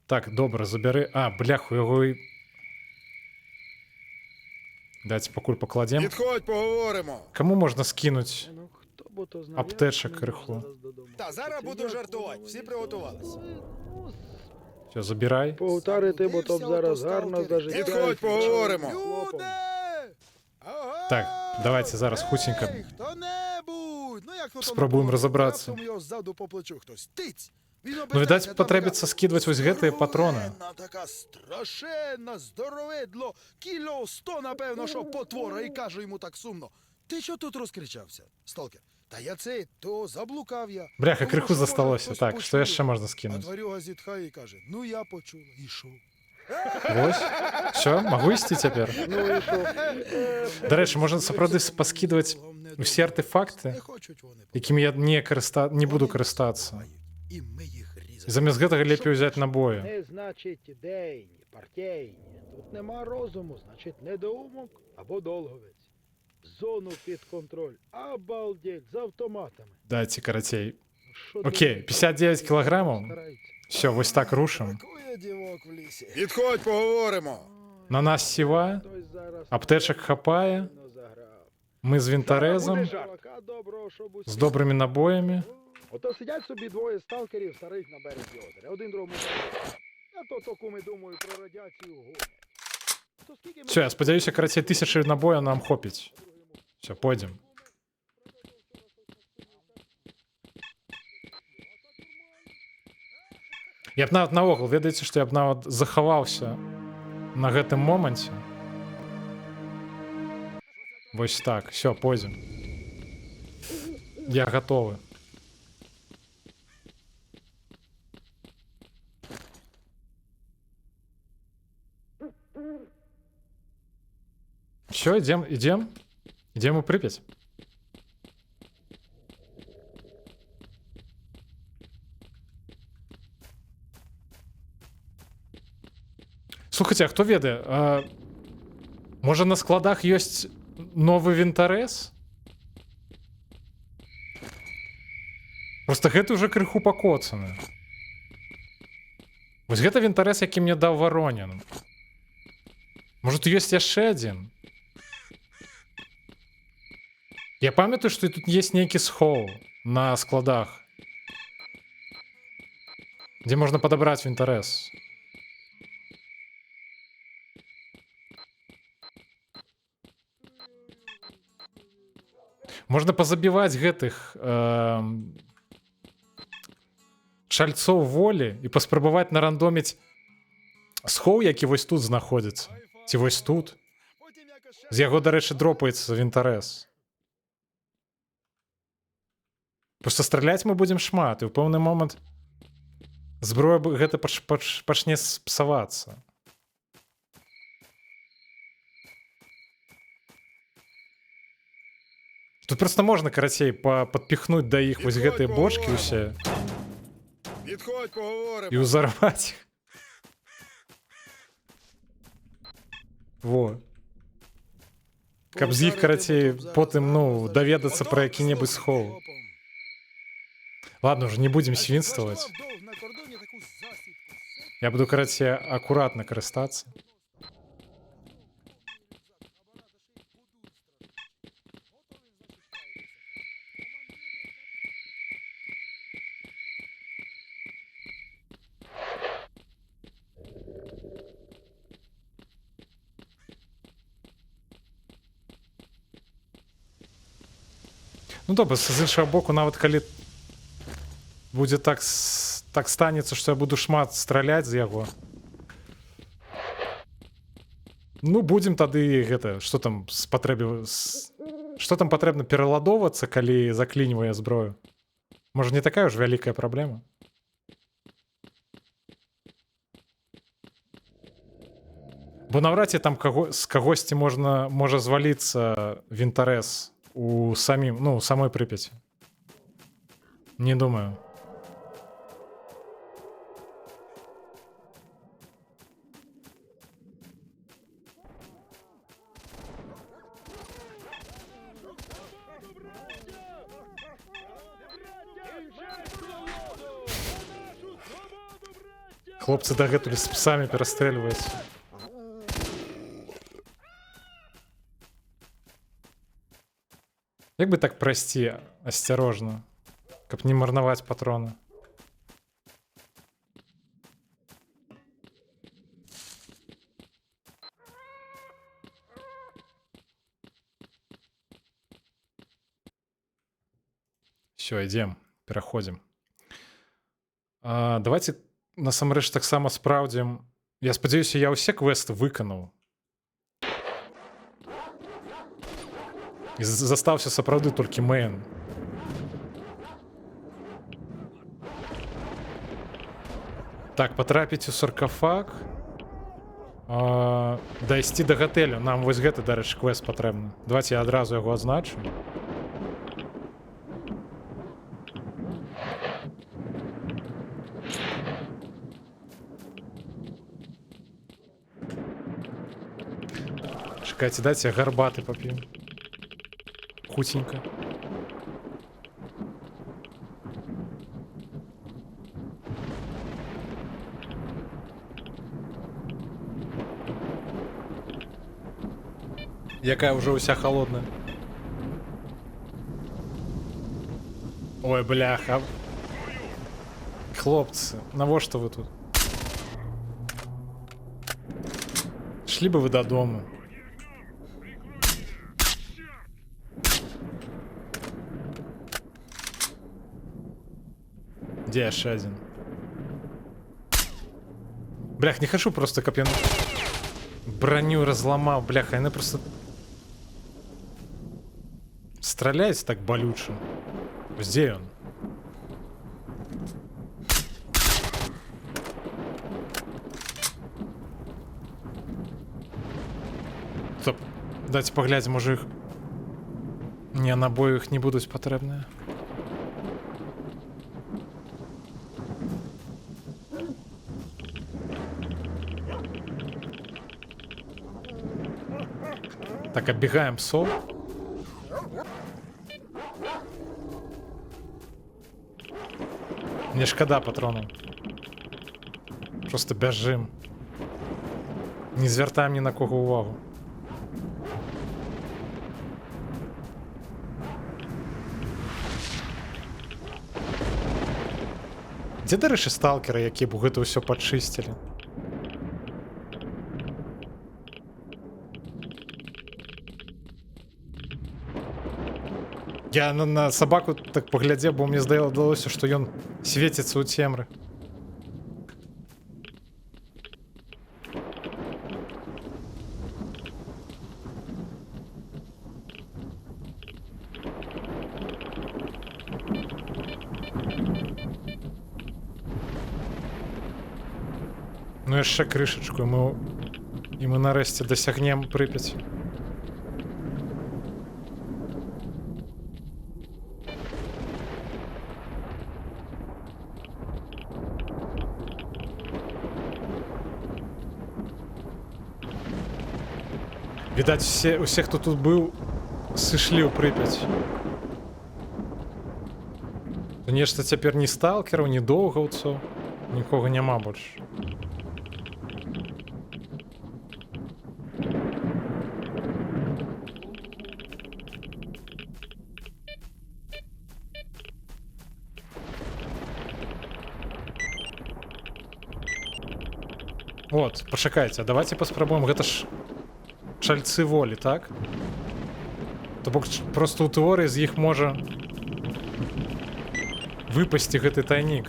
Так, добре, забери. А, бляху, його і... Дайте покуль покладем. Підходь, поговоримо. Кому можна скинуть? Ну, хто б то знав, Аптечок як криху. мене зараз додому. Та зараз буду жартувати, всі приготувалися. Все, забирай. Погутарити, бо то б зараз гарно зажити. Підходь, поговоримо. Люди! Ага! Так, давайте зараз хутенько. Ей, хто-небудь! Ну як то Спробуємо на розібратися. раптом його ззаду по плечу хтось тиць. Він Ну, обертається, видать, там потребиться така скидувати ось гэті патрони. здоровенна така страшенна, здоровидло, кіло 100, напевно, що потвора, і кажу йому так сумно. Ти що тут розкричався, сталкер? Та я цей, то заблукав я. Бляха, Тому криху що, може, засталося. хтось Так, що ще почує. можна А скинути? тварюга зітхає і каже, ну я почув, і що? Ось. Все, могу йти тепер? Ну і що? До речі, можна справді поскидувати всі артефакти, Не хочуть вони. якими я не буду користатися. І ми їх різали. І замість гэтага лепей взяти набої. Не значить ідейні, партійні. Тут нема розуму, значить недоумок або долговець. Зону під контроль. Обалдеть, з автоматами. Дайте коротей. Що ти Окей, думаєш? 59 кілограмів. Старається. Все, ось так рушимо. Бракує дівок в лісі. Підходь, поговоримо. На нас сіва, Хтось зараз аптечок хапає, сильно заграв. ми з вінторезом, Чувака доброго, щоб усі- з добрими набоями. Ото сидять собі двоє сталкерів старих на березі озера. Один другому каже, я то куми думаю про радіацію гонять. То скільки ми- Все, я сподіваюся, коротей, 1000 набоїв нам хопить. Все, пойдем. Я б нават наогул, ведаеце, што я б нават захаваўся на гэтым моманце. Вось так, все, пойдзем. Я гатовы. Все, идем у Припять. Слухайте, а хто ведае, можа на складах ёсць новы вінтарэз? Просто гэта ўжо крыху пакоцаны. Вось гэта вінтарэз, які мне даў Воронін. Можа, тут ёсць яшчэ адзін? Я памятаю, што тут есть нейкі схоў на складах, дзе можна падабраць вінтарэз. Можна пазабіваць гэтых шальцоў волі і паспрабаваць нарандоміць схоў, які вось тут знаходзіцца. Ці вось тут. З яго, дарэчы, дропаецца вінтарэз. Просто страляць мы будзем шмат, і ў пэўны момант зброя гэта пачне псавацца. Тут просто можна, карацей, падпіхнуць да іх вось гэтыя бочкі ўсе Підходь, поговоримо. і ўзарваць іх. Во. Каб з іх, карацей, потым, ну, даведацца пра які-небудзь схоў. Ладно, уже не будем свинствовать. Я буду, карацей, аккуратно карыстацца. Ну добра, з іншага боку, нават калі будзе так станецца, што я буду шмат страляць з яго. Ну, будзем тады гэта, што там патрэбна пераладоўвацца, калі заклінівае зброю. Можа, не такая ўж вялікая праблема. Бо наўрад ці там з кагосьці можа зваліцца вінтарэз у самой Припяти. Не думаю. Хлопцы дагэтуль з псамі перастрэльваюцца. Як бы так прайсці асцярожна, каб не марнаваць патроны? Все, ідзем, пераходзім. Давайте насамрэч таксама спраўдзім. Я спадзяюся, я ўсе квесты выканаў. І застаўся сапраўды толькі мэйн. Так, патрапіць у саркафаг. Дайсці да гатэлю. Нам вось гэты, дарэчы, квест патрэбны. Давайте я адразу яго адзначу. Чакайце, дайце я гарбаты пап'ю. Хутенько. Якая уже уся холодная. Ой, бляха. Хлопцы, навошта вы тут? Шли бы вы додому. Где яшчэ один? Блях, не хочу просто, каб я броню разломал. Бляха, яны просто стреляюць так болюча. Где он? Стоп, дайте поглядзім, можа іх... Не, набоі іх не будуць патрэбныя. Так, оббегаем сол. Мне шкода патронов. Просто бежим. Не звертаємо ні на кого увагу. Де, до речі, сталкери, які б гэта ўсё падчысцілі? Я на собаку так поглядзеў, бо мне здалося, што ён свеціцца ў цемры. Ну яшчэ крышачку, і мы нарэшце дасягнем Прыпяць. Відаць, усе, хто тут быў, сышлі ў Прыпяць. То нешта цяпер ні сталкераў, ні доўгаўцаў, нікога няма больш. От, пачакайце, а давайте паспрабуем, гэта ж чальцы волі, так? То бок просто ў тэорыі з іх можа выпасці гэты тайнік.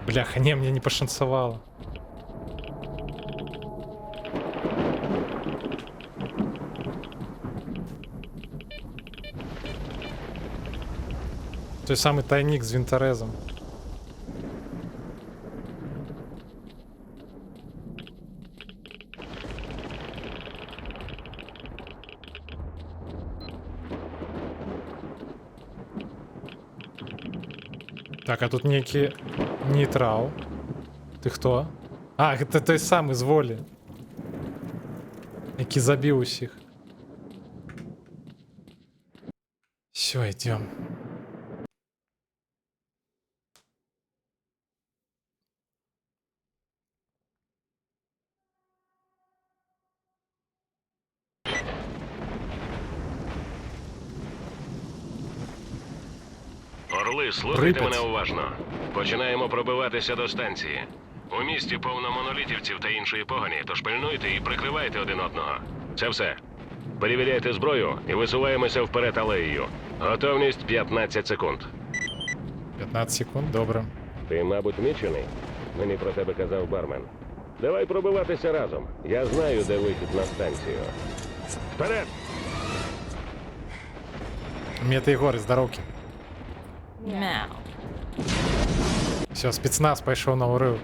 Бляха, не, мне не пашанцавала. Той самы тайнік з вінтарэзам. Так, а тут нейкі нейтрал. Ты хто? А, гэта той самы з волі, які забіў усіх. Всё, ідём. Орли, слухайте Прип'ять. мене уважно. Починаємо пробиватися до станції. У місті повно монолітівців та іншої погані, тож пильнуйте і прикривайте один одного. Це все. Перевіряйте зброю і висуваємося вперед алеєю. Готовність 15 секунд. 15 секунд, добре. Ти, мабуть, мічений? Мені про тебе казав бармен. Давай пробиватися разом. Я знаю, де вихід на станцію. Вперед! Мета Ігор, з дороги. Мяу. Все, спецназ пайшов на урыв.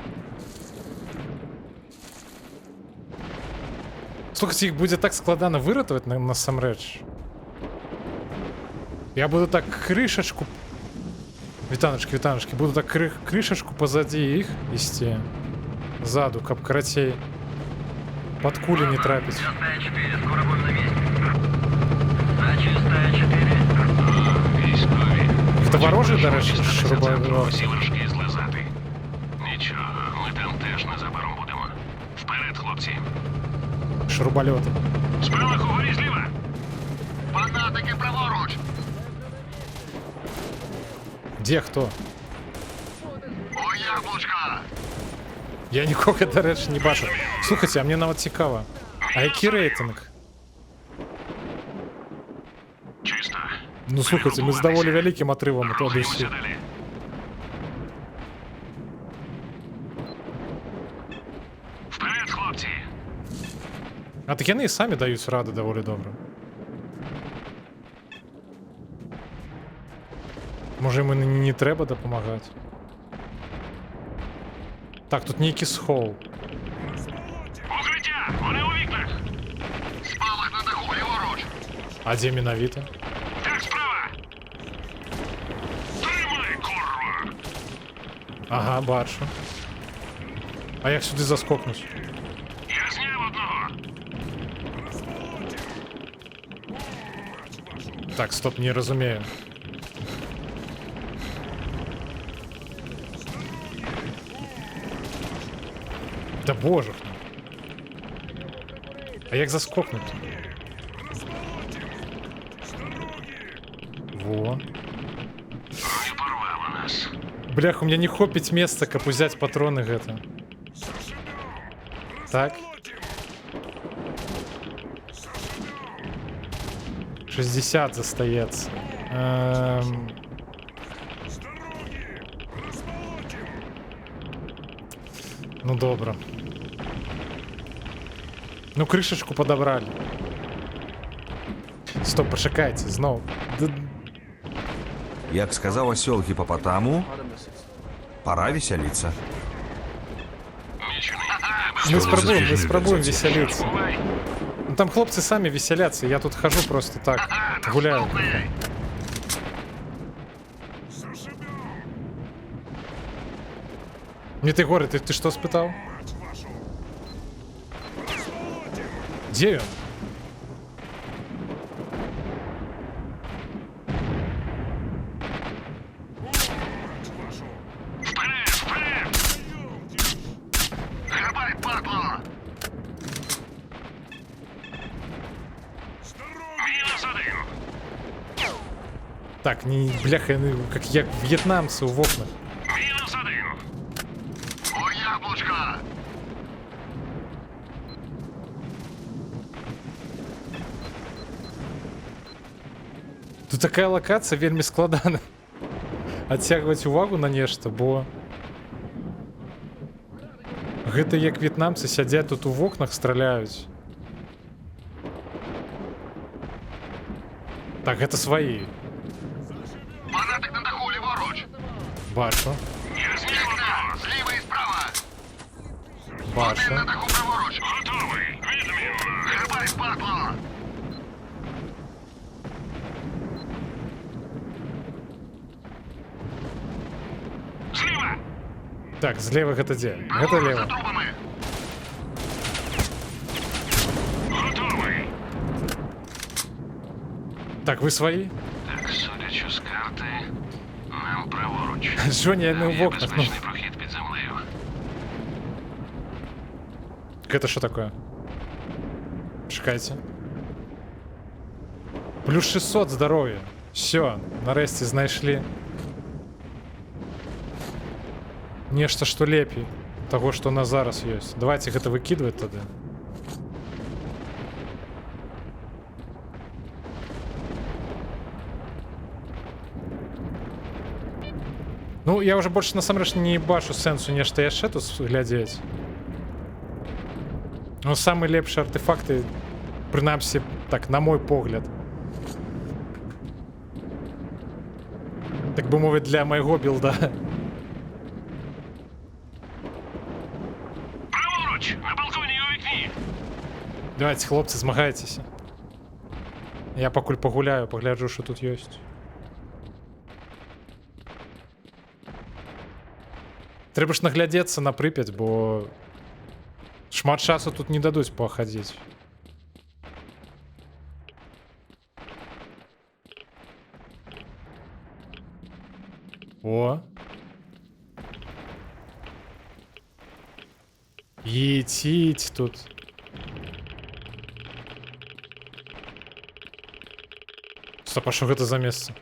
Слухайте, їх буде так складано виратувати насамрэч. Я буду так крышечку... Вітаночки, буду так крышечку позади їх ісці. Ззаду, каб карацей. Под кулі не трапить. Стая 4, скоро будем на месте. Задача стая 4. Військові. Це ворожий, до речі, Всі шурубайвер. вершки злизати. Нічого, ми там теж незабаром будемо. Вперед, хлопці. Шурубольоти. Спалах угорі зліва. Фанатики праворуч! Де хто? У яблучка! Я нікого, до речі, не бачу. Слухайте, а мені навіть цікаво. А який рейтинг? Чисто. Ну слухайте, ми з доволі великим отрывом от Рухаємося усіх. далі. Вперед, хлопці. А так вони і самі дають раду доволі добре. Може мені не треба допомагати? Так, тут некий схол. Укриття! Вони у вікнах! Спалах на даху, ліворуч! А де міновіто? Так, справа! Тримай, курва! Ага, бачу. А як сюди заскокнуть? Я зняв одного! Так, стоп, не розумію. Да боже ж. А як заскокнути? Во. Не порвало нас. Блях, у меня не хопить место, как взять патроны гэта. Так. 60 застається. Ну добре. Ну крышечку подобрали. Стоп, почекайте, знову. Як сказав осел гіпопотаму, пора веселиться. Мы спробуем веселиться. Ну там хлопцы сами веселятся, я тут хожу просто так, гуляю. Не ты, Горы, ты что спытал? Где он? Так, не, бляха, ну, как я вьетнамцы в окнах. О, яблучка! Тут такая локація вельми складана. Адцягваць увагу на нешта, бо гэта як в'етнамцы сядзяць тут у вокнах, страляюць. Так, гэта сваі. Фанатик на даху, ліворуч! Бачу. Вікна, зліва і справа! Бачу. Один на даху праворуч! Готовий. Відмінно. Грибай, падло! Зліва. Так, злева гэта дзе? Гэта За лева. трубами! Готовий. Так, ви свої? Так, судячи з карти, нам праворуч. Джоні, я не Там в є окнах, ну. безпечний прохід під землею. Это что такое? Чекайте. Плюс 600 здоров'я. Все, нарешті знайшли. Нечто, что лепей того, что у нас зараз есть. Давайте их это выкидывать тогда. Ну, я уже больше насамрэч не бачу сэнсу нешта яшчэ тут глядзець. Ну, самые лепшие артефакты, принаймні, так, на мой погляд. Так би мовити, для моєго білда. Праворуч, на балконі і у вікні. Давайте, хлопці, змагайтеся. Я покуль погуляю, погляджу, що тут є. Треба ж наглядеться на Прип'ять, бо шмат часу тут не дадуть походити. О. Їтіть тут. Стоп, а що гэта за место?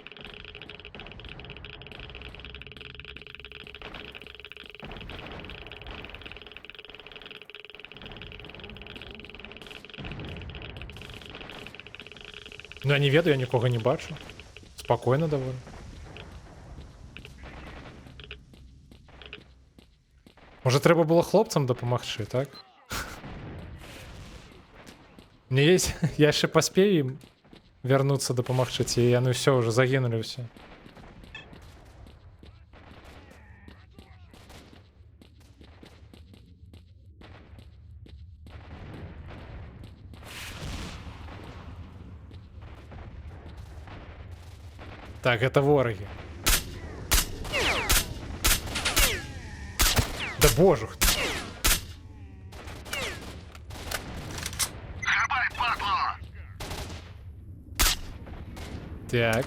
Ну, я не ведаю, я нікого не бачу. Спокойно довольно. Може, треба було хлопцям допомогти, так? Мне есть... Я ще поспею им вернуться допомогти, і вони все, вже загинули все. Так, это вороги. Да боже. Грибай, падло! Так.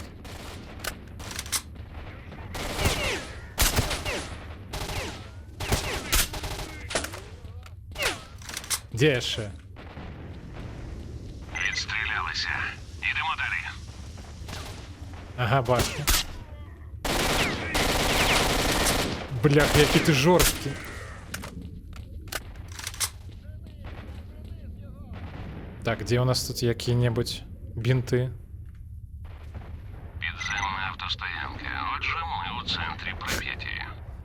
Де ще? Відстрілялися. Ідемо далі. Ага, бачу. Блях, який ти жорсткий. Так, де у нас тут які-небудь бінти? Підземна автостоянка. Отже, ми у центрі Прип'яті.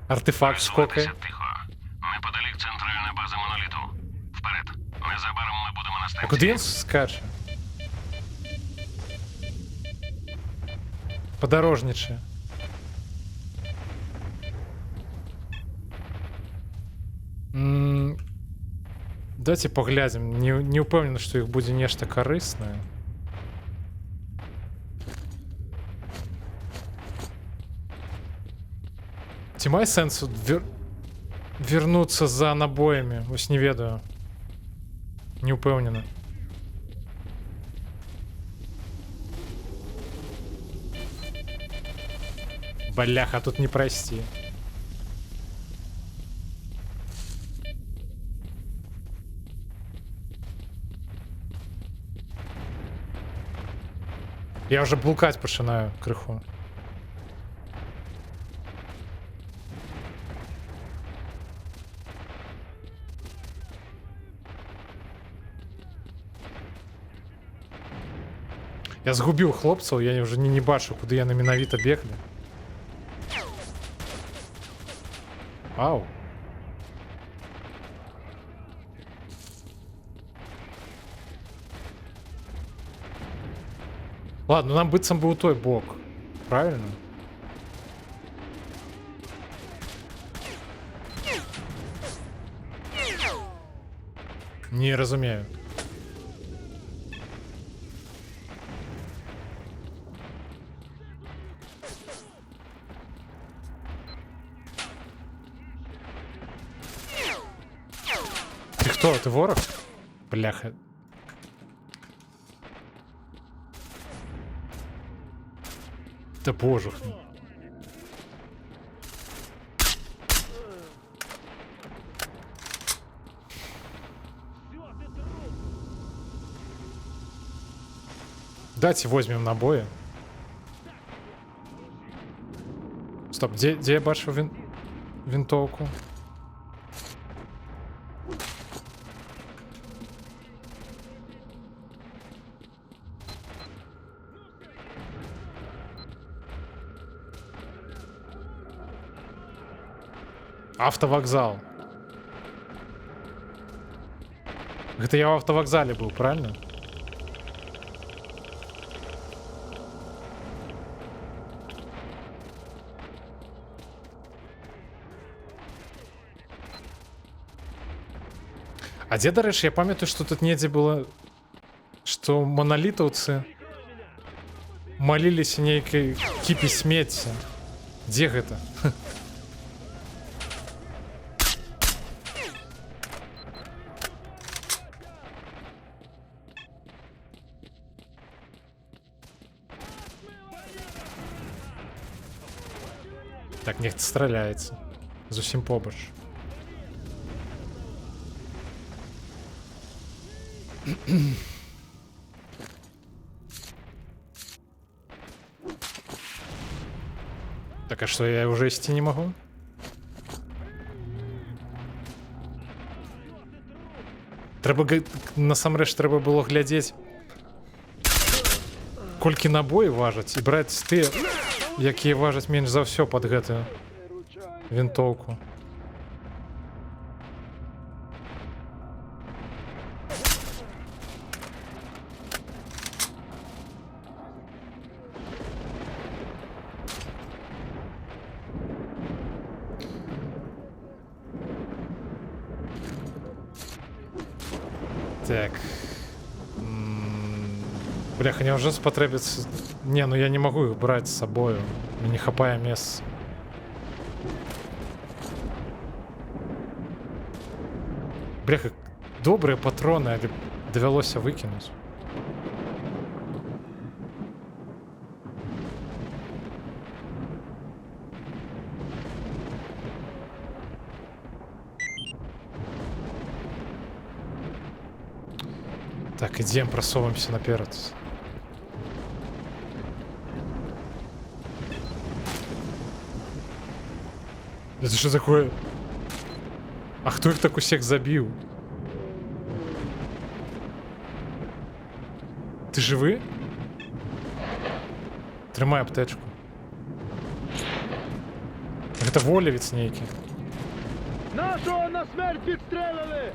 Артефакт скокає. Тихо. Неподалік центральна база моноліту. Вперед. Незабаром ми будемо на А станції. куди він скаче? Подорожничає. Давайте поглядим. Не упевнений, що їх буде нечто корисне. Ці має сенсу вернуться за набоями? Ось не ведаю. Не упевнений. Бляха, тут не прости. Я вже блукать починаю криху. Я згубив хлопців, я вже не бачу, куди я менавіта бігли. Ау. Ладно, нам быццам бы у той бок. Правильно? Не разумею. Ты кто? Ты ворог? Бляха. Да боже. Давайте возьмем набои. Стоп, где я бачу винтовку? Автовокзал. Это я в автовокзале был, правильно? А где, до речі, я пам'ятаю, що тут недзе было, что монолитовцы молились нейкой кипі смецця. Где гэта? Так, нехто стріляється. Зусім побач. Так, а що, я вже йти не можу? Треба, насамрэч, треба було глядзець, колькі набоі важаць, і браць тыя, якія важаць менш за ўсё пад гэтую вінтоўку. Так. Бляха, неужели спотребится... Не, ну я не могу их брать с собой. Мне не хапая места. Бляха, добрые патроны, а довелось выкинуть. Так, идем, просовываемся наперед. Это что такое? А кто их так усех забил? Ты живы? Тримай аптечку. Это волевец некий. Нашого на смерть підстрелили!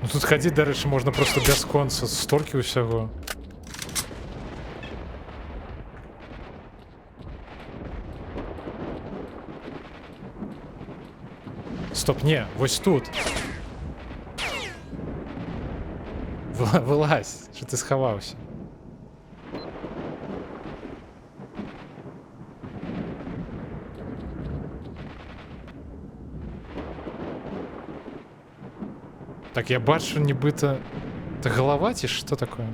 Ну тут ходить, до речі, можна просто без конца. Стільки усього. Стоп, не, ось тут. Вилазь, що ти сховався. Так, я бачу, нібито... Це голова чи що таке?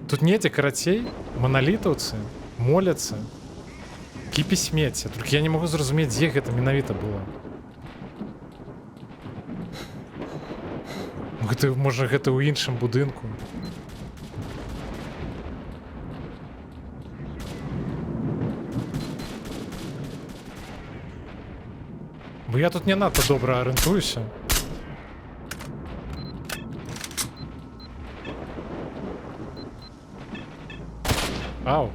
Тут нет каратей, монолітовці, моляться, кіпі сміття. Тільки я не можу зрозуміти, де гэта менавіта було. Гэта, може, гэта ў іншым будынку. Бо я тут не надто добра орієнтуюся. Ау.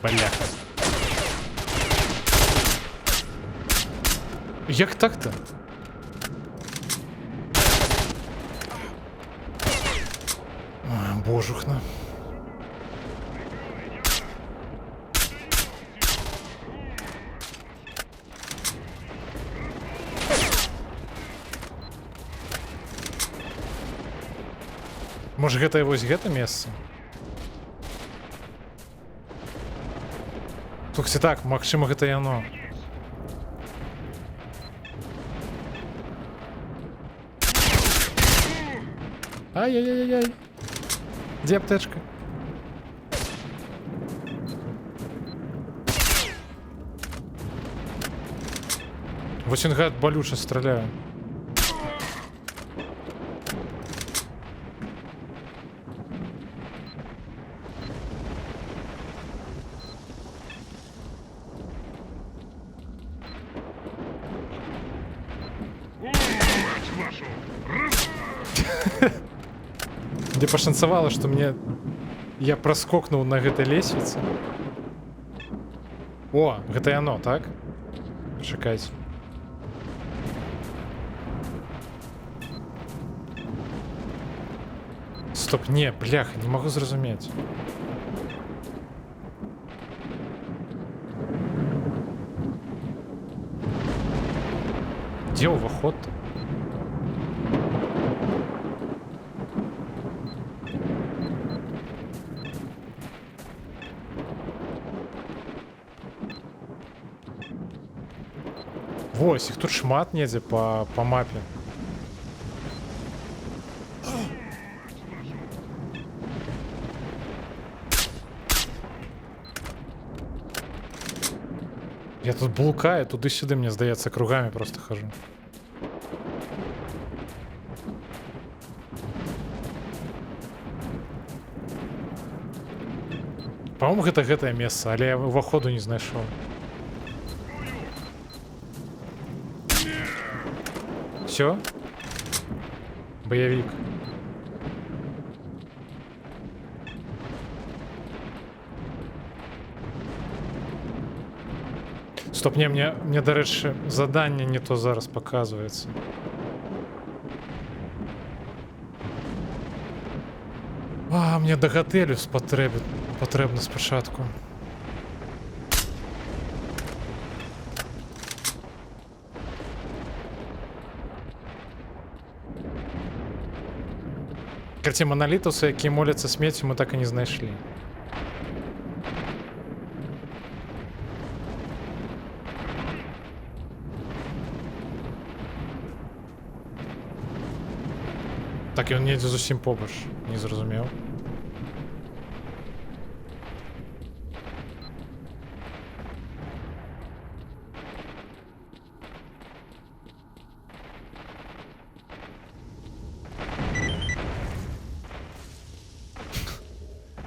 Бляха. Як так-то? Ой, божухна. Може, гэта і вось гэта месца? Слухайте, так, магчыма, гэта яно. Ай-яй-яй-яй. Где аптечка? Вось він, гад, болюче стріляє. Мне пошанцевало, что я проскокнул на гэтай лесвіцы. О, гэта яно, так? Чакайце. Стоп, не, бляха, не могу зразумець. Где уваход-то? Вось, их тут шмат недзе по мапе. Я тут блукаю, туди-сюди, мне здається, кругами просто хожу. По-моему, гэтае месца, але я уваходу не знайшоў. Все? Боевик. Стоп, не, мне, до речі, задання не то зараз показується. А, мне до готелю потрібно спочатку. Короче, монолітуси, які моляться смертю, ми так і не знайшли. Так, і він не зовсім побач, не зрозумів.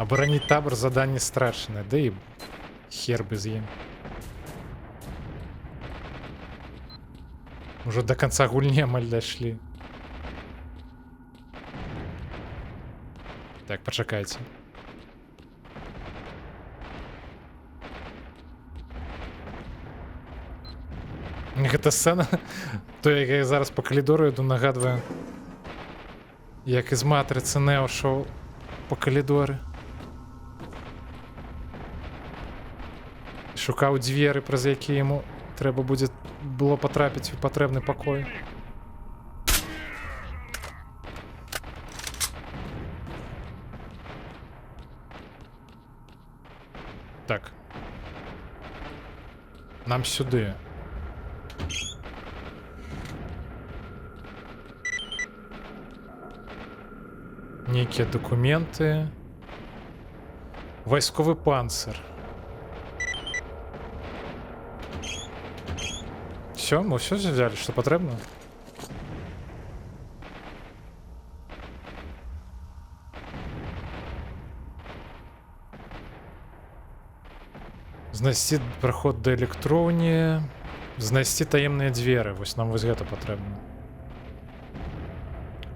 Оборонить табор задание страшное, да и хер без им. Уже до конца гульни амаль дошли. Так, почекайте. Гэта сцена, то як я зараз по коридору йду, нагадує, як із Матриці Нео шоу по коридору. Шукав двері, праз які йому треба було потрапити в потрібний покой. Так. Нам сюди. Некие документы. Войсковый панцир. Все, мы все взяли, что потребно. Знайсці проход до электроўні. Знайсці таемныя дзверы. Вось нам вось гэта патрэбна.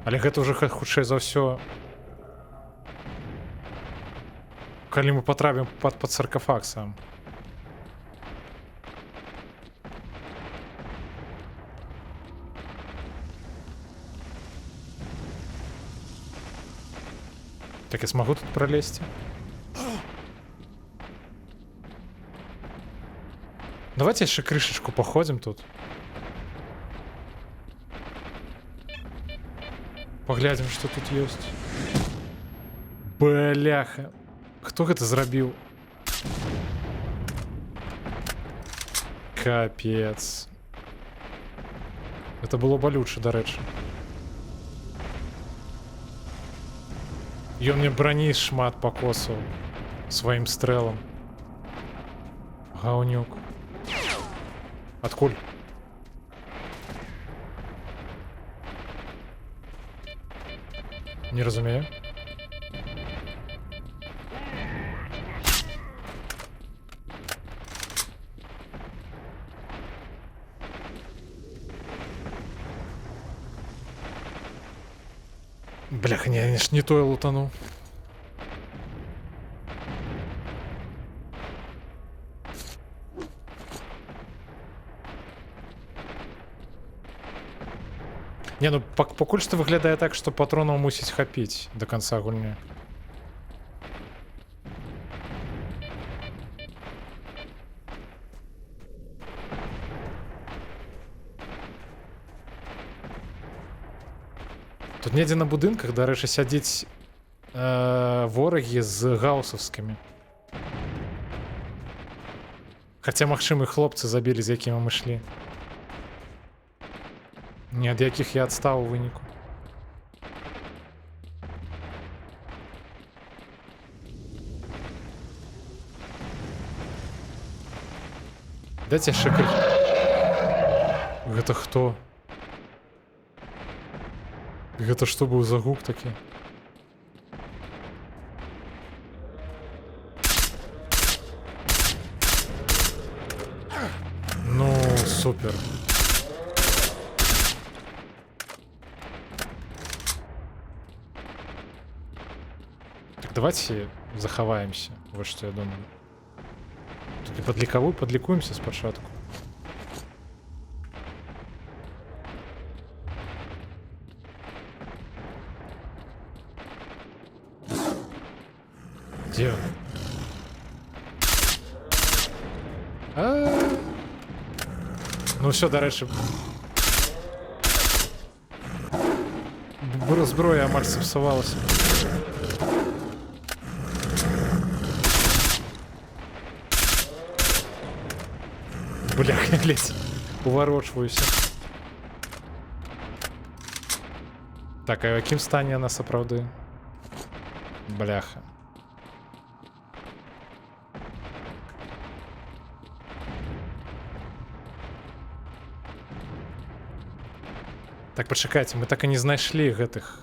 Але гэта ўжо хутчэй за ўсё. Калі мы потрапім пад саркафаг сам. Так я смогу тут пролезть? Давайте еще крышечку походим тут. Поглядим, что тут есть. Бляха. Кто это зрабіў? Капец. Это было болюче, до речі. Ён мне броні шмат покосаў сваім стрэлам. Гаўнюк. Адкуль? Не разумею. Бляха, не, ж не то я лутанул. Не, ну пакуль што выглядае так, што патронаў мусіць хапіць до конца гульні. Тут недзе на будынках, дарэчы, сядзіць ворагі з гаусаўскімі. Хаця, магчыма, хлопцы забілі, з якімі мы шлі. Ні ад якіх я адстаў у выніку. Дайце шыкаць. Гэта хто? Гэта што быў за гук такі? Ну, супер. Так, давайте захаваемся. Вот што я думаю. Тут і падлікуемся спачатку. Где он? Ну все, до речі. Зброя амаль зіпсувалася. Бляха, ледь уворочуюся. Так, а в яким стані нас оправдує? Бляха. Так, почекайте, ми так і не знайшли гэтых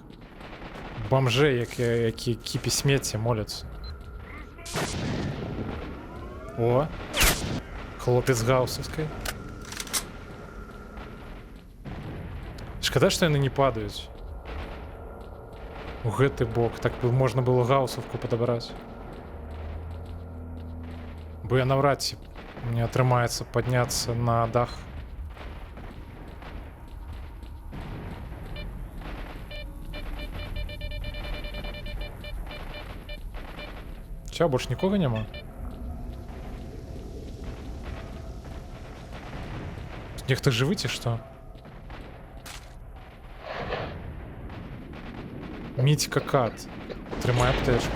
бомжей, які кіпі смерті моляться. О! Хлопець гаусовський. Шкода, що вони не падають. У гэты бок, так бы можна было гаусовку падабраць. Бо я наўрад ці мне атрымаецца падняцца на дах. Ча, больш нікога няма? Нехта жывы ці што? Мітька кат. Трымай аптечку.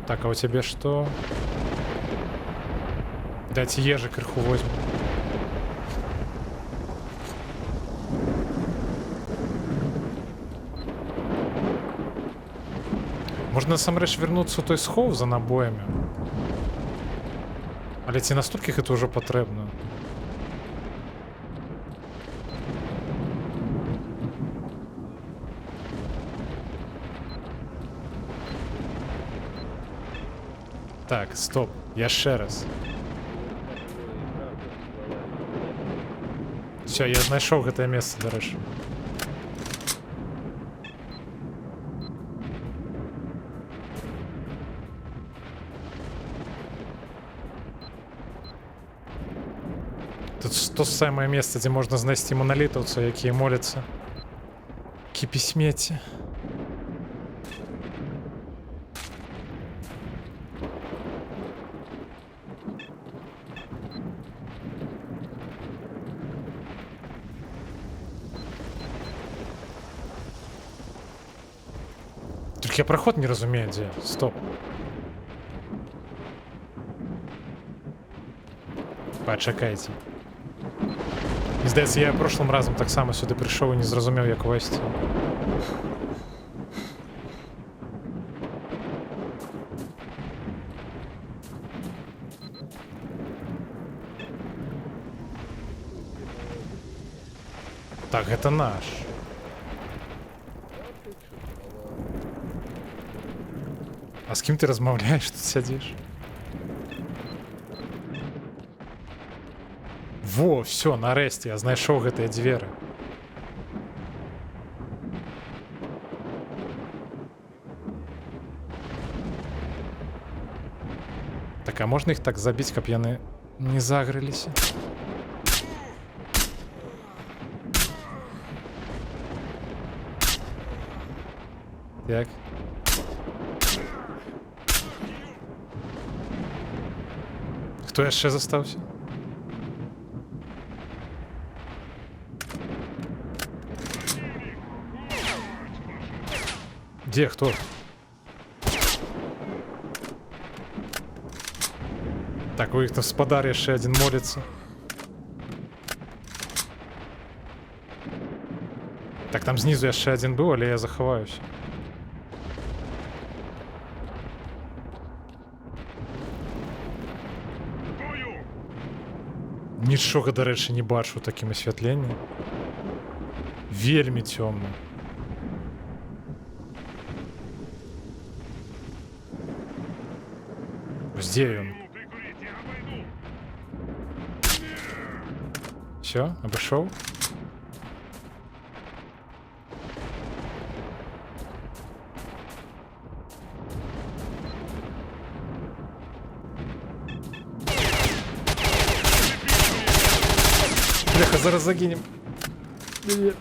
Так, а у тебе что? Дайте ежи крыху возьму. Можна насамрэч вернуцца ў той схов за набоямі. Але ці настолькі гэта ўжо патрэбна? Так, стоп, яшчэ раз. Все, я знайшоў гэтае месца, дарэчы. Тут то самае месца, дзе можна знайсці маналітаўцаў, якія моляцца. Кіпі смецці. Тільки я проход не разумею, дзе. Стоп. Пачакайце. І здаецца, я прошлым разам таксама сюды прыйшоў і не зразумеў, як увайсці. Так, гэта наш. А з кім ты размаўляеш, тут сядзіш? Во, все, нарэшце, я знайшоў гэтыя дзверы. Так, а можна іх так забіць, каб яны не загрэліся? Так. Хто яшчэ застаўся? Где, кто? Так, у іх там спадар яшчэ адзін моліцца. Так, там знизу яшчэ адзін быў, але я захаваюся. Нічога, дарэчы, не бачу ў такім асвятленні. Вельмі цёмна. Где он? Все, обошел. Бляха, зараз загинем. Привет.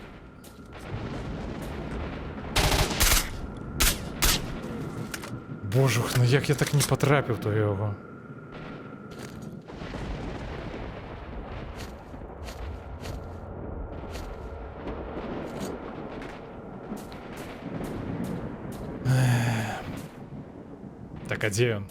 Божух, ну як я так не потрапив до його? Так, а где он?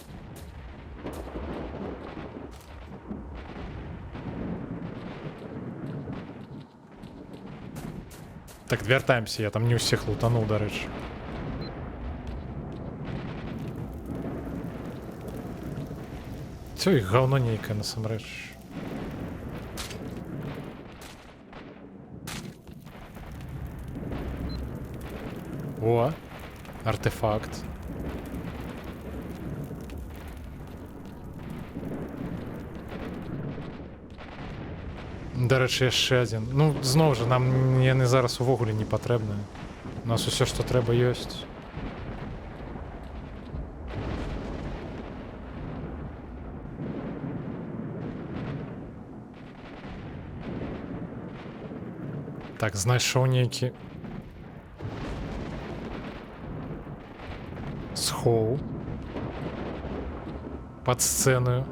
Так, вертаемся, я там не усіх лутанув, до речі. Це і говно нейке, насамрэч. О, артефакт. До речі, яшчэ адзін. Ну, зноў жа, нам яны зараз увогуле не патрэбныя. У нас усё, што трэба, ёсць. Так, знайшоў нейкі схоў пад сцэною.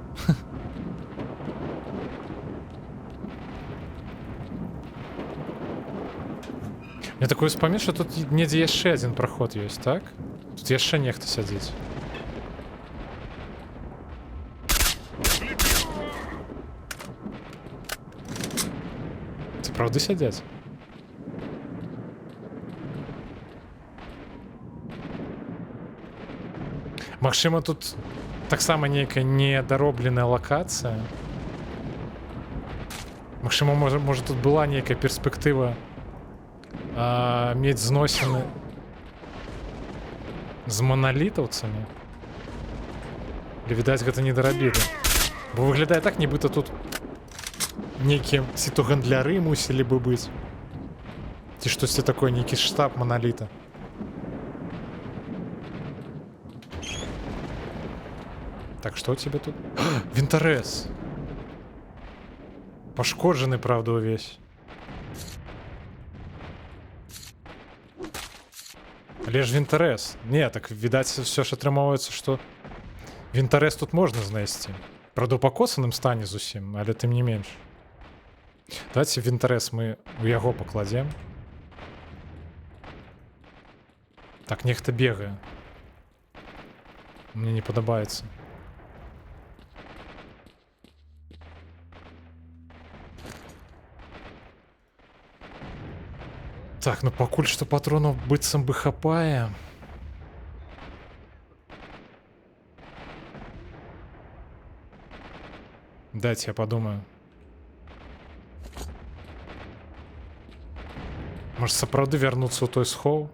Мне такое ўспамін, што тут недзе яшчэ адзін праход ёсць, так? Тут яшчэ нехта сядзіць. Сапраўды сядзяць? Магчыма, тут таксама нейкая недаробленая лакацыя. Магчыма, можа тут была нейкая перспектыва мець зносіны з маналітаўцамі. Але, відаць, гэта не дарабілі. Бо выглядае так, нібыта тут нейкія ці то гандляры мусілі бы быць. Ці штосьці такое, нейкі штаб маналіта. Так, што у тебе тут? Вінтарэс! Пашкоджаны, правда, увесь. Але ж вінтарэс. Не, так, відаць, все ж атрымоўваецца, што вінтарэс тут можна знайсці. Правда, у пакосаным стане зусім, але тым не менш. Давайте вінтарэс мы у яго пакладзем. Так, нехта бегае. Мне не падабаецца. Так, ну пакуль што патронаў быццам бы хапае. Дайте я подумаю. Можа сапраўды вярнуцца ў той схоў?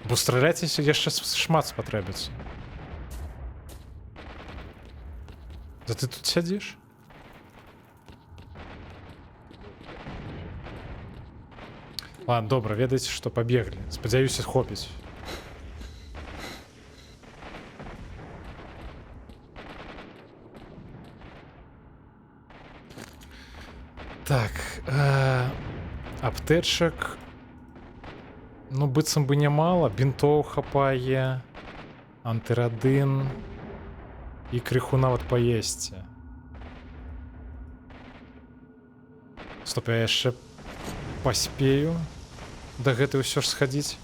Бо страляць яшчэ шмат спатрэбіцца. Да ты тут сядзіш? Ладно, добра, ведаеце, што пабеглі. Спадзяюся, хопіць. Так, аптэчак. Ну, быццам бы нямала. Бінтоў хапае, антырадын і крыху нават паесці. Стоп, я яшчэ паспею да гэтай ўсё ж схадзіць.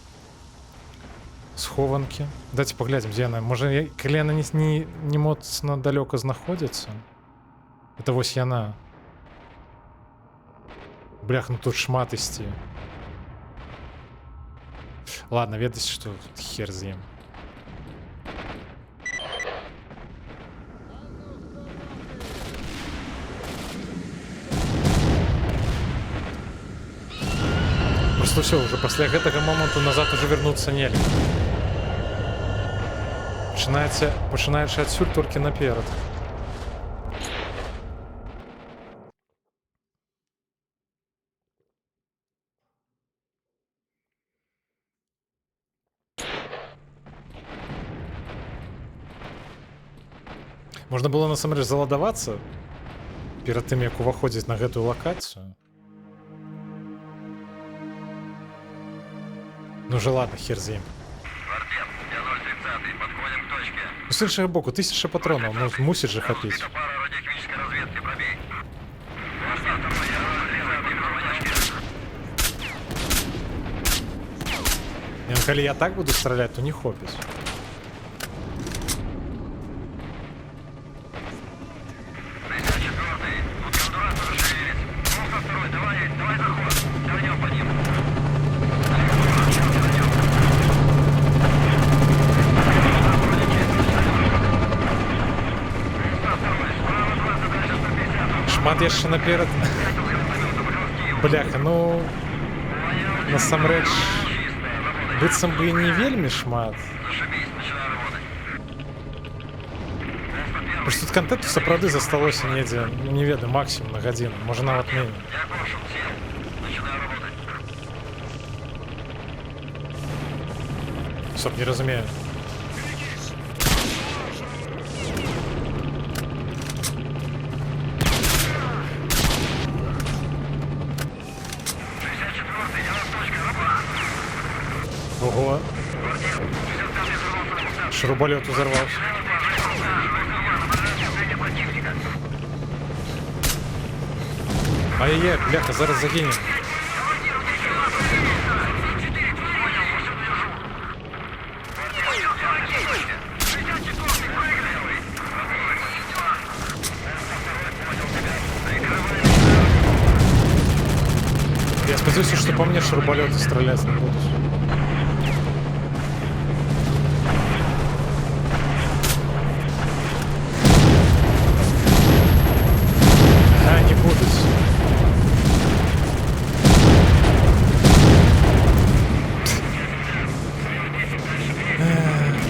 Схованкі. Дайце паглядзім, дзе яна. Можа, калі яна не моцна далёка знаходзіцца. Это вось яна. Блях, ну тут шмат ісці. Ладно, ведаеце, што хер з ім. Просто все, уже пасля гэтага моманту назад уже вярнуцца нельга. Пачынаючы адсюль толькі наперад. Можна было насамрэч заладавацца перад тым, як уваходзіць на гэтую лакацыю. Ну же ладно, хер з ім. Квартет, я 030, подходим к точке. Ну, с іншага боку, 1000 патронаў, ну мусіць же хапіць. Пара радиохимической разведки, пробей. Калі я так буду страляць, то не хопіць. Шмат яшчэ наперад. Бляха, ну насамрэч быццам бы і не вельмі шмат. Просто тут контенту сапраўды засталося недзе, ну не ведаю, максимум на гадзіну, можа нават меней. Стоп, не разумею. Ого. Шруболет взорвался. Ай-яй, бляха, зараз загинем. Я сподіваюся, що по мне шруболеты стрелять не будут. А, не будут.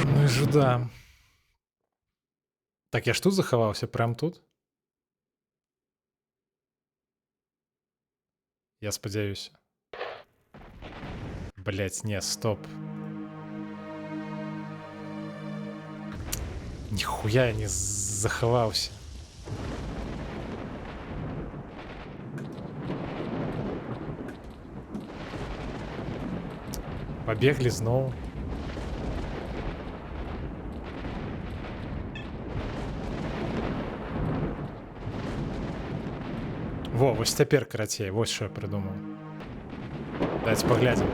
Ну і жуда. Так, я ж тут заховався, прям тут? Я сподіваюся. Блять, не, стоп. Ніхуя я не заховався. Побегли знову. Во, вось цяпер карацей, вось що я придумав. Давайте поглядим.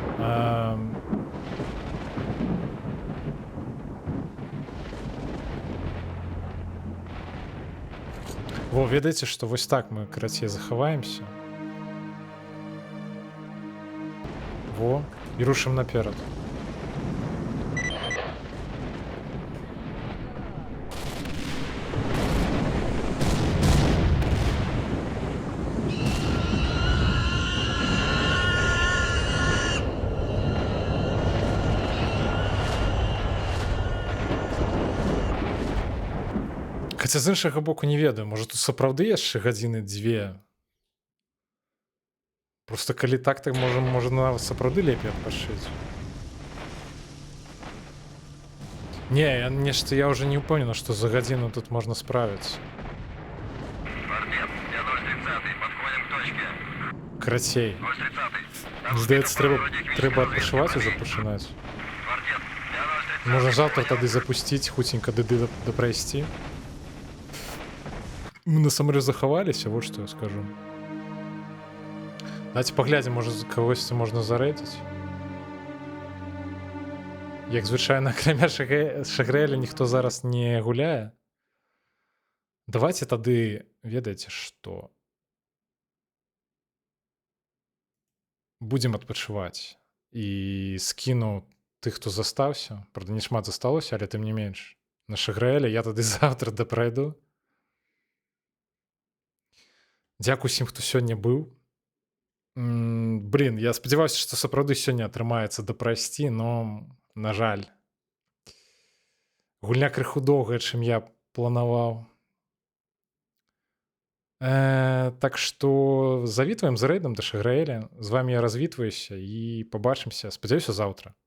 Во, ведаеце, што вось так мы карацей захаваемся. Во, і рушым наперад. Хаця з іншага боку не ведаю, можа тут сапраўды яшчэ гадзіны дзве. Просто калі так можа нават сапраўды лепей адпачыць. Не, нешта я уже не упэўнены, што за гадзіну тут можна справіцца. Карацей. Здаецца, трэба адпачываць ужо пачынаць. Можна заўтра тады запусціць, хуценька ДД дапрайсці. Мы насамрэч захаваліся, вот што я скажу. Давайте паглядзім, можа кагосьці можна зарэдзіць. Як звычайна, акрамя Шагрэля ніхто зараз не гуляе. Давайте тады, ведаеце што? Будзем адпачываць. І скіну тых, хто застаўся. Правда, не шмат засталося, але тым не менш. На Шагрэля я тады завтра дапрайду. Дзякуй усім, хто сёння быў. Блін, я спадзяваўся, што сапраўды сёння атрымаецца дапрайсці, но, на жаль, гульня крыху доўгая, чым я планаваў. Так што завітваем з рэйдам да Шагрэля. З вамі я развітваюся і пабачымся, спадзяюся, заўтра.